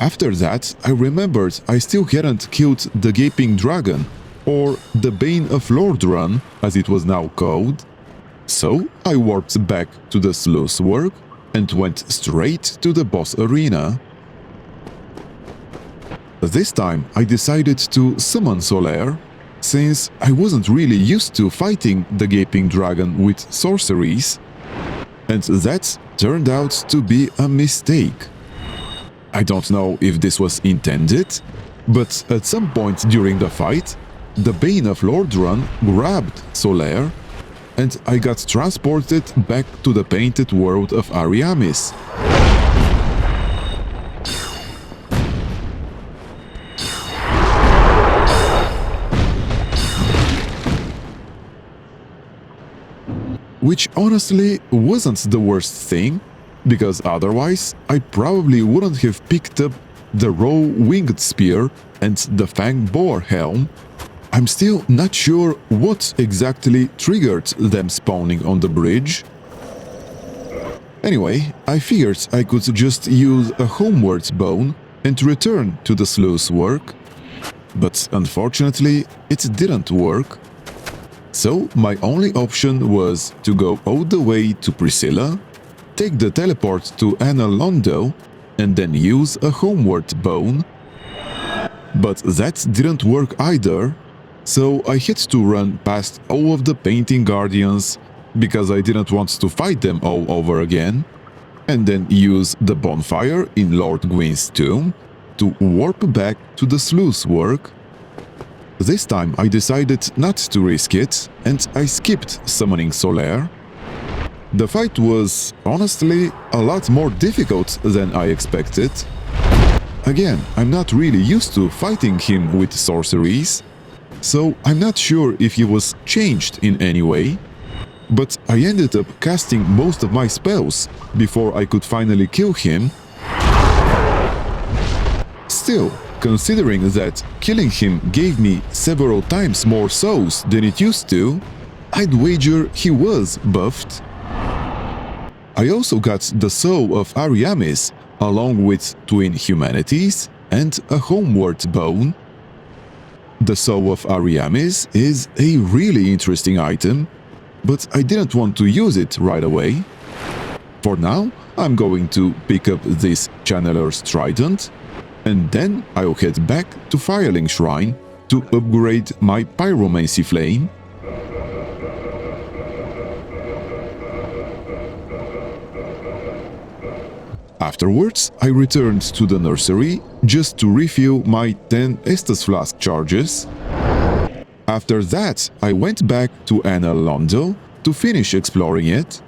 S1: After that, I remembered I still hadn't killed the Gaping Dragon, or the Bane of Lordran, as it was now called. So I warped back to the sluice work and went straight to the boss arena. This time I decided to summon Solaire, since I wasn't really used to fighting the Gaping Dragon with sorceries, and that turned out to be a mistake. I don't know if this was intended, but at some point during the fight, the Bane of Lordran grabbed Solaire, and I got transported back to the painted world of Ariamis. Which honestly wasn't the worst thing, because otherwise I probably wouldn't have picked up the raw winged spear and the fanged boar helm. I'm still not sure what exactly triggered them spawning on the bridge. Anyway, I figured I could just use a homeward bone and return to the sluice work, but unfortunately it didn't work. So my only option was to go all the way to Priscilla, take the teleport to Anna Londo, and then use a homeward bone. But that didn't work either, so I had to run past all of the painting guardians because I didn't want to fight them all over again, and then use the bonfire in Lord Gwyn's tomb to warp back to the sluice work. This time I decided not to risk it, and I skipped summoning Solaire. The fight was, honestly, a lot more difficult than I expected. Again, I'm not really used to fighting him with sorceries, so I'm not sure if he was changed in any way, but I ended up casting most of my spells before I could finally kill him. Still, considering that killing him gave me several times more souls than it used to, I'd wager he was buffed. I also got the soul of Ariamis, along with twin humanities and a homeward bone. The soul of Ariamis is a really interesting item, but I didn't want to use it right away. For now, I'm going to pick up this Channeler's Trident, and then I'll head back to Fireling Shrine to upgrade my Pyromancy Flame. Afterwards, I returned to the nursery just to refill my 10 Estus Flask charges. After that, I went back to Anna Londo to finish exploring it.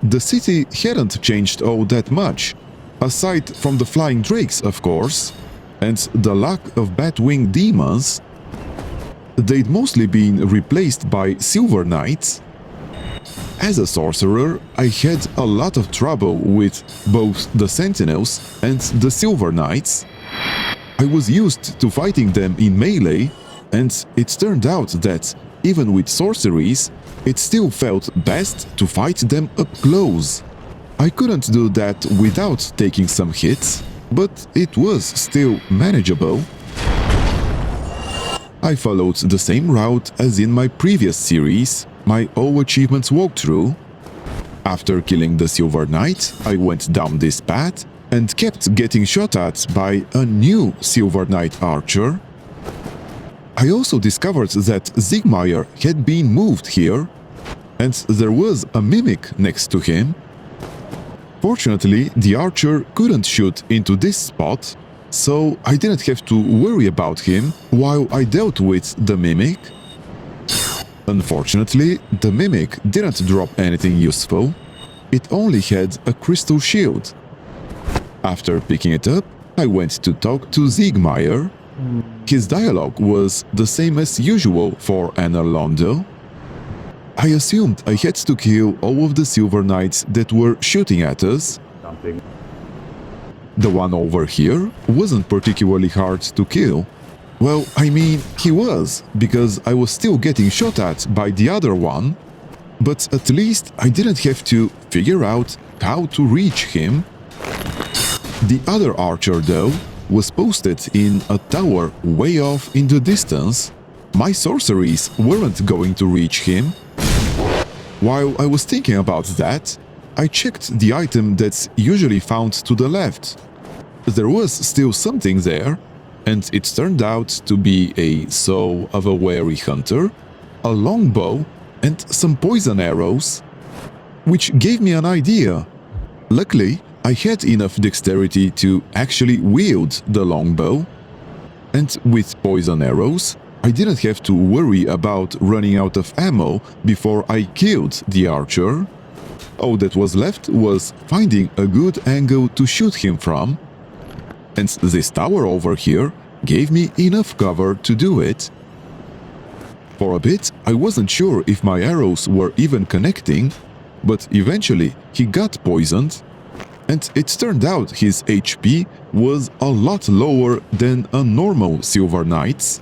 S1: The city hadn't changed all that much, aside from the flying drakes, of course, and the lack of bat-winged demons. They'd mostly been replaced by silver knights. As a sorcerer, I had a lot of trouble with both the sentinels and the silver knights. I was used to fighting them in melee, and it turned out that, even with sorceries, it still felt best to fight them up close. I couldn't do that without taking some hits, but it was still manageable. I followed the same route as in my previous series, my all achievements walkthrough. After killing the Silver Knight, I went down this path and kept getting shot at by a new Silver Knight archer. I also discovered that Siegmeyer had been moved here, and there was a mimic next to him. Fortunately, the archer couldn't shoot into this spot, so I didn't have to worry about him while I dealt with the mimic. Unfortunately, the mimic didn't drop anything useful. It only had a crystal shield. After picking it up, I went to talk to Siegmeyer. His dialogue was the same as usual for Anna Londo. I assumed I had to kill all of the Silver Knights that were shooting at us. The one over here wasn't particularly hard to kill. Well, I mean, he was, because I was still getting shot at by the other one. But at least I didn't have to figure out how to reach him. The other archer, though, was posted in a tower way off in the distance. My sorceries weren't going to reach him. While I was thinking about that, I checked the item that's usually found to the left. There was still something there, and it turned out to be a soul of a wary hunter, a longbow, and some poison arrows, which gave me an idea. Luckily, I had enough dexterity to actually wield the longbow, and with poison arrows, I didn't have to worry about running out of ammo before I killed the archer. All that was left was finding a good angle to shoot him from, and this tower over here gave me enough cover to do it. For a bit, I wasn't sure if my arrows were even connecting, but eventually he got poisoned, and it turned out his HP was a lot lower than a normal Silver Knight's.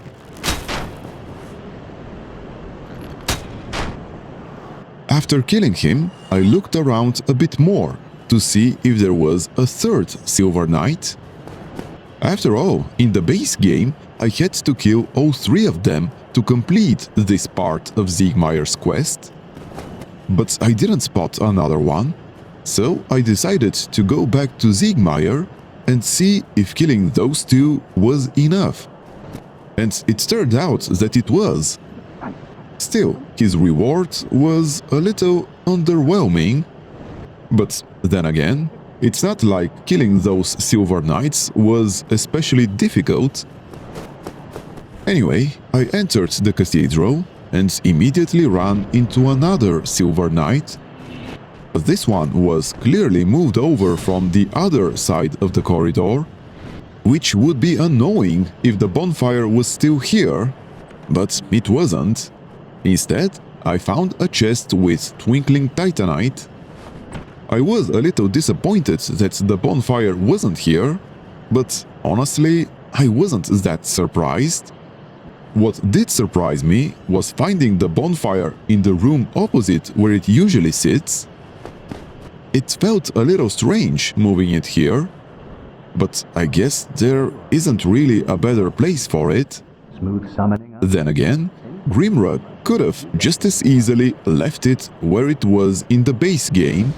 S1: After killing him, I looked around a bit more to see if there was a third Silver Knight. After all, in the base game, I had to kill all three of them to complete this part of Siegmeyer's quest. But I didn't spot another one, so I decided to go back to Siegmeyer and see if killing those two was enough. And it turned out that it was. Still, his reward was a little underwhelming. But then again, it's not like killing those Silver Knights was especially difficult. Anyway, I entered the cathedral and immediately ran into another Silver Knight. This one was clearly moved over from the other side of the corridor, which would be annoying if the bonfire was still here, but it wasn't. Instead, I found a chest with twinkling titanite. I was a little disappointed that the bonfire wasn't here, but honestly, I wasn't that surprised. What did surprise me was finding the bonfire in the room opposite where it usually sits. It felt a little strange moving it here, but I guess there isn't really a better place for it.
S4: Smooth summoning.
S1: Then again, Grimrod could have just as easily left it where it was in the base game.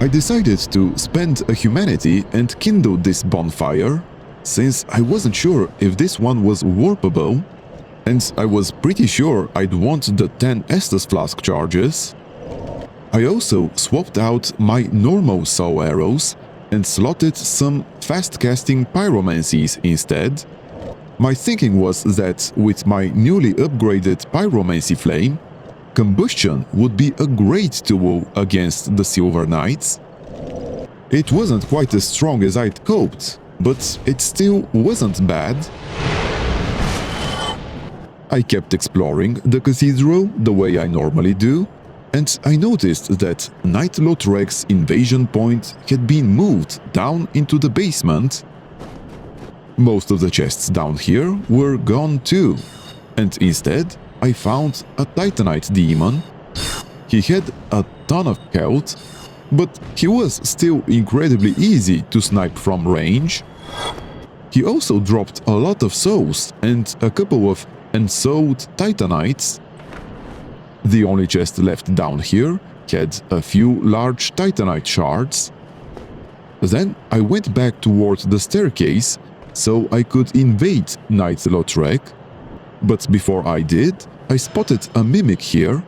S1: I decided to spend a humanity and kindle this bonfire, since I wasn't sure if this one was warpable, and I was pretty sure I'd want the 10 Estus Flask charges. I also swapped out my normal soul arrows and slotted some fast-casting pyromancies instead. My thinking was that with my newly upgraded pyromancy flame, combustion would be a great tool against the Silver Knights. It wasn't quite as strong as I'd hoped, but it still wasn't bad. I kept exploring the cathedral the way I normally do, and I noticed that Knight Lautrec's invasion point had been moved down into the basement. Most of the chests down here were gone too, and instead I found a Titanite demon. He had a ton of health, but he was still incredibly easy to snipe from range. He also dropped a lot of souls and a couple of ensouled Titanites. The only chest left down here had a few large Titanite shards. Then I went back towards the staircase so I could invade Knight Lautrec, but before I did, I spotted a mimic here.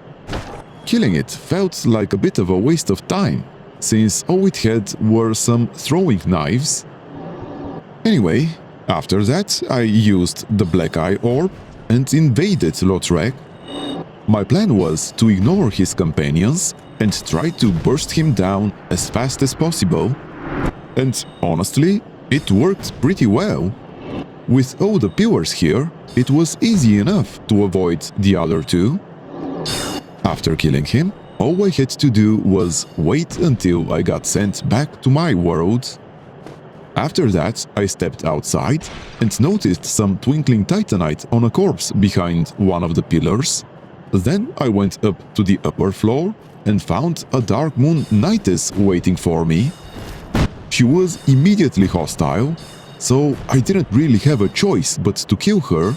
S1: Killing it felt like a bit of a waste of time, since all it had were some throwing knives. Anyway, after that I used the Black Eye Orb and invaded Lautrec. My plan was to ignore his companions and try to burst him down as fast as possible. And honestly, it worked pretty well. With all the pillars here, it was easy enough to avoid the other two. After killing him, all I had to do was wait until I got sent back to my world. After that, I stepped outside and noticed some twinkling titanite on a corpse behind one of the pillars. Then I went up to the upper floor and found a Dark Moon Knightess waiting for me. She was immediately hostile, so I didn't really have a choice but to kill her.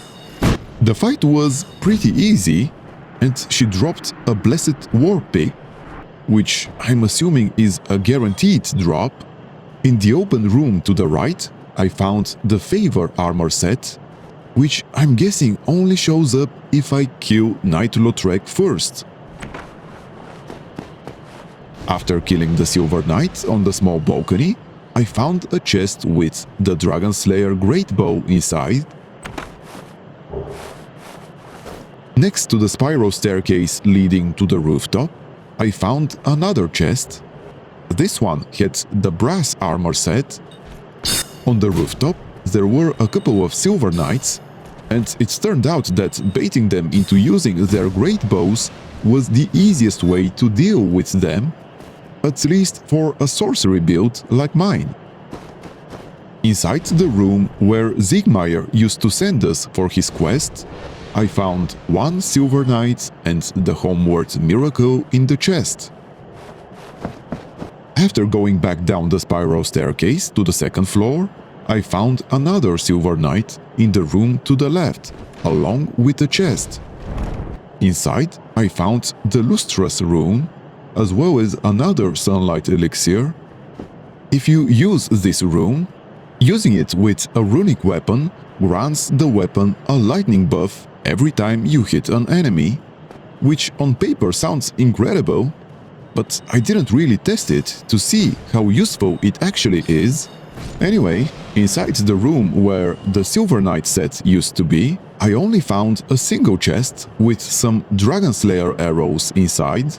S1: The fight was pretty easy, and she dropped a Blessed War Pick, which I'm assuming is a guaranteed drop. In the open room to the right, I found the Favor armor set, which I'm guessing only shows up if I kill Knight Lautrec first. After killing the Silver Knight on the small balcony, I found a chest with the Dragon Slayer Great Bow inside. Next to the spiral staircase leading to the rooftop, I found another chest. This one had the brass armor set. On the rooftop, there were a couple of Silver Knights, and it turned out that baiting them into using their great bows was the easiest way to deal with them, at least for a sorcery build like mine. Inside the room where Siegmeyer used to send us for his quest, I found one Silver Knight and the Homeward Miracle in the chest. After going back down the spiral staircase to the second floor, I found another Silver Knight in the room to the left, along with the chest. Inside, I found the Lustrous Rune, as well as another Sunlight Elixir. If you use this rune, using it with a runic weapon grants the weapon a lightning buff every time you hit an enemy, which on paper sounds incredible, but I didn't really test it to see how useful it actually is. Anyway, inside the room where the Silver Knight set used to be, I only found a single chest with some Dragon Slayer arrows inside.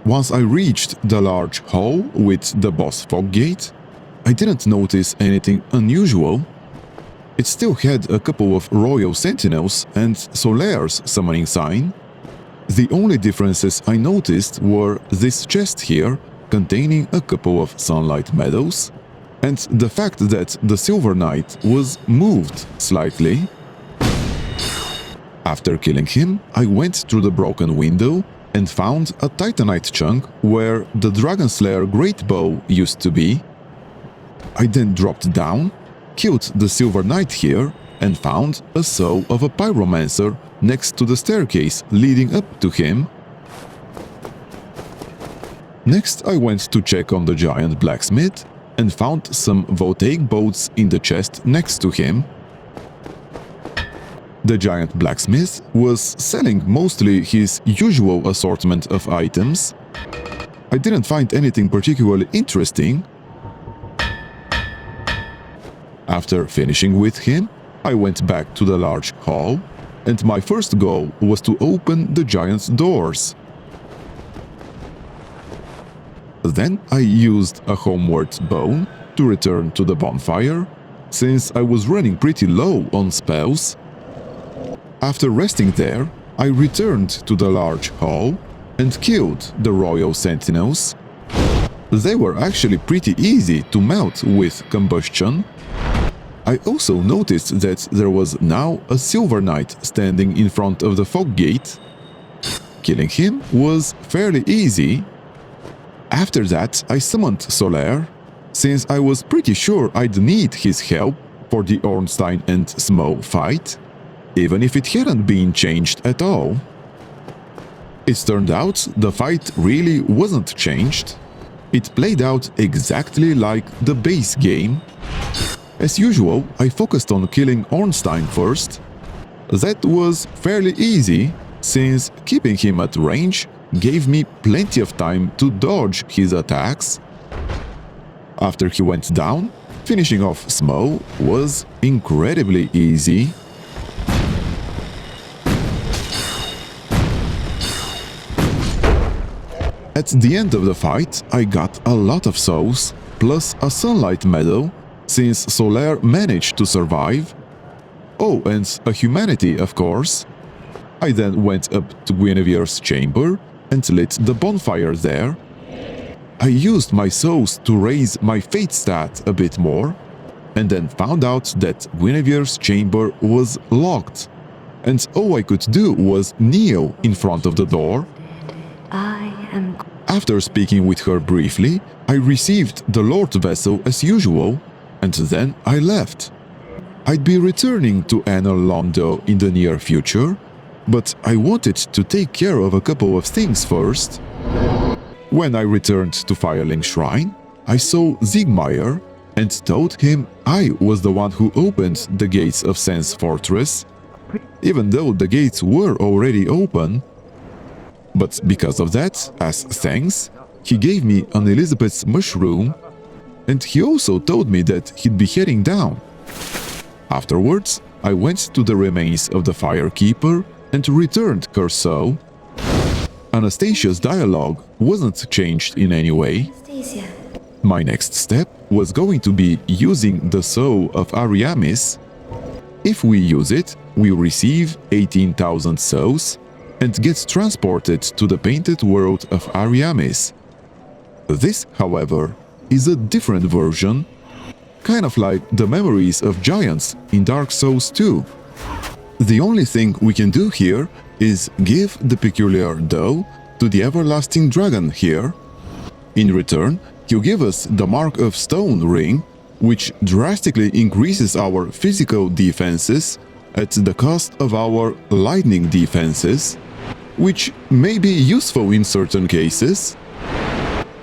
S1: Once I reached the large hall with the boss fog gate, I didn't notice anything unusual. It still had a couple of Royal Sentinels and Solaire's summoning sign. The only differences I noticed were this chest here, containing a couple of Sunlight medals, and the fact that the Silver Knight was moved slightly. After killing him, I went through the broken window and found a Titanite chunk where the Dragon Slayer Great Bow used to be. I then dropped down, killed the Silver Knight here, and found a soul of a Pyromancer next to the staircase leading up to him. Next, I went to check on the giant blacksmith and found some voltaic bolts in the chest next to him. The giant blacksmith was selling mostly his usual assortment of items. I didn't find anything particularly interesting. After finishing with him, I went back to the large hall, and my first goal was to open the giant's doors. Then I used a Homeward Bone to return to the bonfire, since I was running pretty low on spells. After resting there, I returned to the large hall and killed the Royal Sentinels. They were actually pretty easy to melt with combustion, I also noticed that there was now a Silver Knight standing in front of the fog gate. Killing him was fairly easy. After that, I summoned Solaire, since I was pretty sure I'd need his help for the Ornstein and Smo fight, even if it hadn't been changed at all. It turned out the fight really wasn't changed. It played out exactly like the base game. As usual, I focused on killing Ornstein first. That was fairly easy, since keeping him at range gave me plenty of time to dodge his attacks. After he went down, finishing off Smo was incredibly easy. At the end of the fight, I got a lot of souls, plus a sunlight medal, since Solaire managed to survive. Oh, and a humanity, of course. I then went up to Guinevere's chamber and lit the bonfire there. I used my souls to raise my fate stat a bit more, and then found out that Guinevere's chamber was locked, and all I could do was kneel in front of the door. After speaking with her briefly, I received the Lord Vessel as usual, and then I left. I'd be returning to Anor Londo in the near future, but I wanted to take care of a couple of things first. When I returned to Firelink Shrine, I saw Siegmeyer and told him I was the one who opened the gates of Sen's Fortress, even though the gates were already open. But because of that, as thanks, he gave me an Elizabeth's mushroom, and he also told me that he'd be heading down. Afterwards, I went to the remains of the Firekeeper and returned her soul. Anastasia's dialogue wasn't changed in any way. My next step was going to be using the soul of Ariamis. If we use it, we receive 18,000 souls and get transported to the painted world of Ariamis. This, however, is a different version, kind of like the memories of giants in Dark Souls 2. The only thing we can do here is give the peculiar dough to the everlasting dragon here. In return, he'll give us the Mark of Stone ring, which drastically increases our physical defenses at the cost of our lightning defenses, which may be useful in certain cases.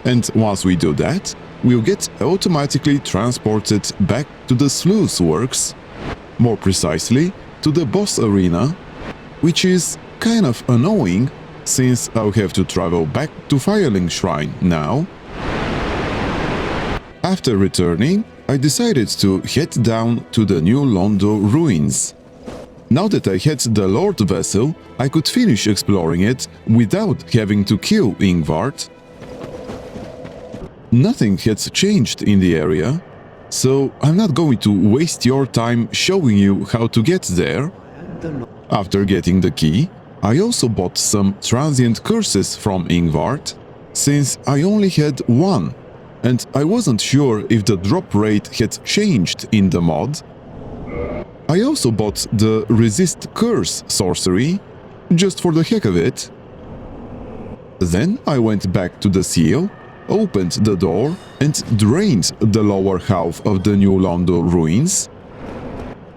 S1: And once we do that, we'll get automatically transported back to the Sluice Works, more precisely to the boss arena, which is kind of annoying since I'll have to travel back to Firelink Shrine now. After returning, I decided to head down to the New Londo ruins. Now that I had the Lord Vessel, I could finish exploring it without having to kill Ingvard. Nothing had changed in the area, so I'm not going to waste your time showing you how to get there. After getting the key, I also bought some transient curses from Ingvard, since I only had one, and I wasn't sure if the drop rate had changed in the mod. I also bought the Resist Curse sorcery, just for the heck of it. Then I went back to the seal, opened the door and drained the lower half of the New Londo ruins.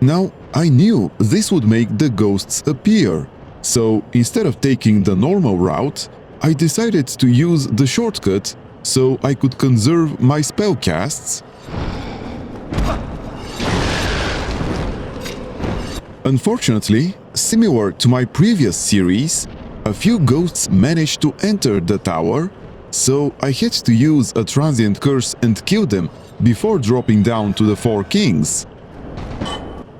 S1: Now, I knew this would make the ghosts appear, so instead of taking the normal route, I decided to use the shortcut so I could conserve my spellcasts. Unfortunately, similar to my previous series, a few ghosts managed to enter the tower, so I had to use a transient curse and kill them before dropping down to the Four Kings.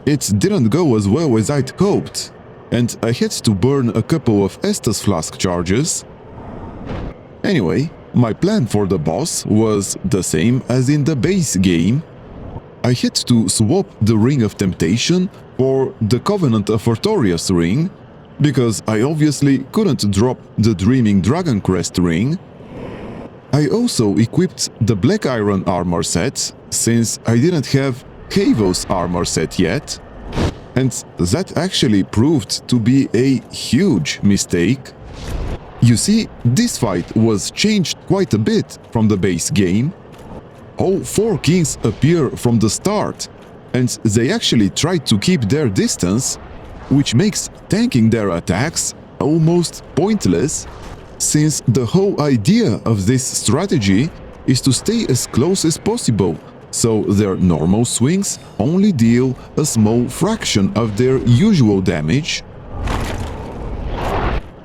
S1: It didn't go as well as I'd hoped, and I had to burn a couple of Estus Flask charges. Anyway, my plan for the boss was the same as in the base game. I had to swap the Ring of Temptation for the Covenant of Artorias ring, because I obviously couldn't drop the Dreaming Dragoncrest ring. I also equipped the Black Iron armor set, since I didn't have Kavos armor set yet, and that actually proved to be a huge mistake. You see, this fight was changed quite a bit from the base game. All 4 kings appear from the start, and they actually tried to keep their distance, which makes tanking their attacks almost pointless, since the whole idea of this strategy is to stay as close as possible, so their normal swings only deal a small fraction of their usual damage.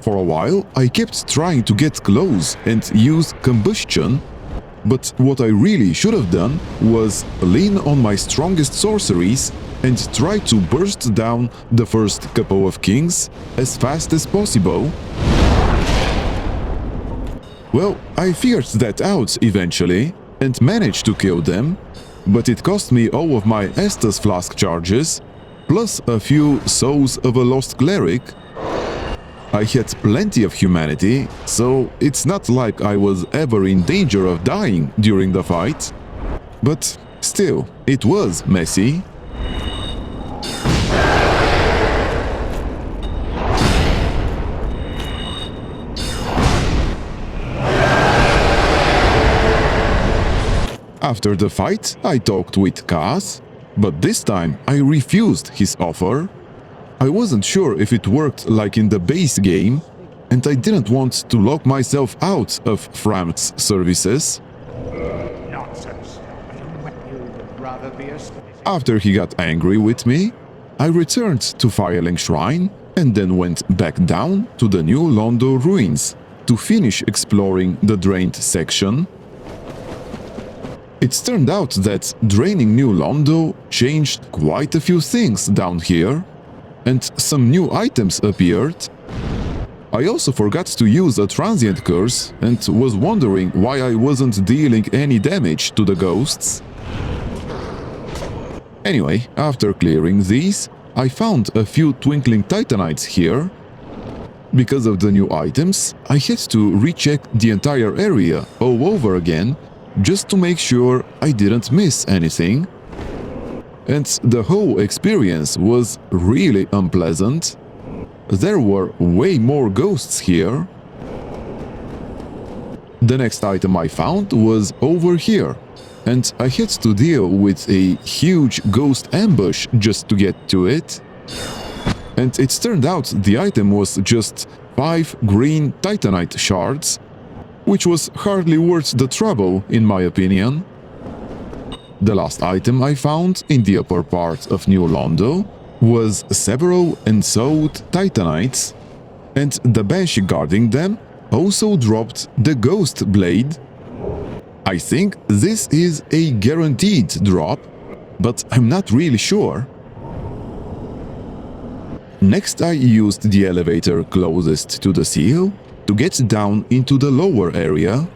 S1: For a while, I kept trying to get close and use combustion, but what I really should have done was lean on my strongest sorceries and try to burst down the first couple of kings as fast as possible. Well, I figured that out eventually and managed to kill them, but it cost me all of my Estus Flask charges, plus a few Souls of a Lost Cleric. I had plenty of humanity, so it's not like I was ever in danger of dying during the fight. But still, it was messy. After the fight, I talked with Kaz, but this time I refused his offer. I wasn't sure if it worked like in the base game, and I didn't want to lock myself out of Fram's services.
S7: Nonsense. You'd rather be a...
S1: After he got angry with me, I returned to Firelink Shrine and then went back down to the New Londo ruins to finish exploring the drained section. It turned out that draining New Londo changed quite a few things down here, and some new items appeared. I also forgot to use a transient curse and was wondering why I wasn't dealing any damage to the ghosts. Anyway, after clearing these, I found a few twinkling titanites here. Because of the new items, I had to recheck the entire area all over again, just to make sure I didn't miss anything. And the whole experience was really unpleasant. There were way more ghosts here. The next item I found was over here, and I had to deal with a huge ghost ambush just to get to it. And it turned out the item was just 5 green titanite shards, which was hardly worth the trouble in my opinion. The last item I found in the upper part of New Londo was several ensouled titanites, and the banshee guarding them also dropped the ghost blade. I think this is a guaranteed drop, but I'm not really sure. Next I used the elevator closest to the seal to get down into the lower area.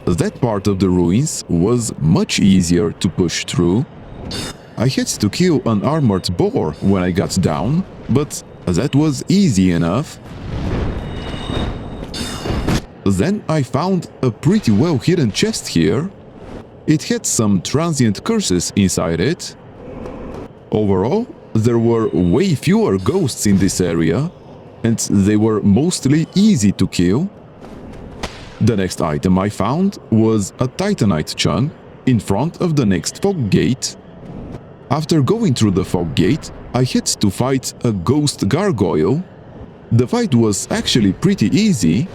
S1: That part of the ruins was much easier to push through. I had to kill an armored boar when I got down, but that was easy enough. Then I found a pretty well hidden chest here. It had some transient curses inside it. Overall, there were way fewer ghosts in this area, and they were mostly easy to kill. The next item I found was a titanite chunk in front of the next fog gate. After going through the fog gate, I had to fight a ghost gargoyle. The fight was actually pretty easy.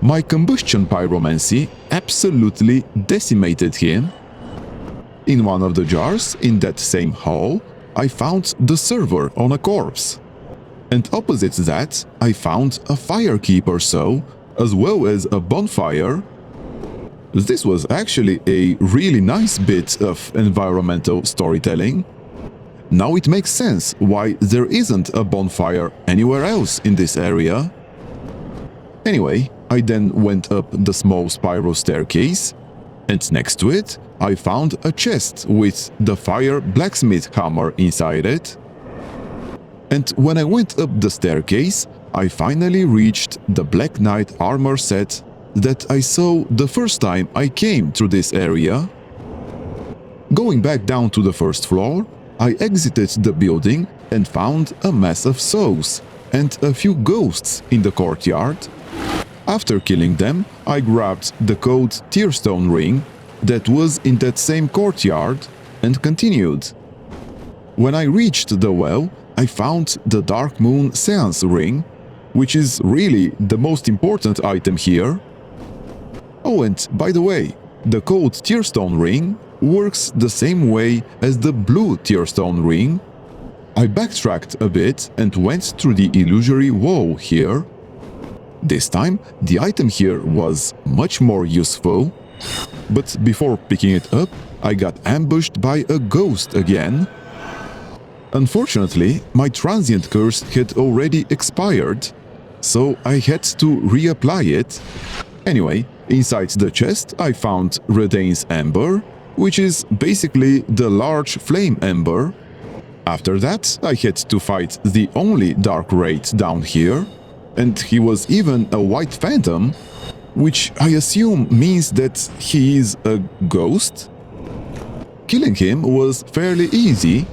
S1: My combustion pyromancy absolutely decimated him. In one of the jars in that same hall, I found the server on a corpse. And opposite that, I found a firekeep or so, as well as a bonfire. This was actually a really nice bit of environmental storytelling. Now it makes sense why there isn't a bonfire anywhere else in this area. Anyway, I then went up the small spiral staircase, and next to it, I found a chest with the fire blacksmith hammer inside it. And when I went up the staircase, I finally reached the Black Knight armor set that I saw the first time I came through this area. Going back down to the first floor, I exited the building and found a mass of souls and a few ghosts in the courtyard. After killing them, I grabbed the code Tearstone ring that was in that same courtyard and continued. When I reached the well, I found the Dark Moon Seance ring, which is really the most important item here. Oh, and by the way, the code Tearstone ring works the same way as the blue Tearstone ring. I backtracked a bit and went through the illusory wall here. This time, the item here was much more useful, but before picking it up, I got ambushed by a ghost again. Unfortunately, my transient curse had already expired, so I had to reapply it. Anyway, inside the chest I found Rhythm Ember, which is basically the large flame ember. After that, I had to fight the only dark wraith down here, and he was even a white phantom, which I assume means that he is a ghost. Killing him was fairly easy,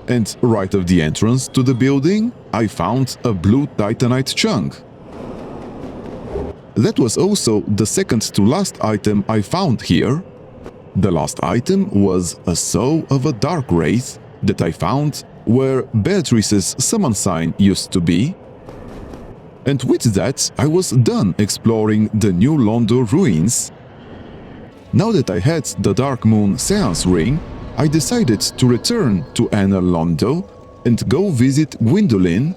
S1: and right of the entrance to the building, I found a blue titanite chunk. That was also the second to last item I found here. The last item was a soul of a dark wraith that I found where Beatrice's summon sign used to be. And with that, I was done exploring the New Londo ruins. Now that I had the Dark Moon Seance ring, I decided to return to Anor Londo and go visit Gwyndolin.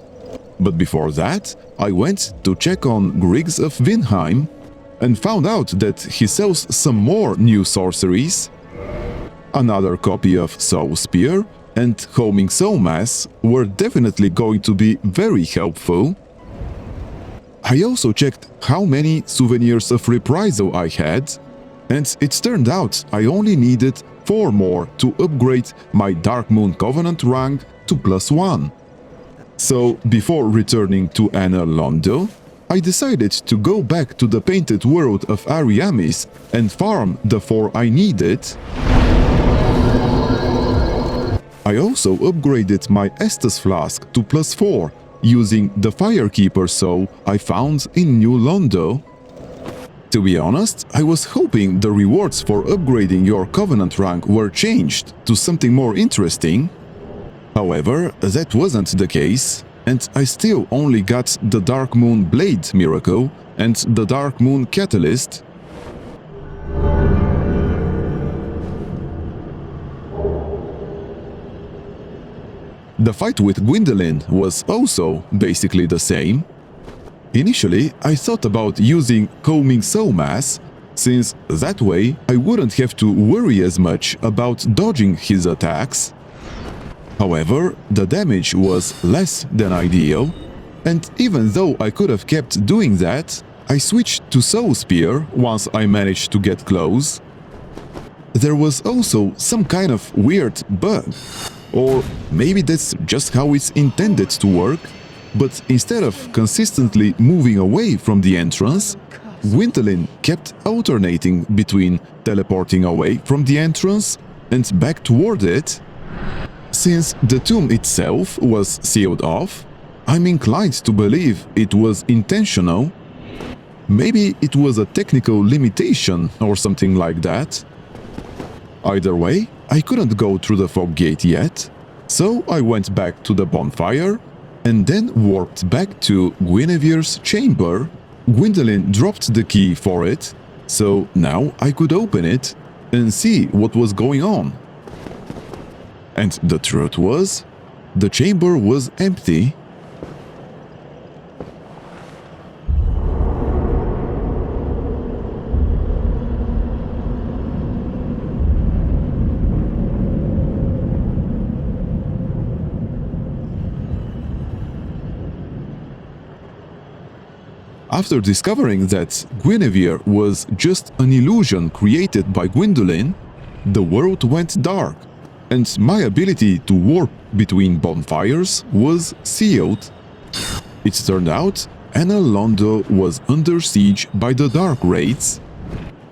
S1: But before that, I went to check on Griggs of Vinheim and found out that he sells some more new sorceries. Another copy of Soul Spear and Homing Soul Mass were definitely going to be very helpful. I also checked how many Souvenirs of Reprisal I had, and it turned out I only needed 4 more to upgrade my Dark Moon Covenant rank to +1. So, before returning to Anor Londo, I decided to go back to the painted world of Ariamis and farm the 4 I needed. I also upgraded my Estus Flask to +4, using the Firekeeper soul I found in New Londo. To be honest, I was hoping the rewards for upgrading your Covenant rank were changed to something more interesting. However, that wasn't the case, and I still only got the Dark Moon Blade Miracle and the Dark Moon Catalyst. The fight with Gwyndolin was also basically the same. Initially, I thought about using Homing Soul Mass, since that way I wouldn't have to worry as much about dodging his attacks. However, the damage was less than ideal, and even though I could have kept doing that, I switched to Soul Spear once I managed to get close. There was also some kind of weird bug, or maybe that's just how it's intended to work, but instead of consistently moving away from the entrance, Gwyndolin kept alternating between teleporting away from the entrance and back toward it. Since the tomb itself was sealed off, I'm inclined to believe it was intentional. Maybe it was a technical limitation or something like that. Either way, I couldn't go through the fog gate yet, so I went back to the bonfire and then warped back to Guinevere's chamber. Gwyndolin dropped the key for it, so now I could open it and see what was going on. And the truth was, the chamber was empty. After discovering that Guinevere was just an illusion created by Gwyndolin, the world went dark, and my ability to warp between bonfires was sealed. It turned out Anor Londo was under siege by the Dark Wraiths.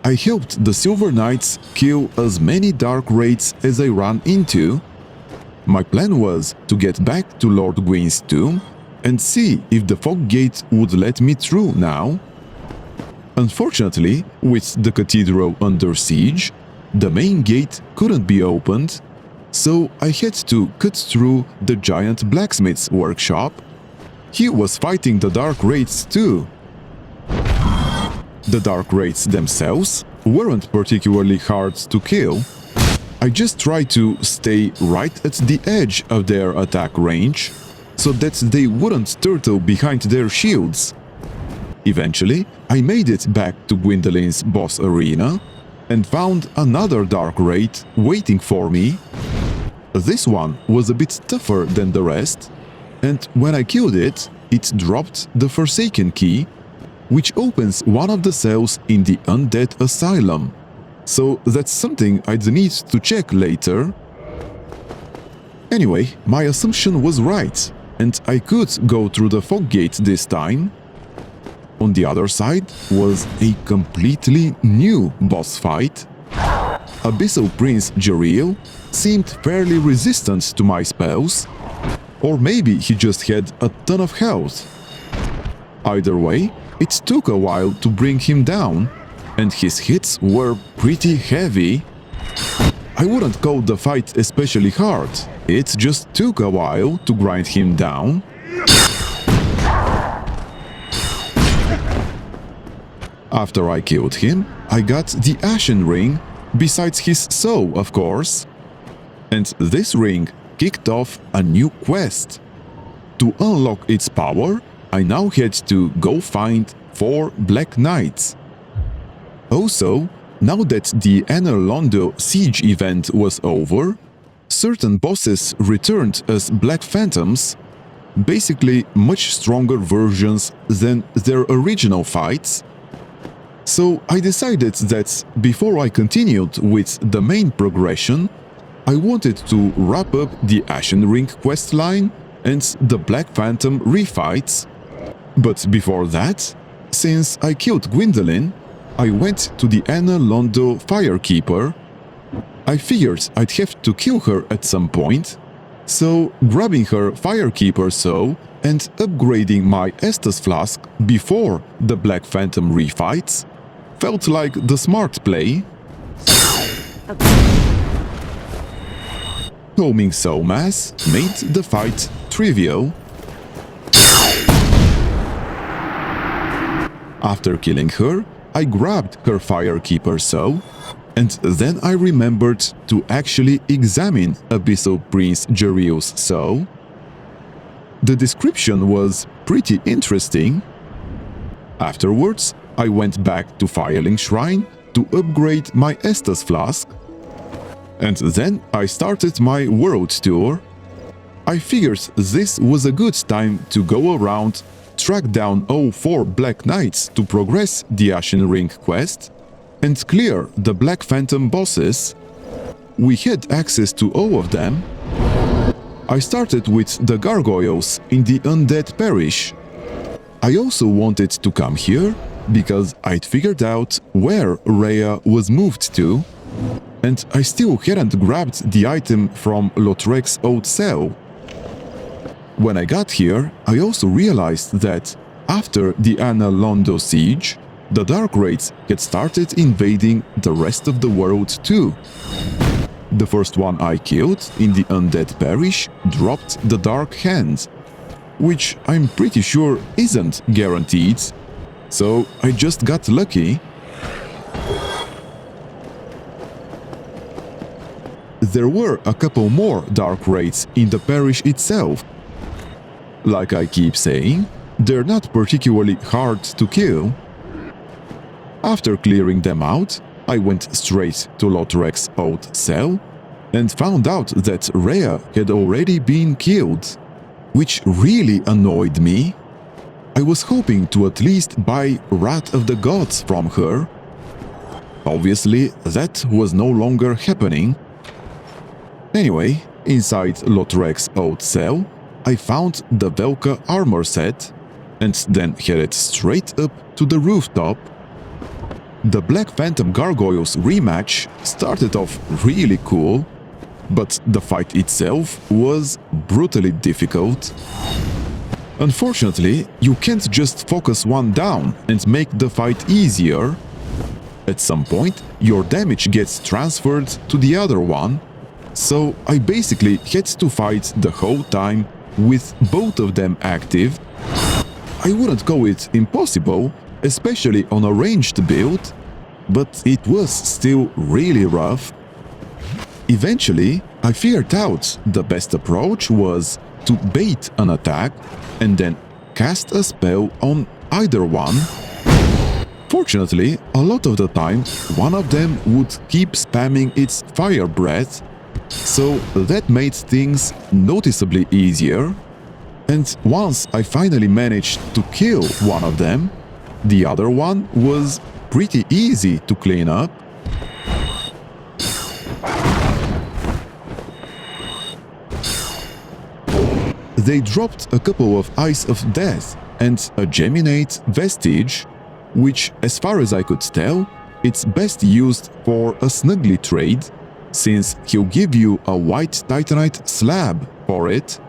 S1: I helped the Silver Knights kill as many Dark Wraiths as I ran into. My plan was to get back to Lord Gwyn's tomb and see if the fog gate would let me through now. Unfortunately, with the cathedral under siege, the main gate couldn't be opened, so I had to cut through the giant blacksmith's workshop. He was fighting the Dark Wraiths too. The Dark Wraiths themselves weren't particularly hard to kill. I just tried to stay right at the edge of their attack range, so that they wouldn't turtle behind their shields. Eventually, I made it back to Gwyndolin's boss arena and found another Dark Wraith waiting for me. This one was a bit tougher than the rest, and when I killed it, it dropped the Forsaken Key, which opens one of the cells in the Undead Asylum. So that's something I'd need to check later. Anyway, my assumption was right, and I could go through the fog gate this time. On the other side was a completely new boss fight. Abyssal Prince Jeriel seemed fairly resistant to my spells, or maybe he just had a ton of health. Either way, it took a while to bring him down, and his hits were pretty heavy. I wouldn't call the fight especially hard, it just took a while to grind him down. After I killed him, I got the Ashen Ring, besides his soul, of course. And this ring kicked off a new quest. To unlock its power, I now had to go find 4 Black Knights. Also, now that the Anor Londo siege event was over, certain bosses returned as Black Phantoms, basically much stronger versions than their original fights. So I decided that before I continued with the main progression, I wanted to wrap up the Ashen Ring questline and the Black Phantom refights. But before that, since I killed Gwendolyn, I went to the Anor Londo Firekeeper. I figured I'd have to kill her at some point, so grabbing her Firekeeper soul and upgrading my Estus Flask before the Black Phantom refights felt like the smart play. Homing Soul Mass made the fight trivial. After killing her, I grabbed her Firekeeper soul, and then I remembered to actually examine Abyssal Prince Jeriel's soul. The description was pretty interesting. Afterwards, I went back to Firelink Shrine to upgrade my Estus Flask. And then I started my world tour. I figured this was a good time to go around, track down all 4 Black Knights to progress the Ashen Ring quest, and clear the Black Phantom bosses. We had access to all of them. I started with the Gargoyles in the Undead Parish. I also wanted to come here because I'd figured out where Rhea was moved to, and I still hadn't grabbed the item from Lautrec's old cell. When I got here, I also realized that after the Anor Londo siege, the Dark Wraiths had started invading the rest of the world too. The first one I killed in the Undead Parish dropped the Dark Hand, which I'm pretty sure isn't guaranteed, so I just got lucky. There were a couple more Dark Wraiths in the parish itself. Like I keep saying, they're not particularly hard to kill. After clearing them out, I went straight to Lautrec's old cell and found out that Rhea had already been killed, which really annoyed me. I was hoping to at least buy Wrath of the Gods from her. Obviously, that was no longer happening. Anyway, inside Lautrec's old cell, I found the Velka armor set and then headed straight up to the rooftop. The Black Phantom Gargoyles rematch started off really cool, but the fight itself was brutally difficult. Unfortunately, you can't just focus one down and make the fight easier. At some point, your damage gets transferred to the other one, so I basically had to fight the whole time with both of them active. I wouldn't call it impossible, especially on a ranged build, but it was still really rough. Eventually, I figured out the best approach was to bait an attack and then cast a spell on either one. Fortunately, a lot of the time, one of them would keep spamming its fire breath, so that made things noticeably easier. And once I finally managed to kill one of them, the other one was pretty easy to clean up. They dropped a couple of Eyes of Death and a Geminate Vestige, which, as far as I could tell, it's best used for a Snuggly trade, since he'll give you a white Titanite slab for it.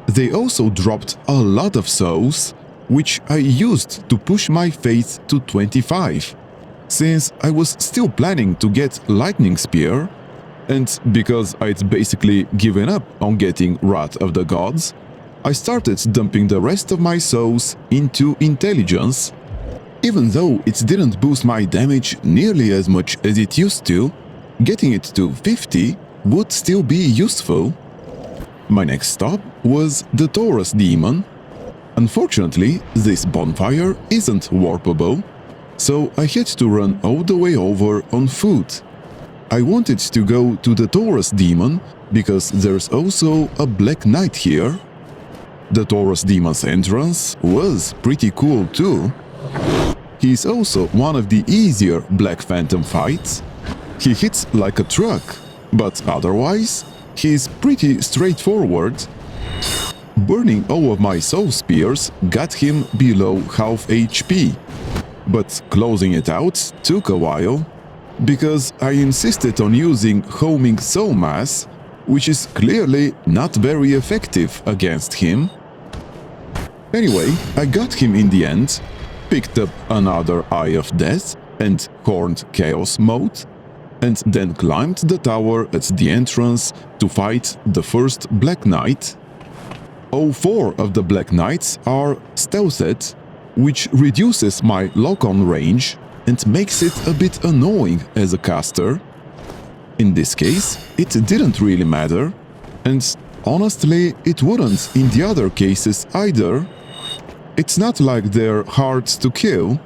S1: They also dropped a lot of souls, which I used to push my faith to 25, since I was still planning to get Lightning Spear, and because I'd basically given up on getting Wrath of the Gods, I started dumping the rest of my souls into Intelligence. Even though it didn't boost my damage nearly as much as it used to, getting it to 50 would still be useful. My next stop was the Taurus demon. Unfortunately, this bonfire isn't warpable, so I had to run all the way over on foot. I wanted to go to the Taurus demon because there's also a Black Knight here. The Taurus demon's entrance was pretty cool too. He's also one of the easier Black Phantom fights. He hits like a truck, but otherwise, he's pretty straightforward. Burning all of my soul spears got him below half HP, but closing it out took a while, because I insisted on using Homing Soul Mass, which is clearly not very effective against him. Anyway, I got him in the end, picked up another Eye of Death and Horned Chaos Mode, and then climbed the tower at the entrance to fight the first Black Knight. All four of the Black Knights are stealthed, which reduces my lock-on range and makes it a bit annoying as a caster. In this case, it didn't really matter, and honestly, it wouldn't in the other cases either. It's not like they're hard to kill.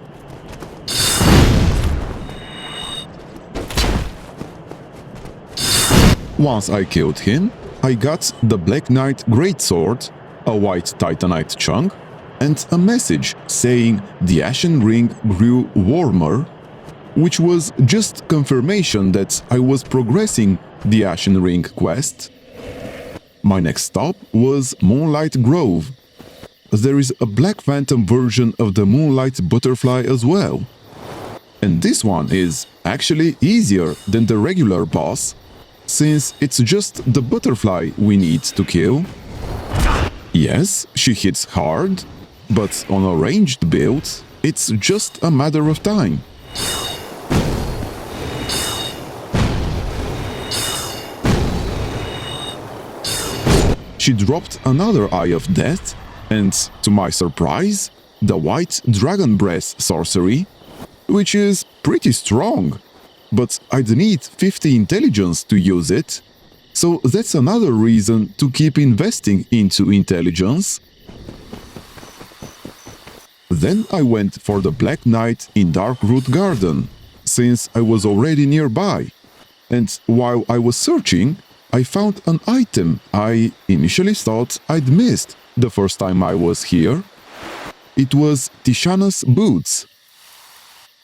S1: Once I killed him, I got the Black Knight Greatsword, a white Titanite chunk, and a message saying the Ashen Ring grew warmer, which was just confirmation that I was progressing the Ashen Ring quest. My next stop was Moonlight Grove. There is a Black Phantom version of the Moonlight Butterfly as well. And this one is actually easier than the regular boss, since it's just the butterfly we need to kill. Yes, she hits hard, but on a ranged build, it's just a matter of time. She dropped another Eye of Death, and to my surprise, the white Dragon Breath sorcery, which is pretty strong, but I'd need 50 intelligence to use it, so that's another reason to keep investing into intelligence. Then I went for the Black Knight in Darkroot Garden, since I was already nearby, and while I was searching, I found an item I initially thought I'd missed the first time I was here. It was Tishana's boots.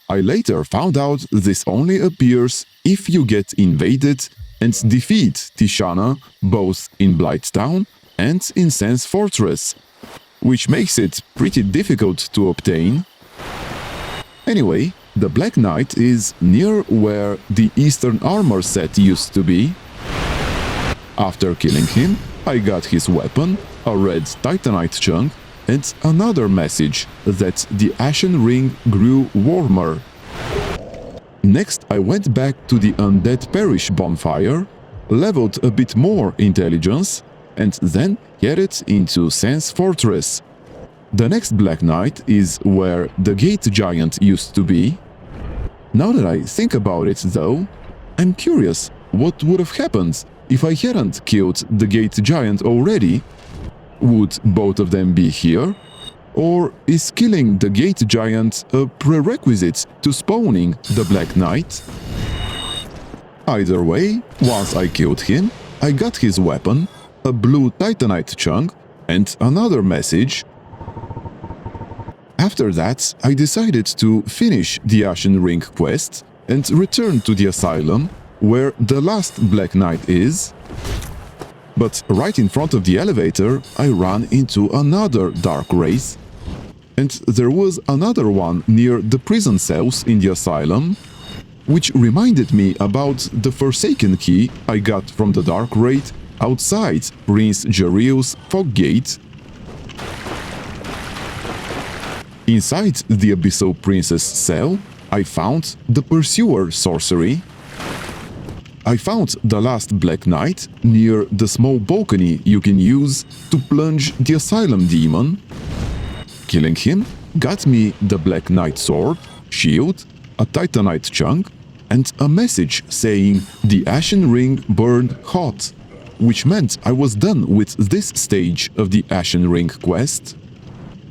S1: I later found out this only appears if you get invaded and defeat Tishana both in Blighttown and in Sense Fortress, which makes it pretty difficult to obtain. Anyway, The Black Knight is near where the Eastern Armor set used to be. After killing him, I got his weapon, a red Titanite chunk, and another message that the Ashen Ring grew warmer. Next, I went back to the Undead Parish bonfire, leveled a bit more intelligence, and then headed into Sans Fortress. The next Black Knight is where the Gate Giant used to be. Now that I think about it though, I'm curious what would have happened if I hadn't killed the Gate Giant already. Would both of them be here? Or is killing the Gate Giant a prerequisite to spawning the Black Knight? Either way, once I killed him, I got his weapon, a blue Titanite chunk, and another message. After that, I decided to finish the Ashen Ring quest and return to the Asylum, where the last Black Knight is. But right in front of the elevator, I ran into another Dark Wraith, and there was another one near the prison cells in the Asylum, which reminded me about the Forsaken Key I got from the Dark Wraith outside Prince Jariel's Fog Gate. Inside the Abyssal Princess cell, I found the Pursuer sorcery. I found the last Black Knight near the small balcony you can use to plunge the Asylum demon. Killing him got me the Black Knight sword, shield, a Titanite chunk, and a message saying the Ashen Ring burned hot, which meant I was done with this stage of the Ashen Ring quest.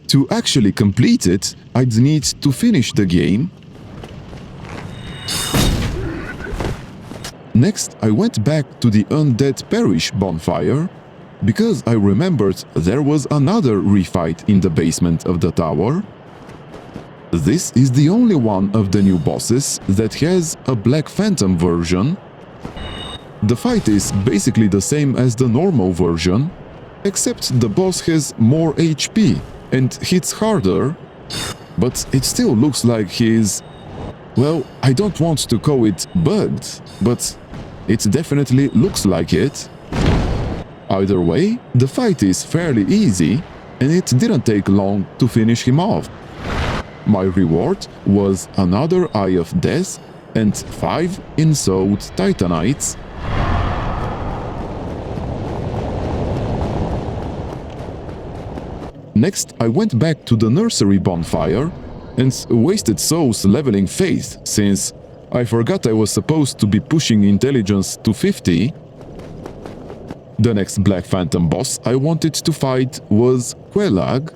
S1: To actually complete it, I'd need to finish the game. Next, I went back to the Undead Parish bonfire, because I remembered there was another refight in the basement of the tower. This is the only one of the new bosses that has a Black Phantom version. The fight is basically the same as the normal version, except the boss has more HP and hits harder, but it still looks like he's... well, I don't want to call it bugged, but it definitely looks like it. Either way, the fight is fairly easy, and it didn't take long to finish him off. My reward was another Eye of Death and 5 Ensouled Titanites. Next, I went back to the nursery bonfire and wasted souls leveling faith, since I forgot I was supposed to be pushing intelligence to 50. The next Black Phantom boss I wanted to fight was Quelag.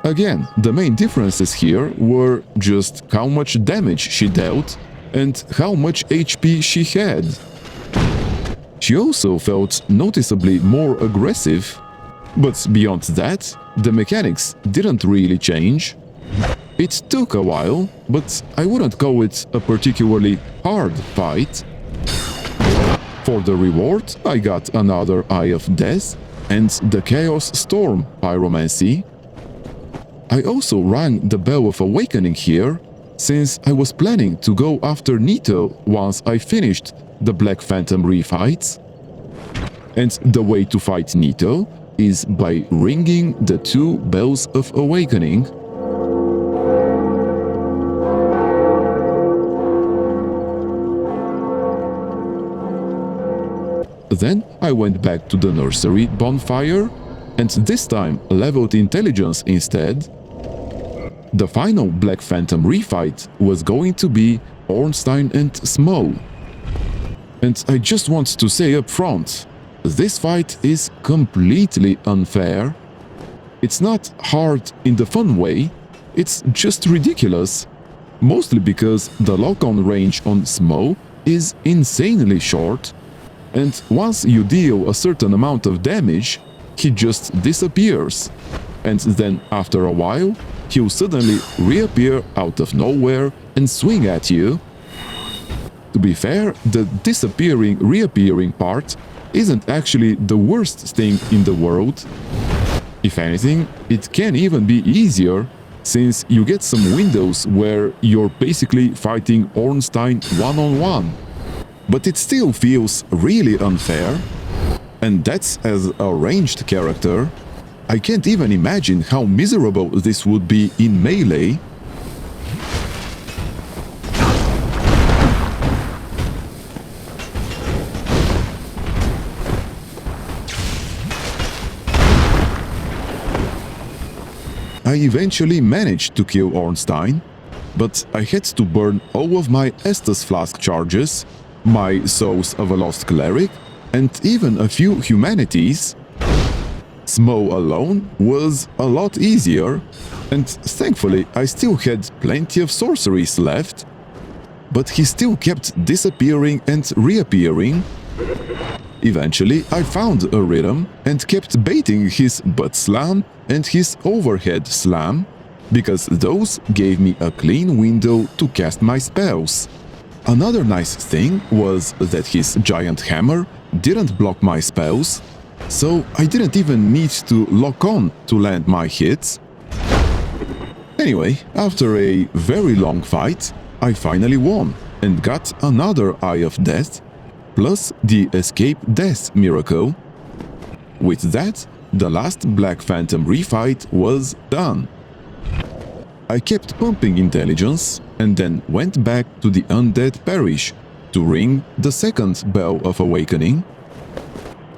S1: Again, the main differences here were just how much damage she dealt and how much HP she had. She also felt noticeably more aggressive, but beyond that, the mechanics didn't really change. It took a while, but I wouldn't call it a particularly hard fight. For the reward, I got another Eye of Death and the Chaos Storm Pyromancy. I also rang the Bell of Awakening here, since I was planning to go after Nito once I finished the Black Phantom refights. And the way to fight Nito is by ringing the 2 Bells of Awakening. Then I went back to the nursery bonfire, and this time leveled intelligence instead. The final Black Phantom refight was going to be Ornstein and Small. And I just want to say up front, this fight is completely unfair. It's not hard in the fun way, it's just ridiculous. Mostly because the lock-on range on Small is insanely short, and once you deal a certain amount of damage, he just disappears. And then after a while, he'll suddenly reappear out of nowhere and swing at you. To be fair, the reappearing part isn't actually the worst thing in the world. If anything, it can even be easier, since you get some windows where you're basically fighting Ornstein one-on-one. But it still feels really unfair, and that's as a ranged character. I can't even imagine how miserable this would be in melee. I eventually managed to kill Ornstein, but I had to burn all of my Estus Flask charges, my Souls of a Lost Cleric, and even a few humanities. Smough alone was a lot easier, and thankfully I still had plenty of sorceries left, but he still kept disappearing and reappearing. Eventually I found a rhythm and kept baiting his butt slam and his overhead slam, because those gave me a clean window to cast my spells. Another nice thing was that his giant hammer didn't block my spells, so I didn't even need to lock on to land my hits. Anyway, after a very long fight, I finally won and got another Eye of Death, plus the Escape Death miracle. With that, the last Black Phantom refight was done. I kept pumping intelligence and then went back to the Undead Parish to ring the second Bell of Awakening.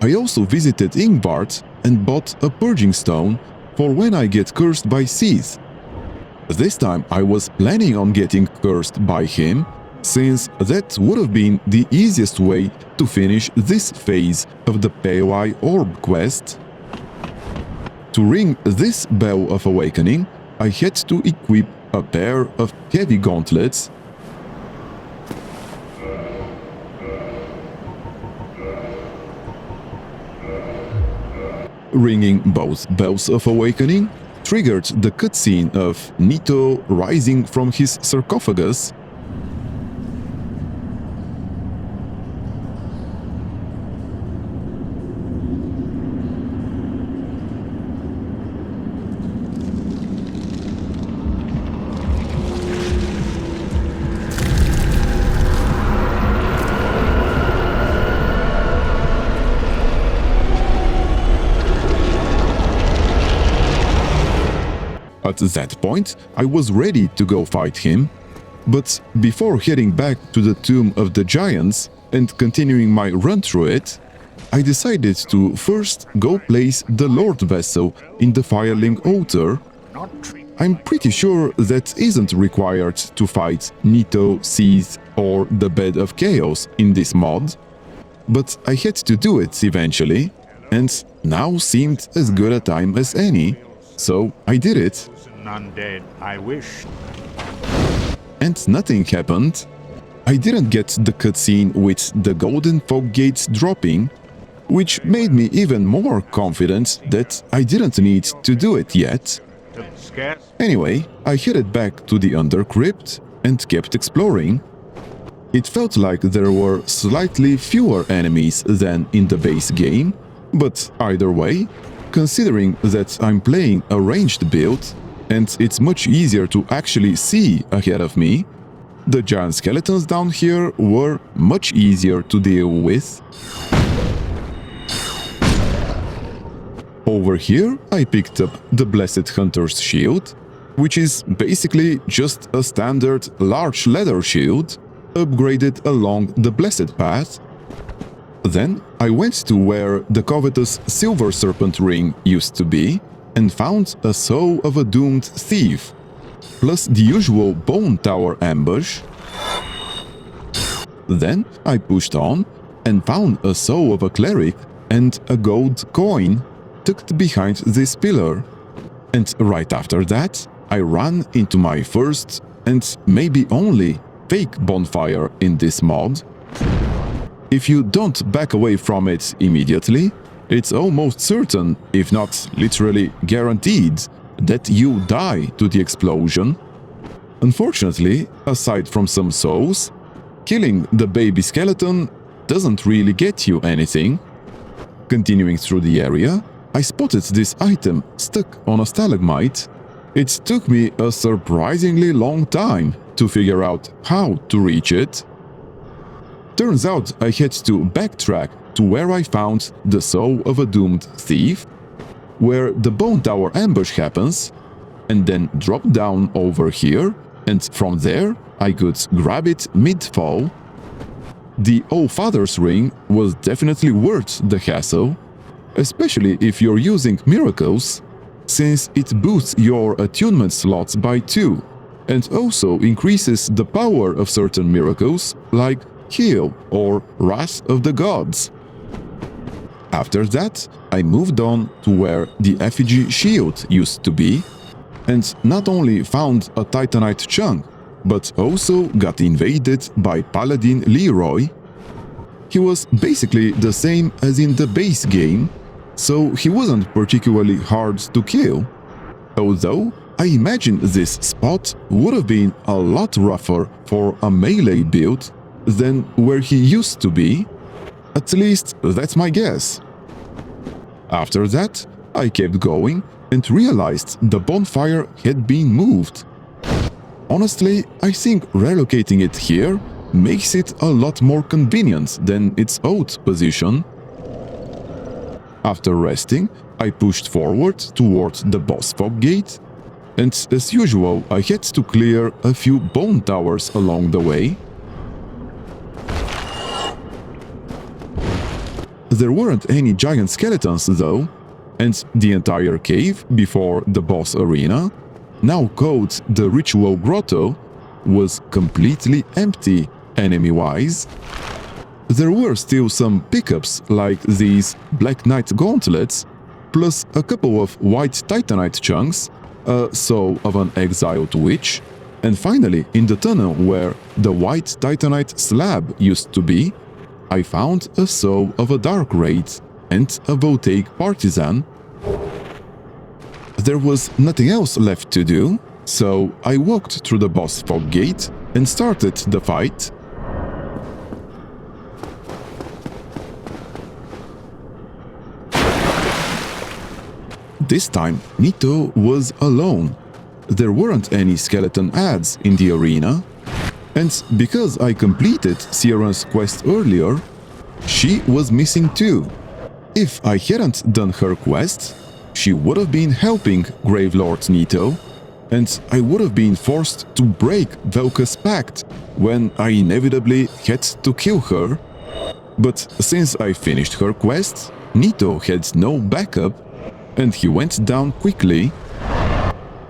S1: I also visited Ingbart and bought a Purging Stone for when I get cursed by Seath. This time I was planning on getting cursed by him, since that would have been the easiest way to finish this phase of the Pale Eye Orb quest. To ring this Bell of Awakening, I had to equip a pair of heavy gauntlets. Ringing both Bells of Awakening triggered the cutscene of Nito rising from his sarcophagus. At that point, I was ready to go fight him, but before heading back to the Tomb of the Giants and continuing my run through it, I decided to first go place the Lord Vessel in the Fireling Altar. I'm pretty sure that isn't required to fight Nito, Seath or the Bed of Chaos in this mod, but I had to do it eventually, and now seemed as good a time as any, so I did it.
S6: Undead, I wish.
S1: And nothing happened. I didn't get the cutscene with the golden fog gates dropping, which made me even more confident that I didn't need to do it yet. Anyway, I headed back to the Undercrypt and kept exploring. It felt like there were slightly fewer enemies than in the base game, but either way, considering that I'm playing a ranged build, and it's much easier to actually see ahead of me, the giant skeletons down here were much easier to deal with. Over here, I picked up the Blessed Hunter's Shield, which is basically just a standard large leather shield, upgraded along the Blessed Path. Then I went to where the covetous Silver Serpent Ring used to be, and found a Soul of a Doomed Thief, plus the usual Bone Tower ambush. Then I pushed on and found a Soul of a Cleric and a gold coin tucked behind this pillar. And right after that, I ran into my first and maybe only fake bonfire in this mod. If you don't back away from it immediately, it's almost certain, if not literally guaranteed, that you die to the explosion. Unfortunately, aside from some souls, killing the baby skeleton doesn't really get you anything. Continuing through the area, I spotted this item stuck on a stalagmite, It took me a surprisingly long time to figure out how to reach it. Turns out I had to backtrack to where I found the soul of a doomed thief, where the Bone Tower ambush happens, and then drop down over here, and from there I could grab it mid-fall. The All-Father's ring was definitely worth the hassle, especially if you're using miracles, since it boosts your attunement slots by 2, and also increases the power of certain miracles like Heal or Wrath of the Gods. After that, I moved on to where the effigy shield used to be, and not only found a Titanite chunk, but also got invaded by Paladin Leroy. He was basically the same as in the base game, so he wasn't particularly hard to kill. Although, I imagine this spot would have been a lot rougher for a melee build than where he used to be. At least, that's my guess. After that, I kept going and realized the bonfire had been moved. Honestly, I think relocating it here makes it a lot more convenient than its old position. After resting, I pushed forward towards the boss fog gate, and as usual, I had to clear a few bone towers along the way. There weren't any giant skeletons though, and the entire cave before the boss arena, now called the Ritual Grotto, was completely empty enemy-wise. There were still some pickups like these Black Knight gauntlets, plus a couple of white titanite chunks, a soul of an exiled witch, and finally in the tunnel where the white titanite slab used to be, I found a soul of a dark wraith and a voltaic partisan. There was nothing else left to do, so I walked through the boss fog gate and started the fight. This time, Nito was alone. There weren't any skeleton adds in the arena, and because I completed Ciaran's quest earlier, she was missing too. If I hadn't done her quest, she would have been helping Gravelord Nito, and I would have been forced to break Velka's pact when I inevitably had to kill her. But since I finished her quest, Nito had no backup, and he went down quickly.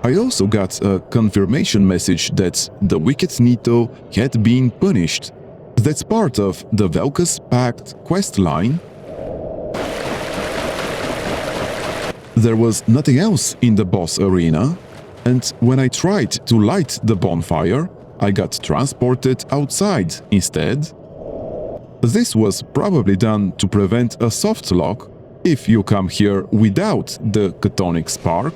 S1: I also got a confirmation message that the wicked Nito had been punished. That's part of the Velka's Pact questline. There was nothing else in the boss arena, and when I tried to light the bonfire, I got transported outside instead. This was probably done to prevent a soft lock if you come here without the Chtonic Spark.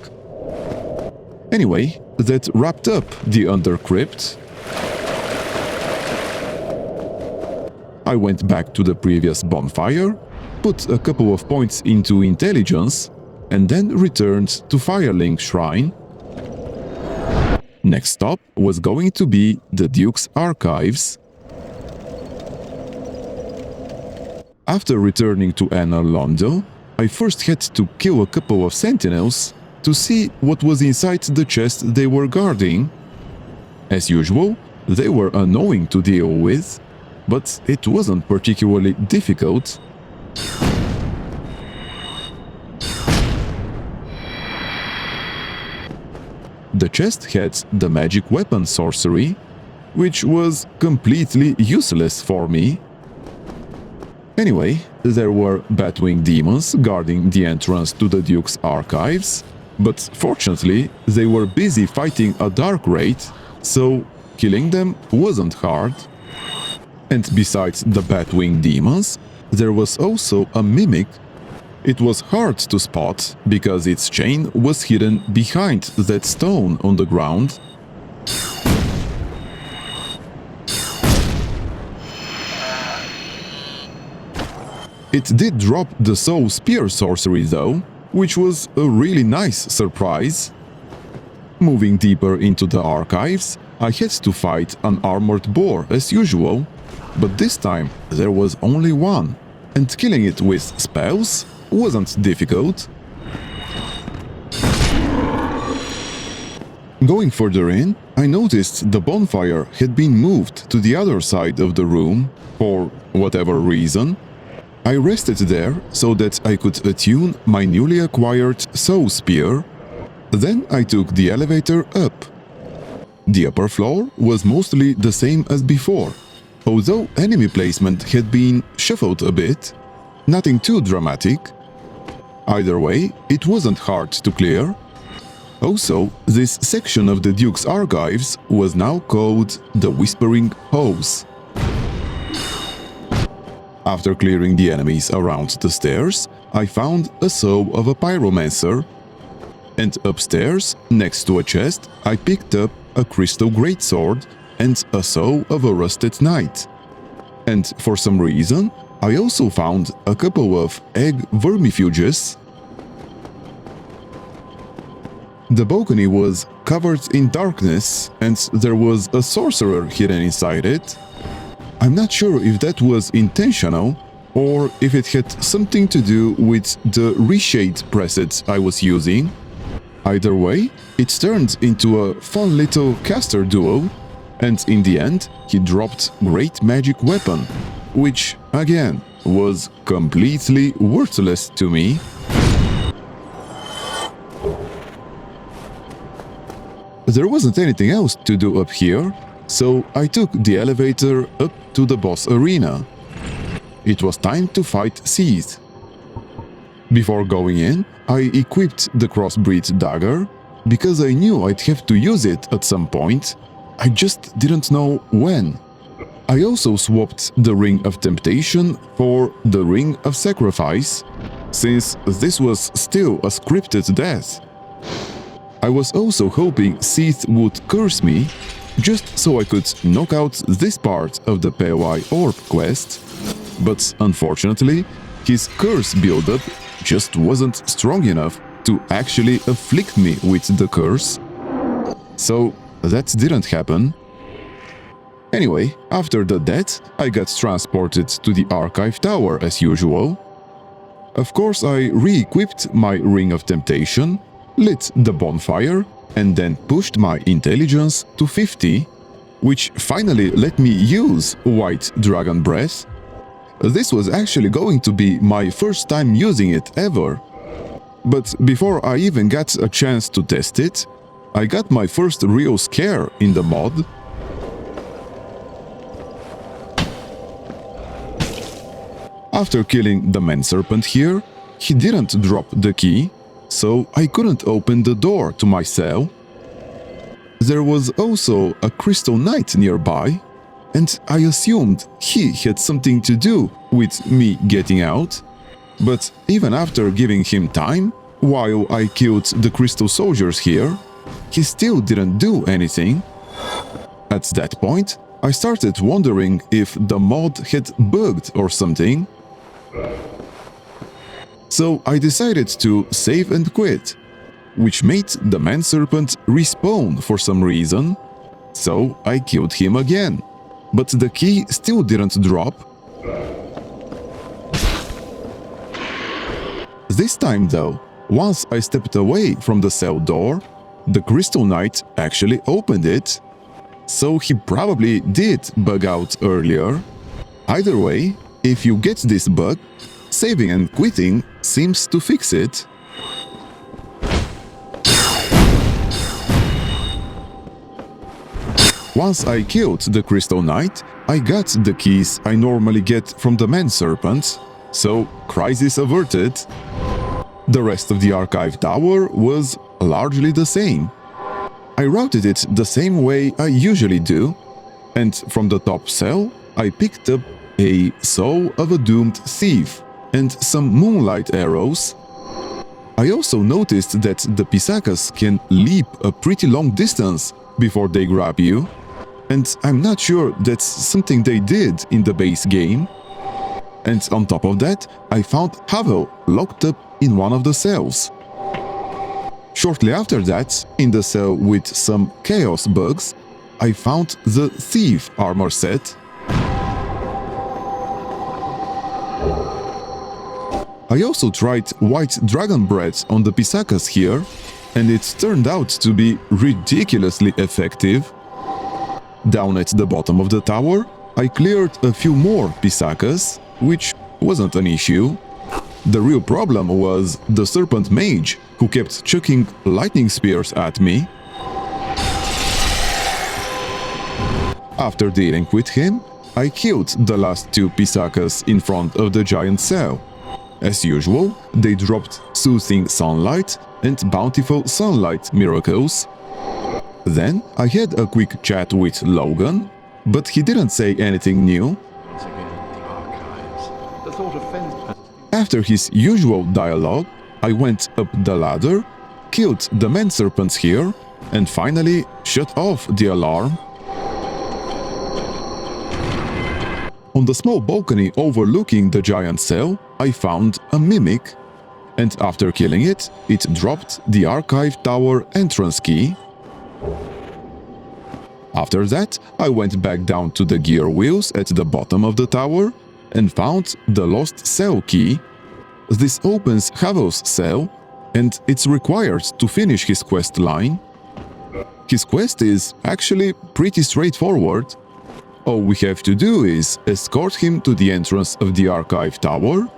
S1: Anyway, that wrapped up the Undercrypt. I went back to the previous bonfire, put a couple of points into intelligence, and then returned to Firelink Shrine. Next stop was going to be the Duke's Archives. After returning to Anor Londo, I first had to kill a couple of sentinels to see what was inside the chest they were guarding. As usual, they were annoying to deal with, but it wasn't particularly difficult. The chest had the magic weapon sorcery, which was completely useless for me. Anyway, there were Batwing demons guarding the entrance to the Duke's Archives, but fortunately they were busy fighting a dark wraith, so killing them wasn't hard. And besides the Batwing demons, there was also a mimic. It was hard to spot because its chain was hidden behind that stone on the ground. It did drop the Soul Spear sorcery though, which was a really nice surprise. Moving deeper into the archives, I had to fight an armored boar as usual, but this time there was only one, and killing it with spells wasn't difficult. Going further in, I noticed the bonfire had been moved to the other side of the room for whatever reason. I rested there so that I could attune my newly acquired Soul Spear. Then I took the elevator up. The upper floor was mostly the same as before, although enemy placement had been shuffled a bit. Nothing too dramatic. Either way, it wasn't hard to clear. Also, this section of the Duke's archives was now called the Whispering Halls. After clearing the enemies around the stairs, I found a soul of a pyromancer. And upstairs, next to a chest, I picked up a crystal greatsword and a soul of a rusted knight. And for some reason, I also found a couple of egg vermifuges. The balcony was covered in darkness and there was a sorcerer hidden inside it. I'm not sure if that was intentional or if it had something to do with the reshade preset I was using. Either way, it turned into a fun little caster duo, and in the end he dropped Great Magic Weapon, which, again, was completely worthless to me. There wasn't anything else to do up here, so I took the elevator up to the boss arena. It was time to fight Sith. Before going in, I equipped the Crossbred Dagger, because I knew I'd have to use it at some point. I just didn't know when. I also swapped the Ring of Temptation for the Ring of Sacrifice, since this was still a scripted death. I was also hoping Sith would curse me, just so I could knock out this part of the POI Orb quest, but unfortunately, his curse buildup just wasn't strong enough to actually afflict me with the curse. So that didn't happen. Anyway, after the death, I got transported to the Archive Tower as usual. Of course, I re-equipped my Ring of Temptation, lit the bonfire, and then pushed my intelligence to 50, which finally let me use White Dragon Breath. This was actually going to be my first time using it ever. But before I even got a chance to test it, I got my first real scare in the mod. After killing the man serpent here, he didn't drop the key, so I couldn't open the door to my cell. There was also a crystal knight nearby, and I assumed he had something to do with me getting out. But even after giving him time, while I killed the crystal soldiers here, he still didn't do anything. At that point, I started wondering if the mod had bugged or something. So I decided to save and quit, which made the man serpent respawn for some reason. So I killed him again, but the key still didn't drop. This time though, once I stepped away from the cell door, the crystal knight actually opened it. So he probably did bug out earlier. Either way, if you get this bug, saving and quitting seems to fix it. Once I killed the Crystal Knight, I got the keys I normally get from the Man Serpent, so crisis averted. The rest of the Archive Tower was largely the same. I routed it the same way I usually do, and from the top cell I picked up a Soul of a Doomed Thief and some Moonlight Arrows. I also noticed that the Pisakas can leap a pretty long distance before they grab you, and I'm not sure that's something they did in the base game. And on top of that, I found Havel locked up in one of the cells. Shortly after that, in the cell with some chaos bugs, I found the Thief armor set. I also tried white dragon bread on the Pisakas here, and it turned out to be ridiculously effective. Down at the bottom of the tower, I cleared a few more Pisakas, which wasn't an issue. The real problem was the Serpent Mage, who kept chucking lightning spears at me. After dealing with him, I killed the last two Pisakas in front of the giant cell. As usual, they dropped Soothing Sunlight and Bountiful Sunlight miracles. Then I had a quick chat with Logan, but he didn't say anything new.
S3: Once again, the archives. The thought offends.
S1: After his usual dialogue, I went up the ladder, killed the man serpents here, and finally shut off the alarm. On the small balcony overlooking the giant cell, I found a mimic, and after killing it, it dropped the archive tower entrance key. After that, I went back down to the gear wheels at the bottom of the tower and found the lost cell key. This opens Havel's cell, and it's required to finish his quest line. His quest is actually pretty straightforward. All we have to do is escort him to the entrance of the archive tower,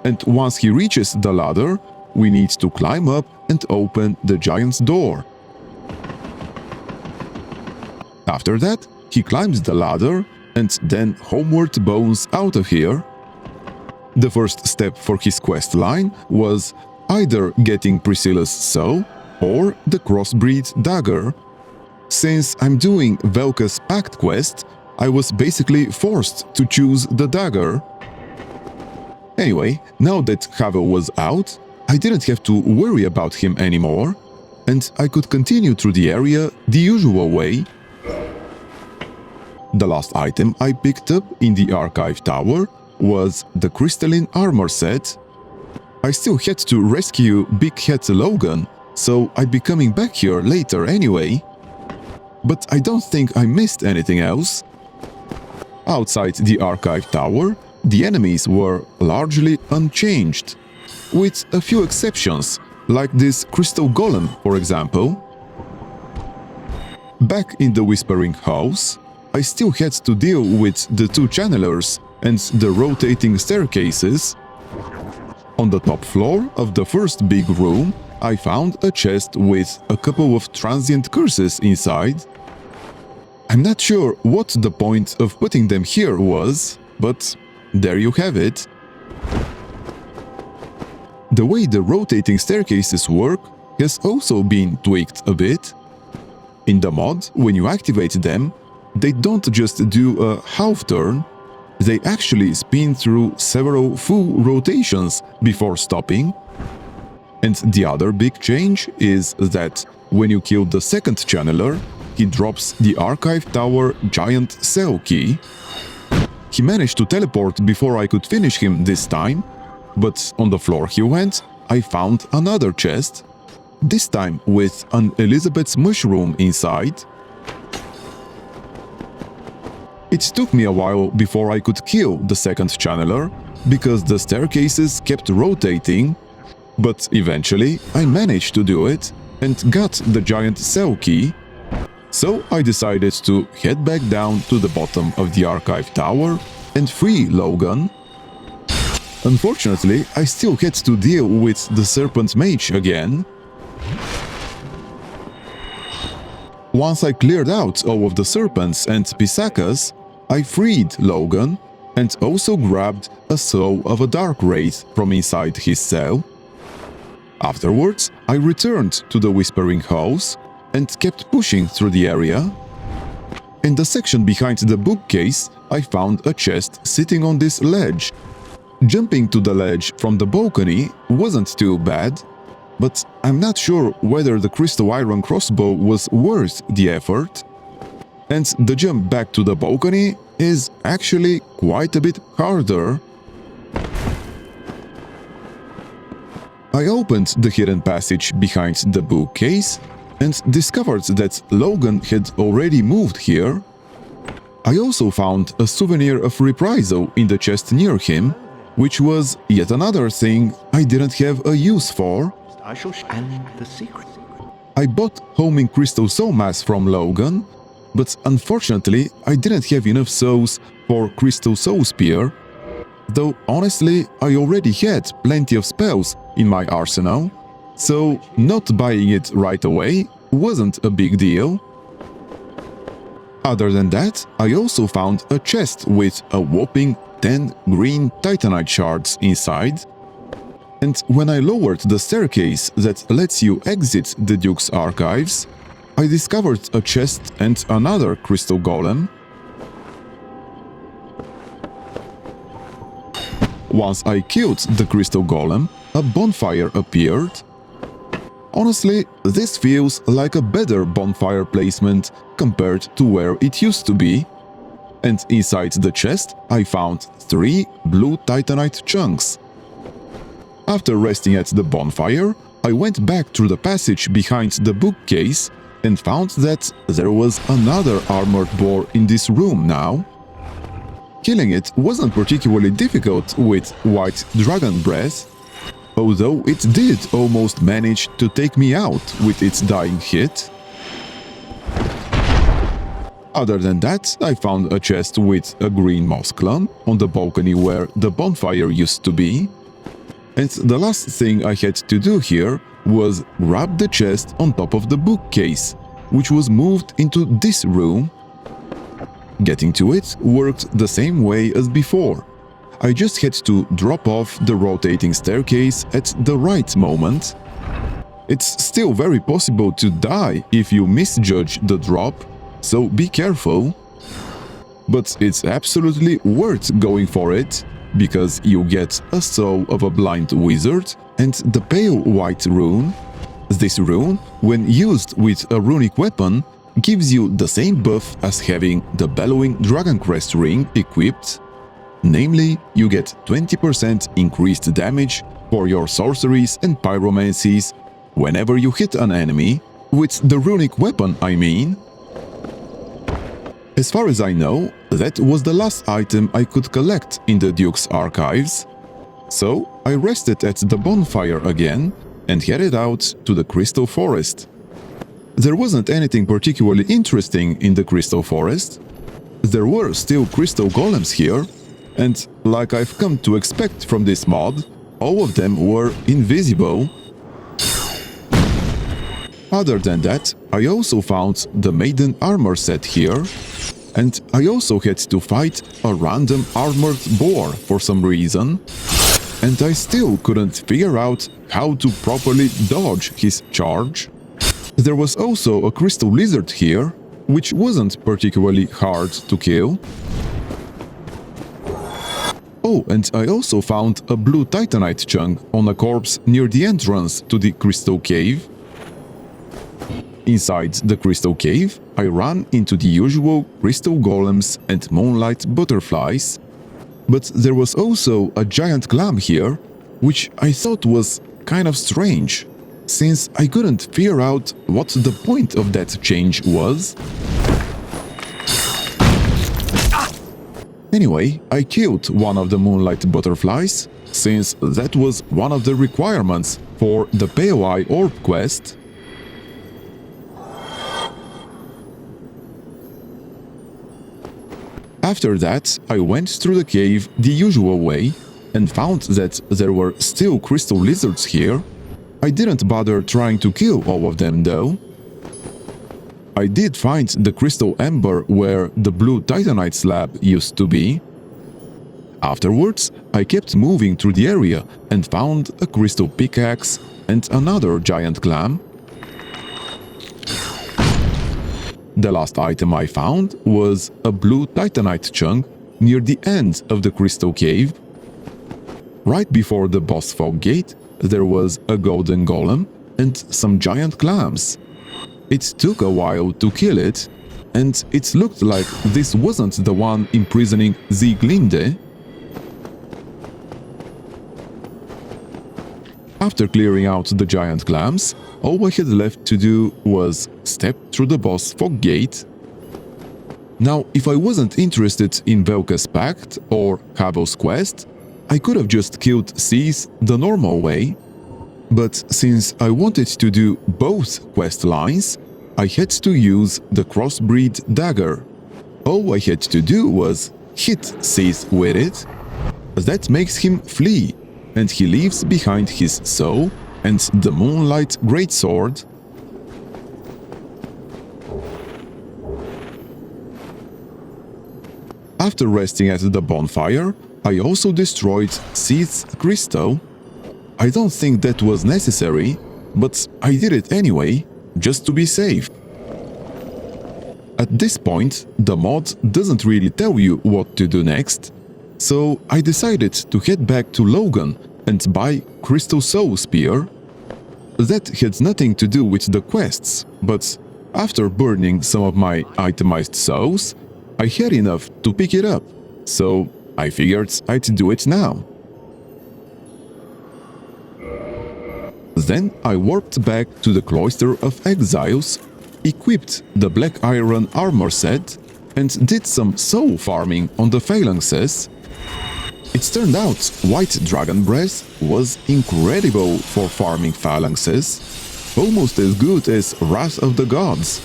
S1: and once he reaches the ladder, we need to climb up and open the giant's door. After that, he climbs the ladder and then homeward bones out of here. The first step for his quest line was either getting Priscilla's soul or the Crossbred Dagger. Since I'm doing Velka's Pact quest, I was basically forced to choose the dagger. Anyway, now that Havel was out, I didn't have to worry about him anymore, and I could continue through the area the usual way. The last item I picked up in the archive tower was the crystalline armor set. I still had to rescue Big Head Logan, so I'd be coming back here later anyway. But I don't think I missed anything else. Outside the archive tower, the enemies were largely unchanged, with a few exceptions, like this crystal golem, for example. Back in the Whispering House, I still had to deal with the two channelers and the rotating staircases. On the top floor of the first big room, I found a chest with a couple of transient curses inside. I'm not sure what the point of putting them here was, but there you have it. The way the rotating staircases work has also been tweaked a bit. In the mod, when you activate them, they don't just do a half turn, they actually spin through several full rotations before stopping. And the other big change is that when you kill the second channeler, he drops the archive tower giant cell key. He managed to teleport before I could finish him this time, but on the floor he went, I found another chest, this time with an Elizabeth's mushroom inside. It took me a while before I could kill the second channeler, because the staircases kept rotating, but eventually I managed to do it and got the giant cell key. So I decided to head back down to the bottom of the archive tower and free Logan. Unfortunately, I still had to deal with the Serpent Mage again. Once I cleared out all of the serpents and Pisakas, I freed Logan and also grabbed a soul of a dark wraith from inside his cell. Afterwards, I returned to the Whispering House and kept pushing through the area. In the section behind the bookcase, I found a chest sitting on this ledge. Jumping to the ledge from the balcony wasn't too bad, but I'm not sure whether the crystal iron crossbow was worth the effort. And the jump back to the balcony is actually quite a bit harder. I opened the hidden passage behind the bookcase and discovered that Logan had already moved here. I also found a souvenir of Reprisal in the chest near him, which was yet another thing I didn't have a use for.
S3: I shall and the secret.
S1: I bought Homing Crystal Soul Mass from Logan, but unfortunately I didn't have enough souls for Crystal Soul Spear, though honestly I already had plenty of spells in my arsenal, so not buying it right away wasn't a big deal. Other than that, I also found a chest with a whopping 10 green Titanite shards inside, and when I lowered the staircase that lets you exit the Duke's archives, I discovered a chest and another crystal golem. Once I killed the crystal golem, a bonfire appeared. Honestly, this feels like a better bonfire placement compared to where it used to be. And inside the chest, I found 3 blue Titanite chunks. After resting at the bonfire, I went back through the passage behind the bookcase and found that there was another armored boar in this room now. Killing it wasn't particularly difficult with White Dragon Breath, although it did almost manage to take me out with its dying hit. Other than that, I found a chest with a green moss clone on the balcony where the bonfire used to be. And the last thing I had to do here was grab the chest on top of the bookcase, which was moved into this room. Getting to it worked the same way as before. I just had to drop off the rotating staircase at the right moment. It's still very possible to die if you misjudge the drop, so be careful. But it's absolutely worth going for it, because you get a soul of a blind wizard and the pale white rune. This rune, when used with a runic weapon, gives you the same buff as having the bellowing Dragoncrest ring equipped. Namely, you get 20% increased damage for your sorceries and pyromancies whenever you hit an enemy, with the runic weapon I mean. As far as I know, that was the last item I could collect in the Duke's archives. So I rested at the bonfire again and headed out to the Crystal Forest. There wasn't anything particularly interesting in the Crystal Forest. There were still crystal golems here, and like I've come to expect from this mod, all of them were invisible. Other than that, I also found the Maiden armor set here, and I also had to fight a random armored boar for some reason, and I still couldn't figure out how to properly dodge his charge. There was also a crystal lizard here, which wasn't particularly hard to kill. Oh, and I also found a blue Titanite chunk on a corpse near the entrance to the Crystal Cave. Inside the Crystal Cave, I ran into the usual crystal golems and moonlight butterflies. But there was also a giant clam here, which I thought was kind of strange, since I couldn't figure out what the point of that change was. Anyway, I killed one of the moonlight butterflies, since that was one of the requirements for the Pale Eye Orb quest. After that, I went through the cave the usual way and found that there were still crystal lizards here. I didn't bother trying to kill all of them though. I did find the Crystal Ember where the blue Titanite slab used to be. Afterwards, I kept moving through the area and found a crystal pickaxe and another giant clam. The last item I found was a blue Titanite chunk near the end of the crystal cave. Right before the boss fog gate, there was a golden golem and some giant clams. It took a while to kill it, and it looked like this wasn't the one imprisoning Sieglinde. After clearing out the giant clams, all I had left to do was step through the boss fog gate. Now, if I wasn't interested in Velka's Pact or Havel's Quest, I could have just killed Seas the normal way. But since I wanted to do both quest lines, I had to use the Crossbred Dagger. All I had to do was hit Seas with it. That makes him flee, and he leaves behind his soul and the Moonlight Greatsword. After resting at the bonfire, I also destroyed Sea's crystal. I don't think that was necessary, but I did it anyway, just to be safe. At this point, the mod doesn't really tell you what to do next, so I decided to head back to Logan and buy Crystal Soul Spear. That had nothing to do with the quests, but after burning some of my itemized souls, I had enough to pick it up, so I figured I'd do it now. Then I warped back to the Cloister of Exiles, equipped the Black Iron armor set, and did some soul farming on the phalanxes. It turned out White Dragon Breath was incredible for farming phalanxes, almost as good as Wrath of the Gods.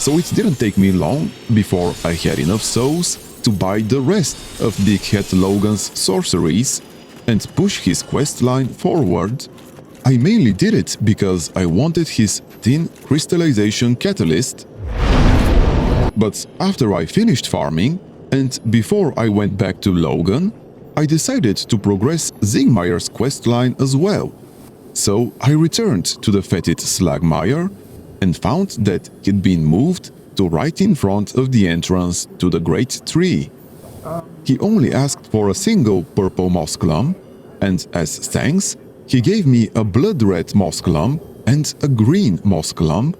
S1: So it didn't take me long before I had enough souls to buy the rest of Big Head Logan's sorceries and push his questline forward. I mainly did it because I wanted his Tin Crystallization Catalyst. But after I finished farming, and before I went back to Logan, I decided to progress Zingmeyer's questline as well. So I returned to the Fetid Slagmire and found that he'd been moved to right in front of the entrance to the Great Tree. He only asked for a single purple moss clump, and as thanks, he gave me a blood red moss clump and a green moss clump.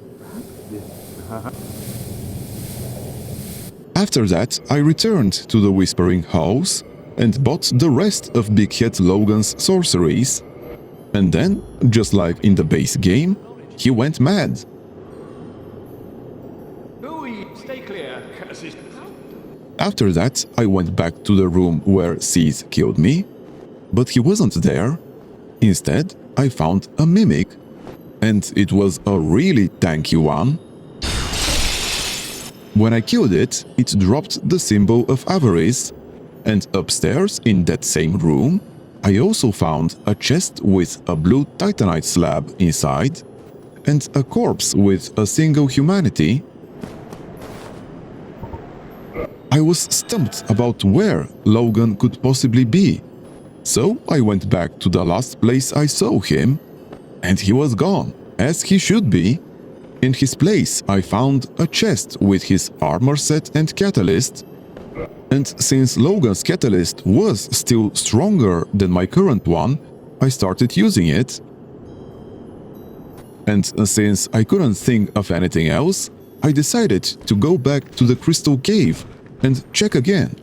S1: After that, I returned to the Whispering Halls and bought the rest of Big Head Logan's sorceries. And then, just like in the base game, he went mad.
S3: Stay clear, curses.
S1: After that, I went back to the room where Seath killed me, but he wasn't there. Instead, I found a mimic, and it was a really tanky one. When I killed it, it dropped the symbol of avarice, and upstairs in that same room, I also found a chest with a blue titanite slab inside, and a corpse with a single humanity. I was stumped about where Logan could possibly be, so I went back to the last place I saw him, and he was gone, as he should be. In his place, I found a chest with his armor set and catalyst, and since Logan's catalyst was still stronger than my current one, I started using it. And since I couldn't think of anything else, I decided to go back to the Crystal Cave and check again.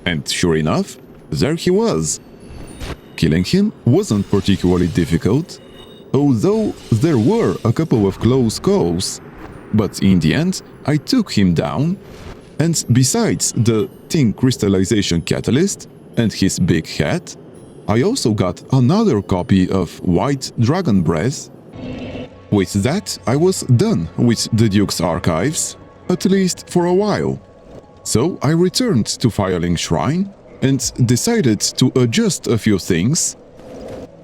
S1: And sure enough, there he was. Killing him wasn't particularly difficult, although there were a couple of close calls. But in the end, I took him down, and besides the Tin Crystallization Catalyst and his big head, I also got another copy of White Dragon Breath. With that, I was done with the Duke's archives, at least for a while. So I returned to Firelink Shrine and decided to adjust a few things.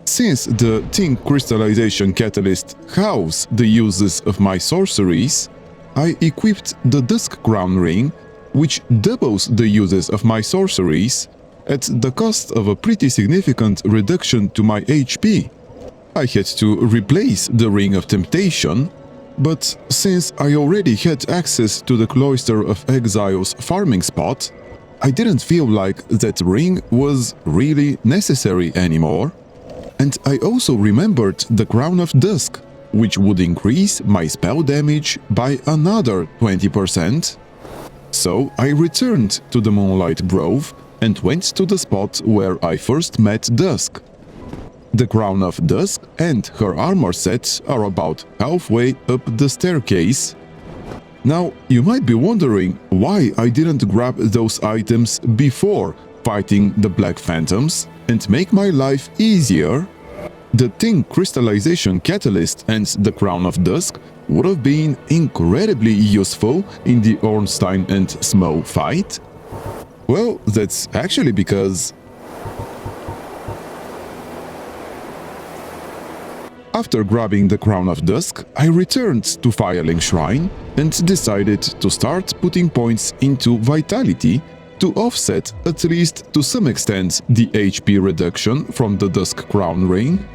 S1: Since the Tin Crystallization Catalyst housed the uses of my sorceries, I equipped the Dusk Crown Ring, which doubles the uses of my sorceries, at the cost of a pretty significant reduction to my HP. I had to replace the Ring of Temptation, but since I already had access to the Cloister of Exile's farming spot, I didn't feel like that ring was really necessary anymore. And I also remembered the Crown of Dusk, which would increase my spell damage by another 20%. So I returned to the Moonlight Grove and went to the spot where I first met Dusk. The Crown of Dusk and her armor set are about halfway up the staircase. Now, you might be wondering why I didn't grab those items before fighting the Black Phantoms and make my life easier. The Tin Crystallization Catalyst and the Crown of Dusk would have been incredibly useful in the Ornstein and Smo fight. Well, that's actually because after grabbing the Crown of Dusk, I returned to Fireling Shrine and decided to start putting points into Vitality to offset, at least to some extent, the HP reduction from the Dusk Crown Ring.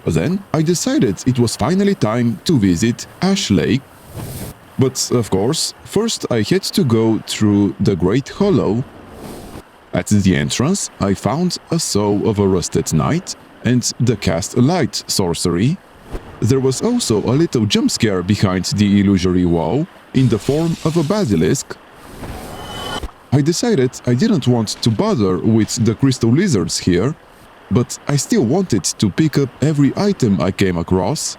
S1: Then I decided it was finally time to visit Ash Lake. But of course, first I had to go through the Great Hollow. At the entrance, I found a Soul of a Rusted Knight and the Cast Light sorcery. There was also a little jump scare behind the illusory wall in the form of a basilisk. I decided I didn't want to bother with the crystal lizards here, but I still wanted to pick up every item I came across.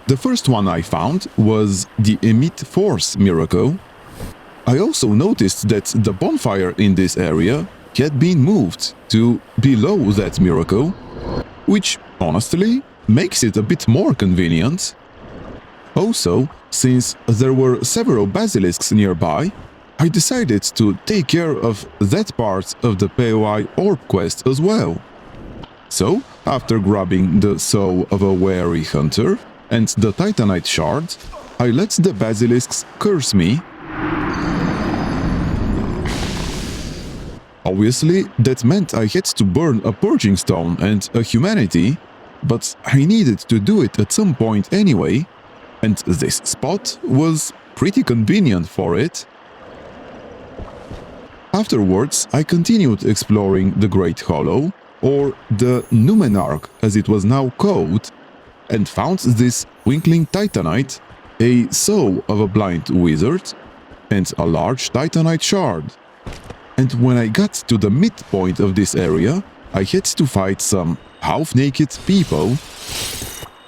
S1: The first one I found was the Emit Force Miracle. I also noticed that the bonfire in this area had been moved to below that miracle, which honestly makes it a bit more convenient. Also, since there were several basilisks nearby, I decided to take care of that part of the POI orb quest as well. So, after grabbing the Soul of a Weary Hunter and the Titanite Shard, I let the basilisks curse me. Obviously, that meant I had to burn a Purging Stone and a Humanity, but I needed to do it at some point anyway, and this spot was pretty convenient for it. Afterwards, I continued exploring the Great Hollow, or the Numenarch as it was now called, and found this Twinkling Titanite, a Soul of a Blind Wizard, and a large Titanite Shard. And when I got to the midpoint of this area, I had to fight some half-naked people.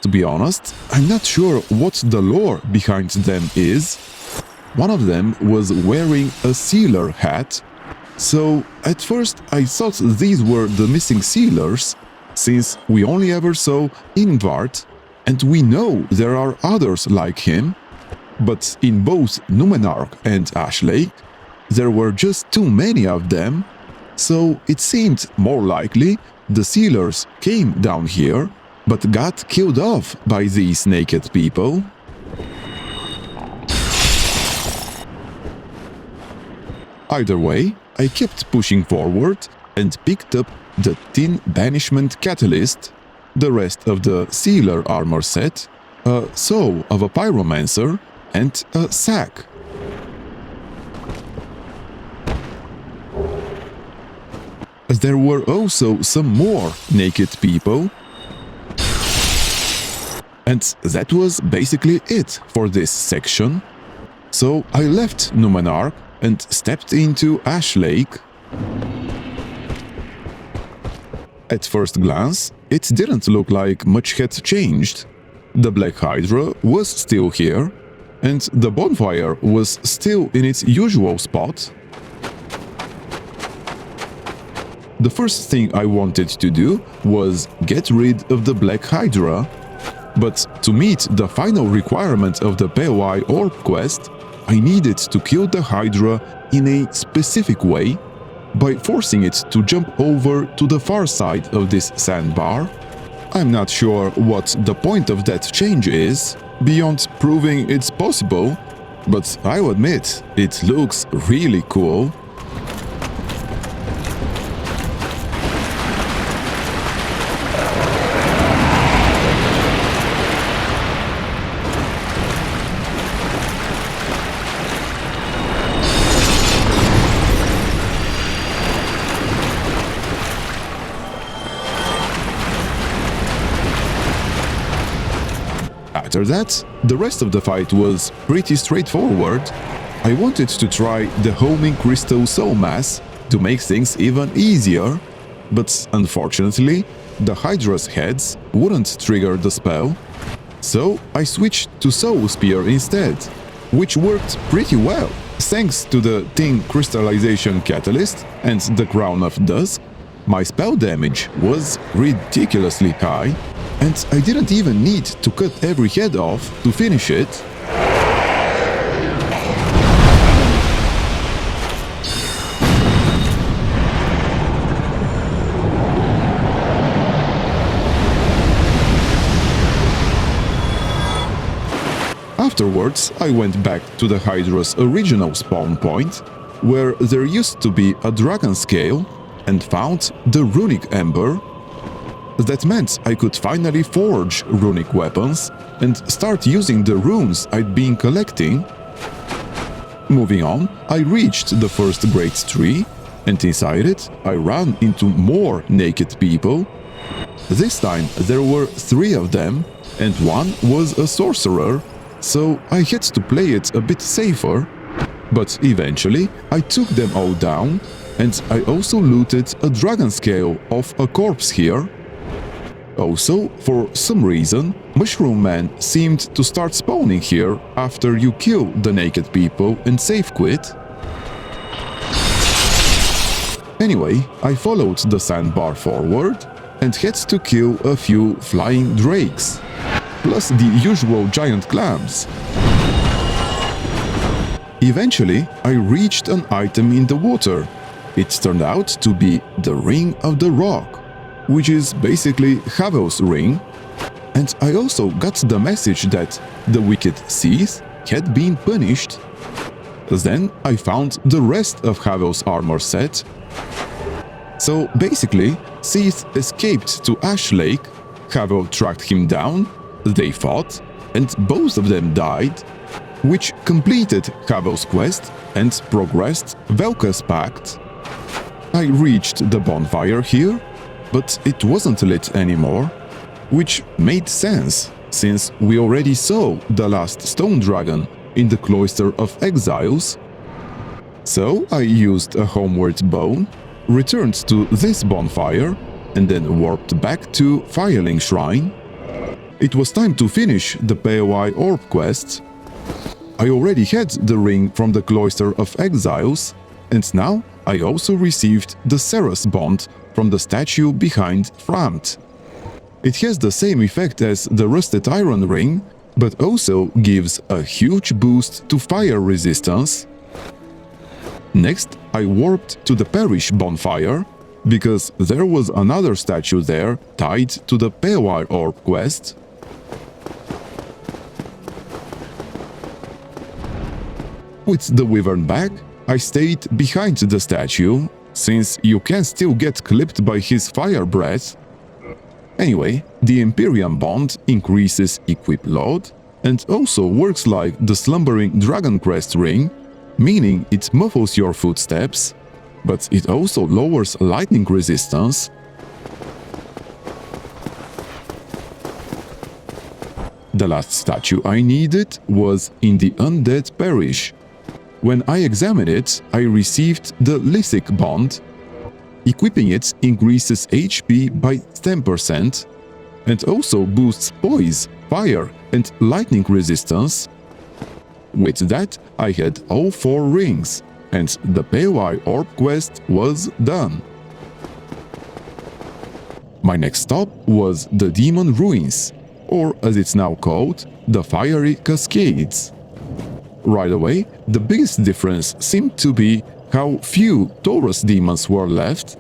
S1: To be honest, I'm not sure what the lore behind them is. One of them was wearing a sealer hat, so at first I thought these were the missing sealers, since we only ever saw Ingvard, and we know there are others like him, but in both Numenarch and Ash Lake, there were just too many of them, so it seemed more likely the sealers came down here, but got killed off by these naked people. Either way, I kept pushing forward and picked up the Tin Banishment Catalyst, the rest of the Sealer armor set, a Soul of a Pyromancer, and a sack. There were also some more naked people, and that was basically it for this section. So I left Numenarch and stepped into Ash Lake. At first glance, it didn't look like much had changed. The Black Hydra was still here, and the bonfire was still in its usual spot. The first thing I wanted to do was get rid of the Black Hydra, but to meet the final requirement of the POI orb quest, I needed to kill the Hydra in a specific way, by forcing it to jump over to the far side of this sandbar. I'm not sure what the point of that change is, beyond proving it's possible, but I'll admit, it looks really cool. After that, the rest of the fight was pretty straightforward. I wanted to try the homing crystal soul mass to make things even easier, but unfortunately, the Hydra's heads wouldn't trigger the spell, so I switched to Soul Spear instead, which worked pretty well. Thanks to the Tin Crystallization Catalyst and the Crown of Dusk, my spell damage was ridiculously high, and I didn't even need to cut every head off to finish it. Afterwards, I went back to the Hydra's original spawn point, where there used to be a dragon scale, and found the Runic Ember. That meant I could finally forge runic weapons and start using the runes I'd been collecting. Moving on, I reached the first great tree, and inside it I ran into more naked people. This time there were 3 of them, and one was a sorcerer, so I had to play it a bit safer. But eventually I took them all down, and I also looted a dragon scale off a corpse here. Also, for some reason, Mushroom Man seemed to start spawning here after you kill the naked people and save quit. Anyway, I followed the sandbar forward and had to kill a few flying drakes, plus the usual giant clams. Eventually, I reached an item in the water. It turned out to be the Ring of the Rock, which is basically Havel's ring, and I also got the message that the wicked Sith had been punished. Then I found the rest of Havel's armor set. So basically, Sith escaped to Ash Lake, Havel tracked him down, they fought, and both of them died, which completed Havel's quest and progressed Velka's Pact. I reached the bonfire here, but it wasn't lit anymore, which made sense, since we already saw the last stone dragon in the Cloister of Exiles. So I used a homeward bone, returned to this bonfire, and then warped back to Firelink Shrine. It was time to finish the POI Orb quest. I already had the ring from the Cloister of Exiles, and now I also received the Ceres Bond from the statue behind Framt. It has the same effect as the Rusted Iron Ring, but also gives a huge boost to fire resistance. Next, I warped to the Parish bonfire, because there was another statue there tied to the POI Orb quest. With the Wyvern back, I stayed behind the statue, since you can still get clipped by his fire breath. Anyway, the Imperium Bond increases equip load and also works like the slumbering Dragoncrest ring, meaning it muffles your footsteps, but it also lowers lightning resistance. The last statue I needed was in the Undead Parish. When I examined it, I received the Lithic Bond. Equipping it increases HP by 10% and also boosts poise, fire and lightning resistance. With that, I had all 4 rings, and the POI Orb quest was done. My next stop was the Demon Ruins, or as it's now called, the Fiery Cascades. Right away, the biggest difference seemed to be how few Taurus demons were left.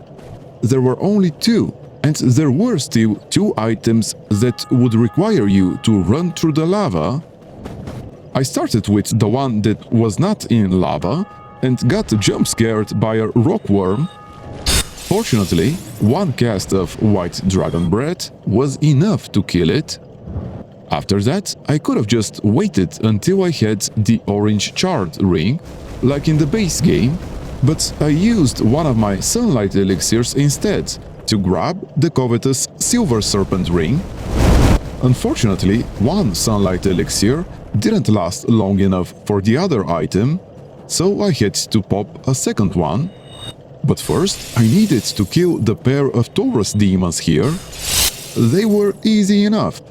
S1: There were only 2, and there were still 2 items that would require you to run through the lava. I started with the one that was not in lava and got jump-scared by a rockworm. Fortunately, 1 cast of White Dragon Breath was enough to kill it. After that, I could have just waited until I had the orange charred ring, like in the base game, but I used one of my sunlight elixirs instead to grab the covetous Silver Serpent ring. Unfortunately, one sunlight elixir didn't last long enough for the other item, so I had to pop a second one. But first, I needed to kill the pair of Taurus demons here. They were easy enough,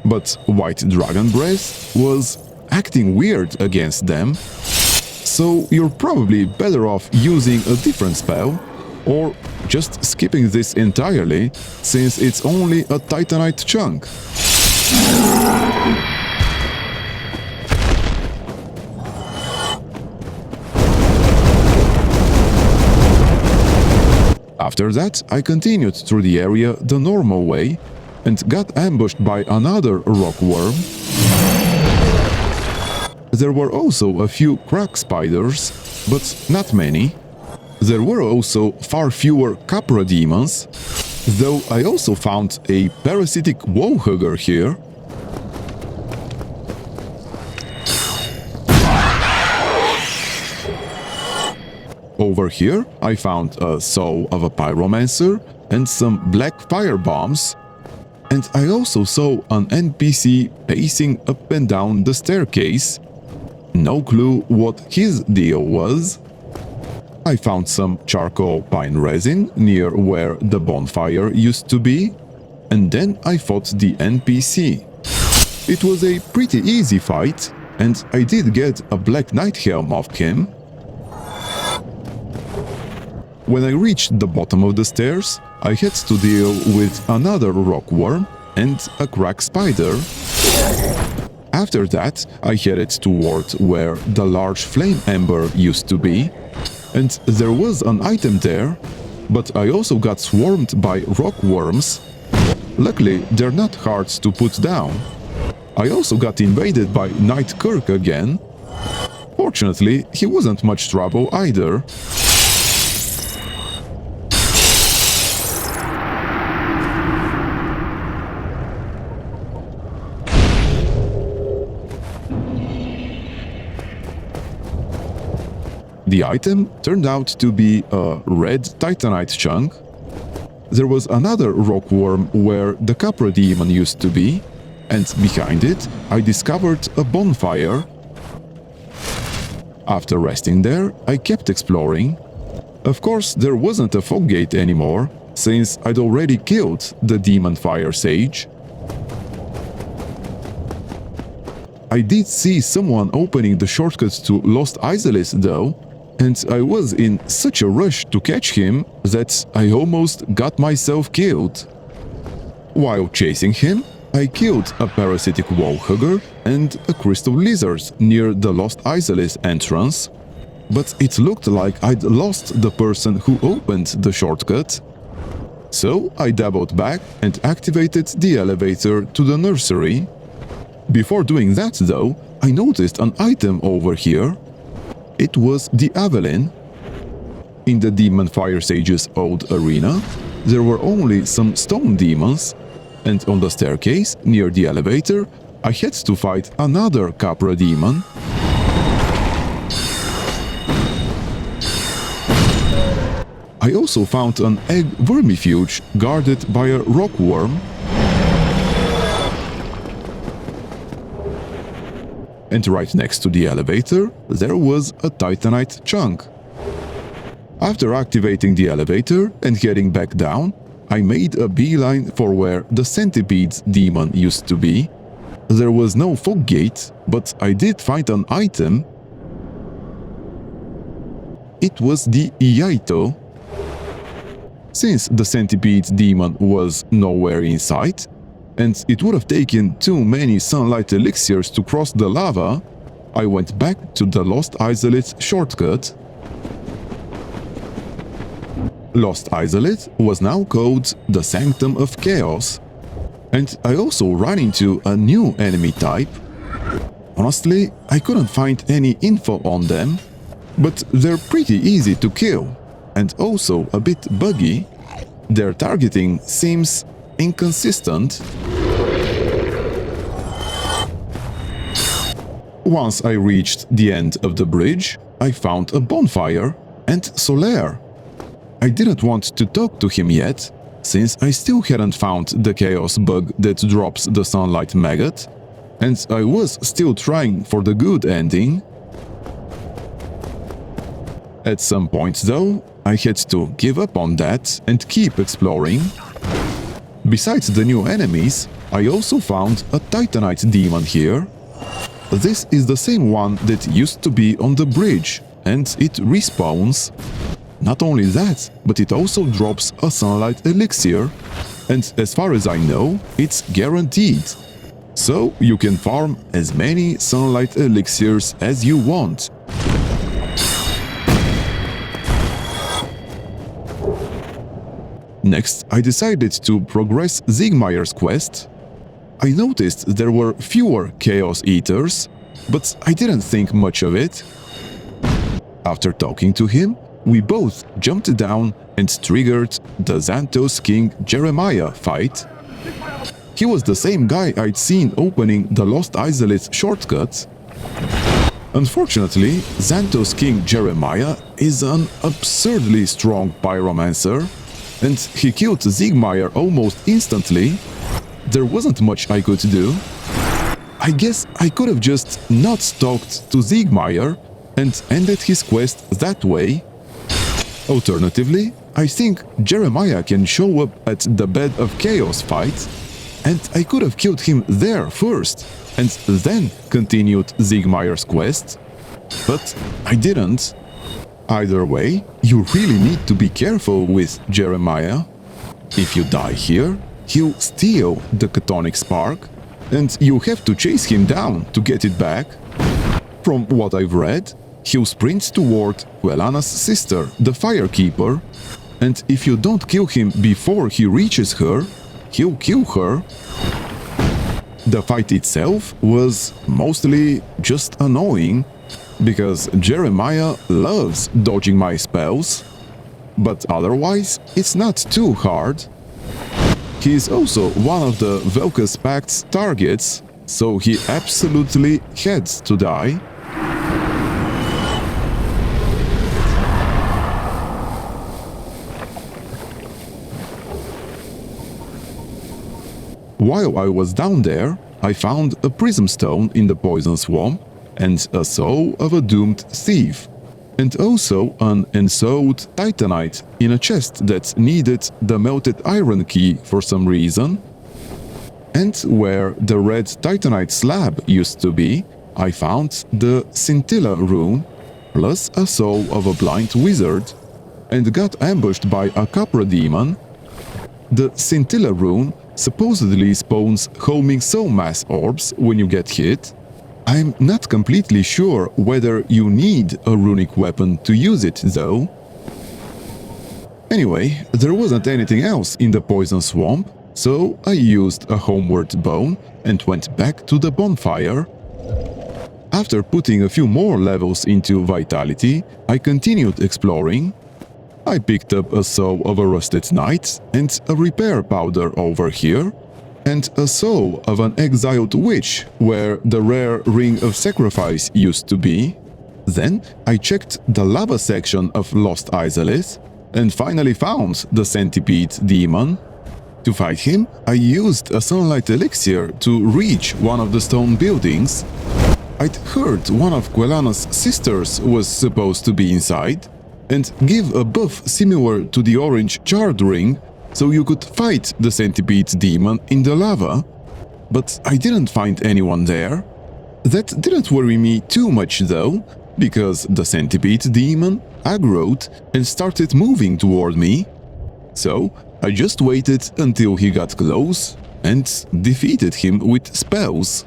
S1: but White Dragon Breath was acting weird against them. So you're probably better off using a different spell, or just skipping this entirely, since it's only a Titanite chunk. After that, I continued through the area the normal way and got ambushed by another rock worm. There were also a few crack spiders, but not many. There were also far fewer Capra demons, though I also found a parasitic wallhugger here. Over here, I found a soul of a pyromancer and some black fire bombs. And I also saw an NPC pacing up and down the staircase. No clue what his deal was. I found some charcoal pine resin near where the bonfire used to be, and then I fought the NPC. It was a pretty easy fight, and I did get a Black Knight helm off him. When I reached the bottom of the stairs, I had to deal with another rock worm and a crack spider. After that, I headed toward where the large flame ember used to be, and there was an item there, but I also got swarmed by rock worms. Luckily, they're not hard to put down. I also got invaded by Knight Kirk again. Fortunately, he wasn't much trouble either. The item turned out to be a red Titanite chunk. There was another rock worm where the Capra demon used to be, and behind it I discovered a bonfire. After resting there, I kept exploring. Of course, there wasn't a fog gate anymore, since I'd already killed the demon fire sage. I did see someone opening the shortcut to Lost Isolith though, and I was in such a rush to catch him that I almost got myself killed. While chasing him, I killed a parasitic wallhugger and a crystal lizard near the Lost Isolith entrance, but it looked like I'd lost the person who opened the shortcut. So I doubled back and activated the elevator to the nursery. Before doing that though, I noticed an item over here. It was the Avalyn. In the Demon Fire Sage's old arena, there were only some stone demons, and on the staircase near the elevator, I had to fight another Capra demon. I also found an egg vermifuge guarded by a rock worm. And right next to the elevator, there was a Titanite chunk. After activating the elevator and heading back down, I made a beeline for where the Centipede's demon used to be. There was no fog gate, but I did find an item. It was the Iaito. Since the Centipede's demon was nowhere in sight, and it would have taken too many sunlight elixirs to cross the lava, I went back to the Lost Isolith shortcut. Lost Isolith was now called the Sanctum of Chaos, and I also ran into a new enemy type. Honestly, I couldn't find any info on them, but they're pretty easy to kill, and also a bit buggy. Their targeting seems inconsistent. Once I reached the end of the bridge, I found a bonfire and Solaire. I didn't want to talk to him yet, since I still hadn't found the chaos bug that drops the sunlight maggot, and I was still trying for the good ending. At some point though, I had to give up on that and keep exploring. Besides the new enemies, I also found a Titanite demon here. This is the same one that used to be on the bridge, and it respawns. Not only that, but it also drops a sunlight elixir, and as far as I know, it's guaranteed. So you can farm as many sunlight elixirs as you want. Next, I decided to progress Siegmeyer's quest. I noticed there were fewer Chaos Eaters, but I didn't think much of it. After talking to him, we both jumped down and triggered the Xanthos King Jeremiah fight. He was the same guy I'd seen opening the Lost Isolate shortcut. Unfortunately, Xanthos King Jeremiah is an absurdly strong pyromancer, and he killed Siegmeyer almost instantly. There wasn't much I could do. I guess I could have just not talked to Siegmeyer and ended his quest that way. Alternatively, I think Jeremiah can show up at the Bed of Chaos fight, and I could have killed him there first, and then continued Siegmeyer's quest. But I didn't. Either way, you really need to be careful with Jeremiah. If you die here, he'll steal the Chtonic Spark, and you have to chase him down to get it back. From what I've read, he'll sprint toward Quelana's sister, the Firekeeper, and if you don't kill him before he reaches her, he'll kill her. The fight itself was mostly just annoying, because Jeremiah loves dodging my spells, but otherwise it's not too hard. He is also one of the Velka's Pact's targets, so he absolutely had to die. While I was down there, I found a prism stone in the poison swamp and a soul of a doomed thief, and also an ensouled titanite in a chest that needed the melted iron key for some reason. And where the red titanite slab used to be, I found the Scintilla Rune, plus a soul of a blind wizard, and got ambushed by a Capra demon. The Scintilla Rune supposedly spawns homing soul mass orbs when you get hit. I'm not completely sure whether you need a runic weapon to use it though. Anyway, there wasn't anything else in the poison swamp, so I used a homeward bone and went back to the bonfire. After putting a few more levels into vitality, I continued exploring. I picked up a soul of a rusted knight and a repair powder over here, and a soul of an exiled witch where the rare Ring of Sacrifice used to be. Then I checked the lava section of Lost Isolate and finally found the centipede demon. To fight him, I used a sunlight elixir to reach one of the stone buildings. I'd heard one of Quelana's sisters was supposed to be inside and give a buff similar to the orange charred ring, so you could fight the centipede demon in the lava. But I didn't find anyone there. That didn't worry me too much though, because the centipede demon aggroed and started moving toward me. So I just waited until he got close and defeated him with spells.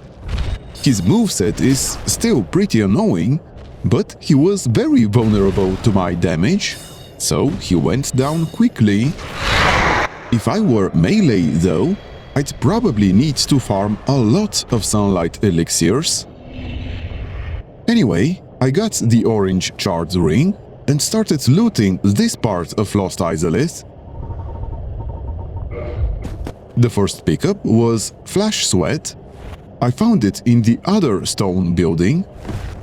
S1: His moveset is still pretty annoying, but he was very vulnerable to my damage, so he went down quickly. If I were melee though, I'd probably need to farm a lot of sunlight elixirs. Anyway, I got the orange charred ring and started looting this part of Lost Isolate. The first pickup was Flash Sweat. I found it in the other stone building.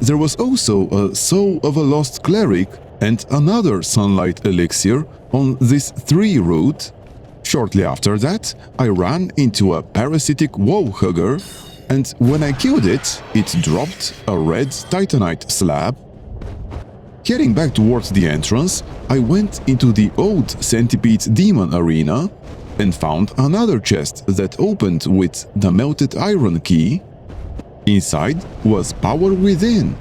S1: There was also a soul of a lost cleric and another sunlight elixir on this 3 route. Shortly after that, I ran into a parasitic wall hugger, and when I killed it, it dropped a red titanite slab. heading back towards the entrance, I went into the old Centipede Demon Arena and found another chest that opened with the melted iron key. Inside was power within.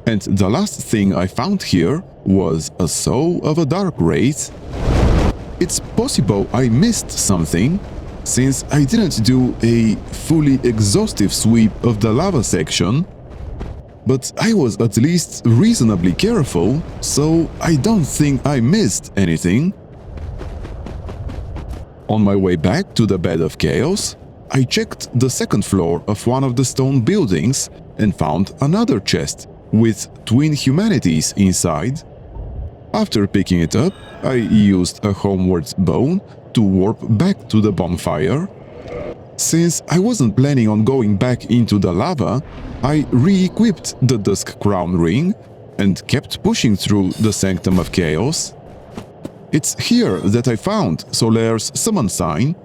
S1: And the last thing I found here was a soul of a dark wraith. It's possible I missed something, since I didn't do a fully exhaustive sweep of the lava section, but I was at least reasonably careful, so I don't think I missed anything. On my way back to the Bed of Chaos, I checked the second floor of one of the stone buildings and found another chest with twin humanities inside. After picking it up, I used a homeward bone to warp back to the bonfire. Since I wasn't planning on going back into the lava, I re-equipped the Dusk Crown ring and kept pushing through the Sanctum of Chaos. It's here that I found Solaire's summon sign.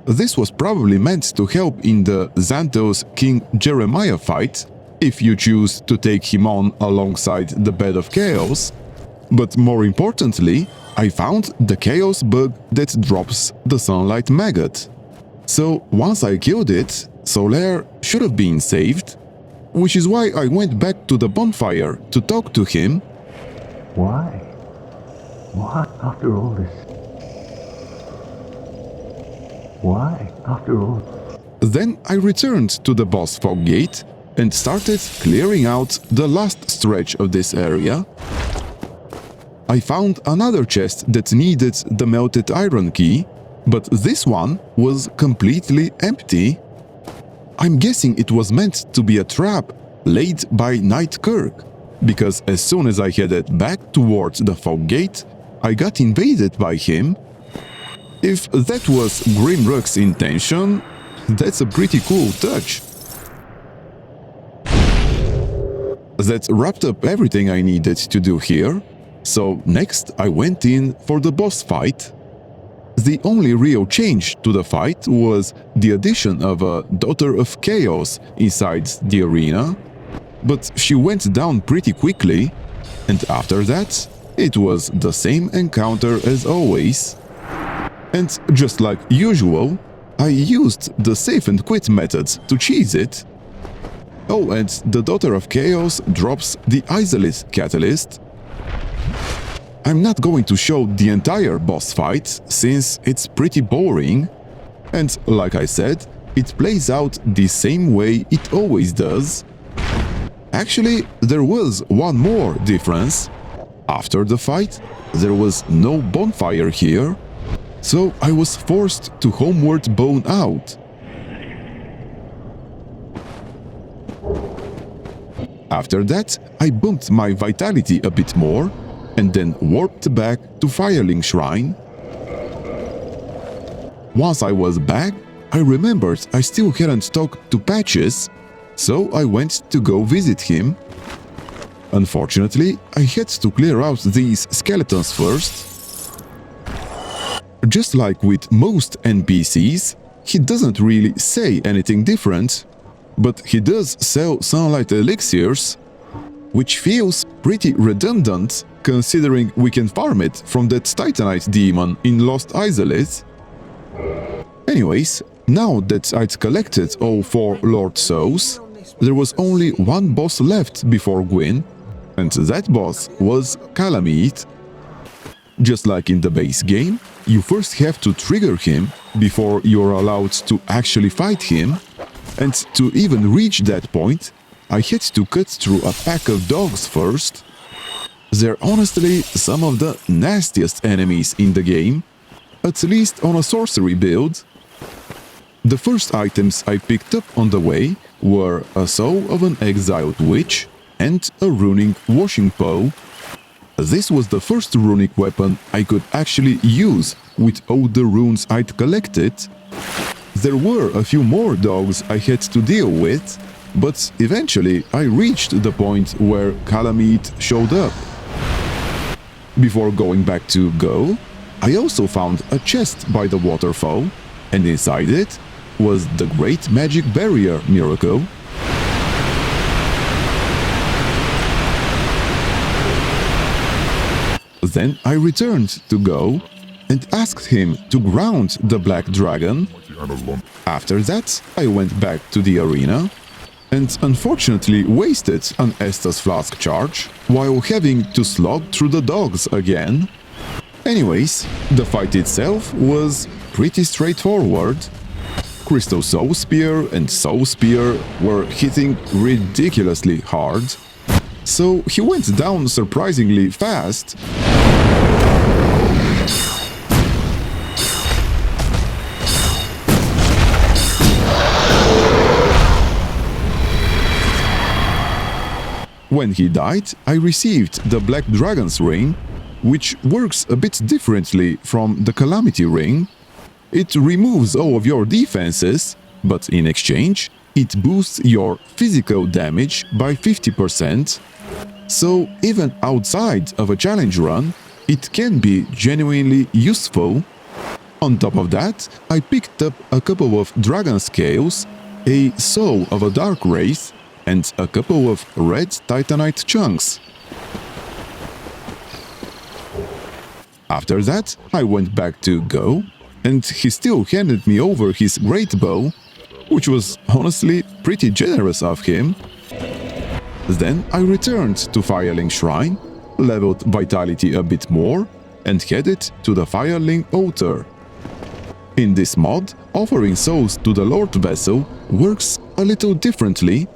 S1: This was probably meant to help in the Xanthos King Jeremiah fight, if you choose to take him on alongside the Bed of Chaos. But more importantly, I found the Chaos bug that drops the Sunlight Maggot. So once I killed it, Solaire should have been saved, which is why I went back to the bonfire to talk to him.
S4: Why? Why after all this? Why after all?
S1: Then I returned to the boss fog gate and started clearing out the last stretch of this area. I found another chest that needed the melted iron key, but this one was completely empty. I'm guessing it was meant to be a trap laid by Knight Kirk, because as soon as I headed back towards the fog gate, I got invaded by him. If that was Grimrock's intention, that's a pretty cool touch. That wrapped up everything I needed to do here. So next I went in for the boss fight. The only real change to the fight was the addition of a Daughter of Chaos inside the arena, but she went down pretty quickly, and after that it was the same encounter as always. And just like usual, I used the save and quit method to cheese it. Oh, and the Daughter of Chaos drops the Isolith Catalyst. I'm not going to show the entire boss fight, since it's pretty boring. And like I said, it plays out the same way it always does. Actually, there was one more difference. After the fight, there was no bonfire here, so I was forced to homeward bone out. After that, I bumped my vitality a bit more, and then warped back to Firelink Shrine. Once I was back, I remembered I still hadn't talked to Patches, so I went to go visit him. Unfortunately, I had to clear out these skeletons first. Just like with most NPCs, he doesn't really say anything different, but he does sell sunlight elixirs, which feels pretty redundant considering we can farm it from that Titanite demon in Lost Isolith. Anyways, now that I'd collected all 4 Lord Souls, there was only one boss left before Gwyn, and that boss was Calamite. Just like in the base game, you first have to trigger him before you're allowed to actually fight him, and to even reach that point, I had to cut through a pack of dogs first. They're honestly some of the nastiest enemies in the game, at least on a sorcery build. The first items I picked up on the way were a soul of an exiled witch and a runic washing pole. This was the first runic weapon I could actually use with all the runes I'd collected. There were a few more dogs I had to deal with, but eventually I reached the point where Calamite showed up. Before going back to Go, I also found a chest by the waterfall, and inside it was the Great Magic Barrier Miracle. Then I returned to Go and asked him to ground the Black Dragon. After that, I went back to the arena and unfortunately wasted an Estus Flask charge while having to slog through the dogs again. Anyways, the fight itself was pretty straightforward. Crystal Soul Spear and Soul Spear were hitting ridiculously hard, so he went down surprisingly fast. When he died, I received the Black Dragon's Ring, which works a bit differently from the Calamity Ring. It removes all of your defenses, but in exchange, it boosts your physical damage by 50%. So even outside of a challenge run, it can be genuinely useful. On top of that, I picked up a couple of Dragon Scales, a Soul of a Dark Wraith, and a couple of red Titanite chunks. After that, I went back to Go, and he still handed me over his great bow, which was honestly pretty generous of him. Then I returned to Firelink Shrine, leveled Vitality a bit more, and headed to the Firelink Altar. In this mod, offering souls to the Lord Vessel works a little differently.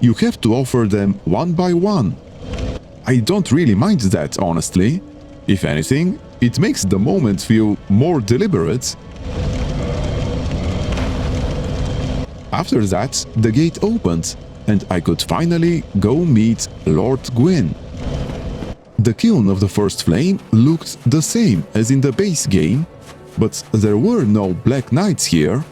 S1: You have to offer them one by one. I don't really mind that, honestly. If anything, it makes the moment feel more deliberate. After that, the gate opened, and I could finally go meet Lord Gwyn. The kiln of the First Flame looked the same as in the base game, but there were no Black Knights here.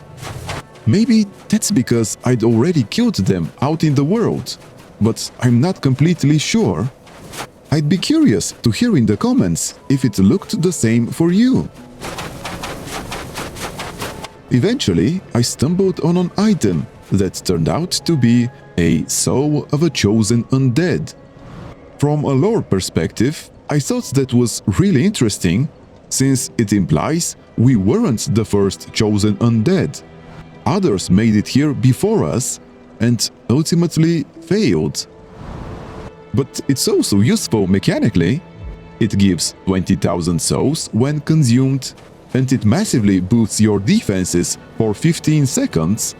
S1: Maybe that's because I'd already killed them out in the world, but I'm not completely sure. I'd be curious to hear in the comments if it looked the same for you. Eventually, I stumbled on an item that turned out to be a Soul of a Chosen Undead. From a lore perspective, I thought that was really interesting, since it implies we weren't the first chosen undead. Others made it here before us and ultimately failed. But it's also useful mechanically. It gives 20,000 souls when consumed, and it massively boosts your defenses for 15 seconds.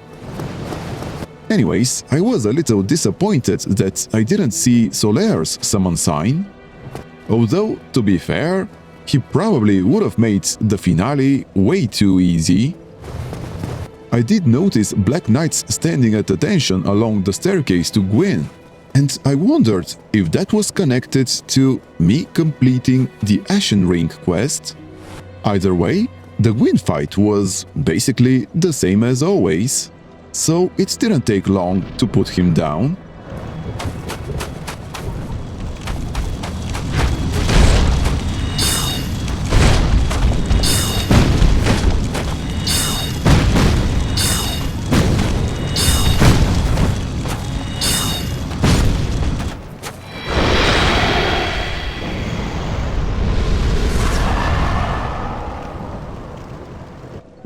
S1: Anyways, I was a little disappointed that I didn't see Solaire's summon sign. Although, to be fair, he probably would have made the finale way too easy. I did notice Black Knights standing at attention along the staircase to Gwyn, and I wondered if that was connected to me completing the Ashen Ring quest. Either way, the Gwyn fight was basically the same as always, so it didn't take long to put him down.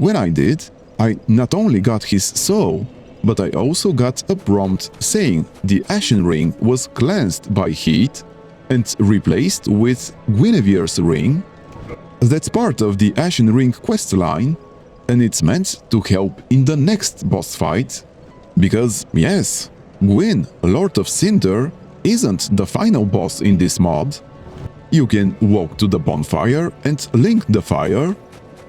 S1: When I did, I not only got his soul, but I also got a prompt saying the Ashen Ring was cleansed by heat and replaced with Guinevere's Ring. That's part of the Ashen Ring questline, and it's meant to help in the next boss fight. Because, yes, Gwyn, Lord of Cinder, isn't the final boss in this mod. You can walk to the bonfire and link the fire,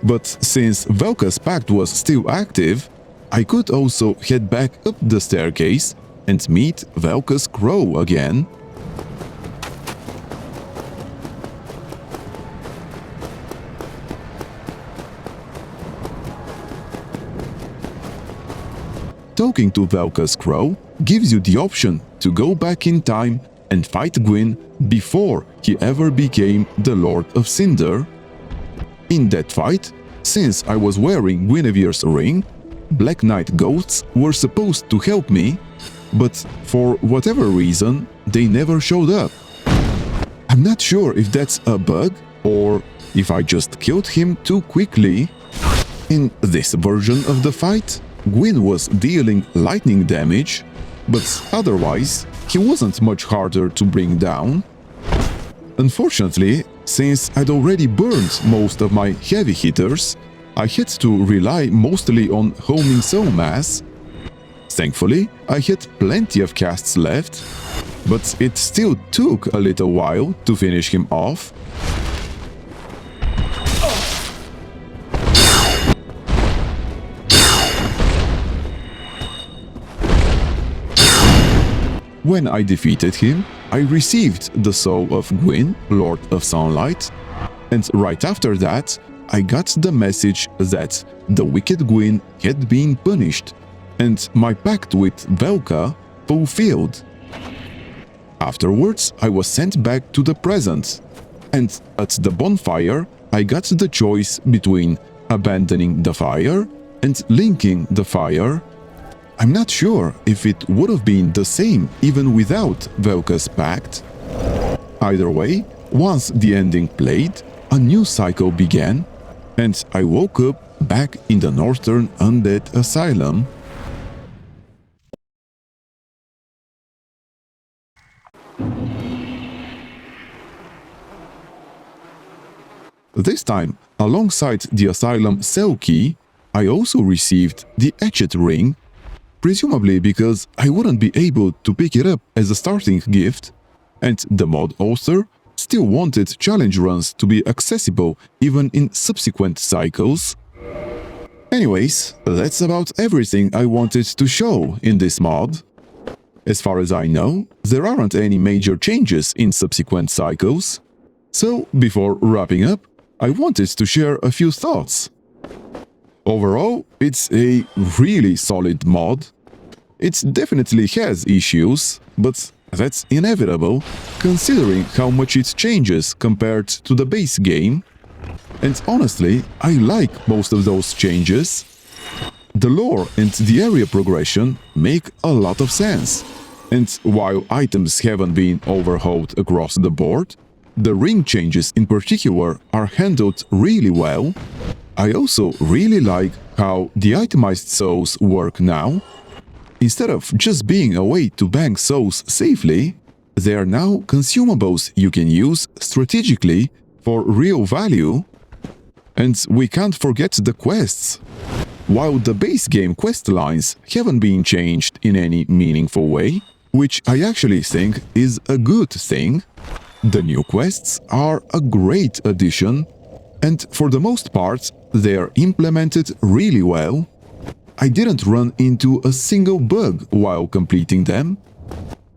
S1: but since Velka's Pact was still active, I could also head back up the staircase and meet Velka's Crow again. Talking to Velka's Crow gives you the option to go back in time and fight Gwyn before he ever became the Lord of Cinder. In that fight, since I was wearing Guinevere's ring, Black Knight ghosts were supposed to help me, but for whatever reason, they never showed up. I'm not sure if that's a bug or if I just killed him too quickly. In this version of the fight, Gwyn was dealing lightning damage, but otherwise he wasn't much harder to bring down. Unfortunately, since I'd already burned most of my heavy hitters, I had to rely mostly on homing soul mass. Thankfully, I had plenty of casts left, but it still took a little while to finish him off. When I defeated him, I received the soul of Gwyn, Lord of Sunlight, and right after that, I got the message that the wicked Gwyn had been punished, and my pact with Velka fulfilled. Afterwards, I was sent back to the present, and at the bonfire, I got the choice between abandoning the fire and linking the fire. I'm not sure if it would have been the same even without Velka's pact. Either way, once the ending played, a new cycle began, and I woke up back in the Northern Undead Asylum. This time, alongside the Asylum cell key, I also received the Etched ring, presumably because I wouldn't be able to pick it up as a starting gift, and the mod author still wanted challenge runs to be accessible even in subsequent cycles. Anyways, that's about everything I wanted to show in this mod. As far as I know, there aren't any major changes in subsequent cycles, so before wrapping up, I wanted to share a few thoughts. Overall, it's a really solid mod. It definitely has issues, but that's inevitable, considering how much it changes compared to the base game. And honestly, I like most of those changes. The lore and the area progression make a lot of sense. And while items haven't been overhauled across the board, the ring changes in particular are handled really well. I also really like how the itemized souls work now. Instead of just being a way to bank souls safely, they are now consumables you can use strategically for real value. And we can't forget the quests. While the base game quest lines haven't been changed in any meaningful way, which I actually think is a good thing, the new quests are a great addition, and for the most part, they are implemented really well. I didn't run into a single bug while completing them,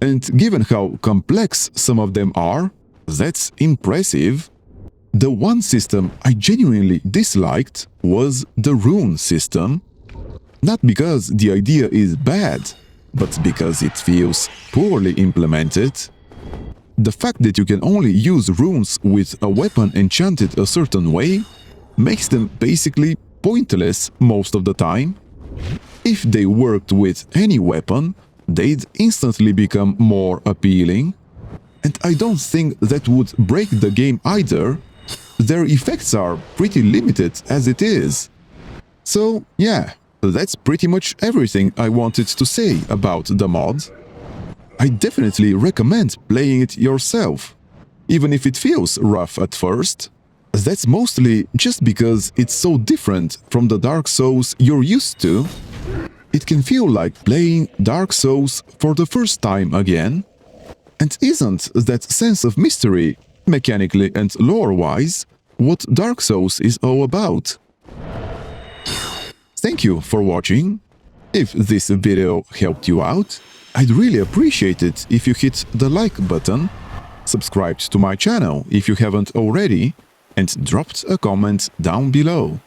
S1: and given how complex some of them are, that's impressive. The one system I genuinely disliked was the rune system. Not because the idea is bad, but because it feels poorly implemented. The fact that you can only use runes with a weapon enchanted a certain way makes them basically pointless most of the time. If they worked with any weapon, they'd instantly become more appealing. And I don't think that would break the game either. Their effects are pretty limited as it is. So yeah, that's pretty much everything I wanted to say about the mod. I definitely recommend playing it yourself, even if it feels rough at first. That's mostly just because it's so different from the Dark Souls you're used to. It can feel like playing Dark Souls for the first time again. And isn't that sense of mystery, mechanically and lore-wise, what Dark Souls is all about? Thank you for watching. If this video helped you out, I'd really appreciate it if you hit the like button, subscribed to my channel if you haven't already, and dropped a comment down below.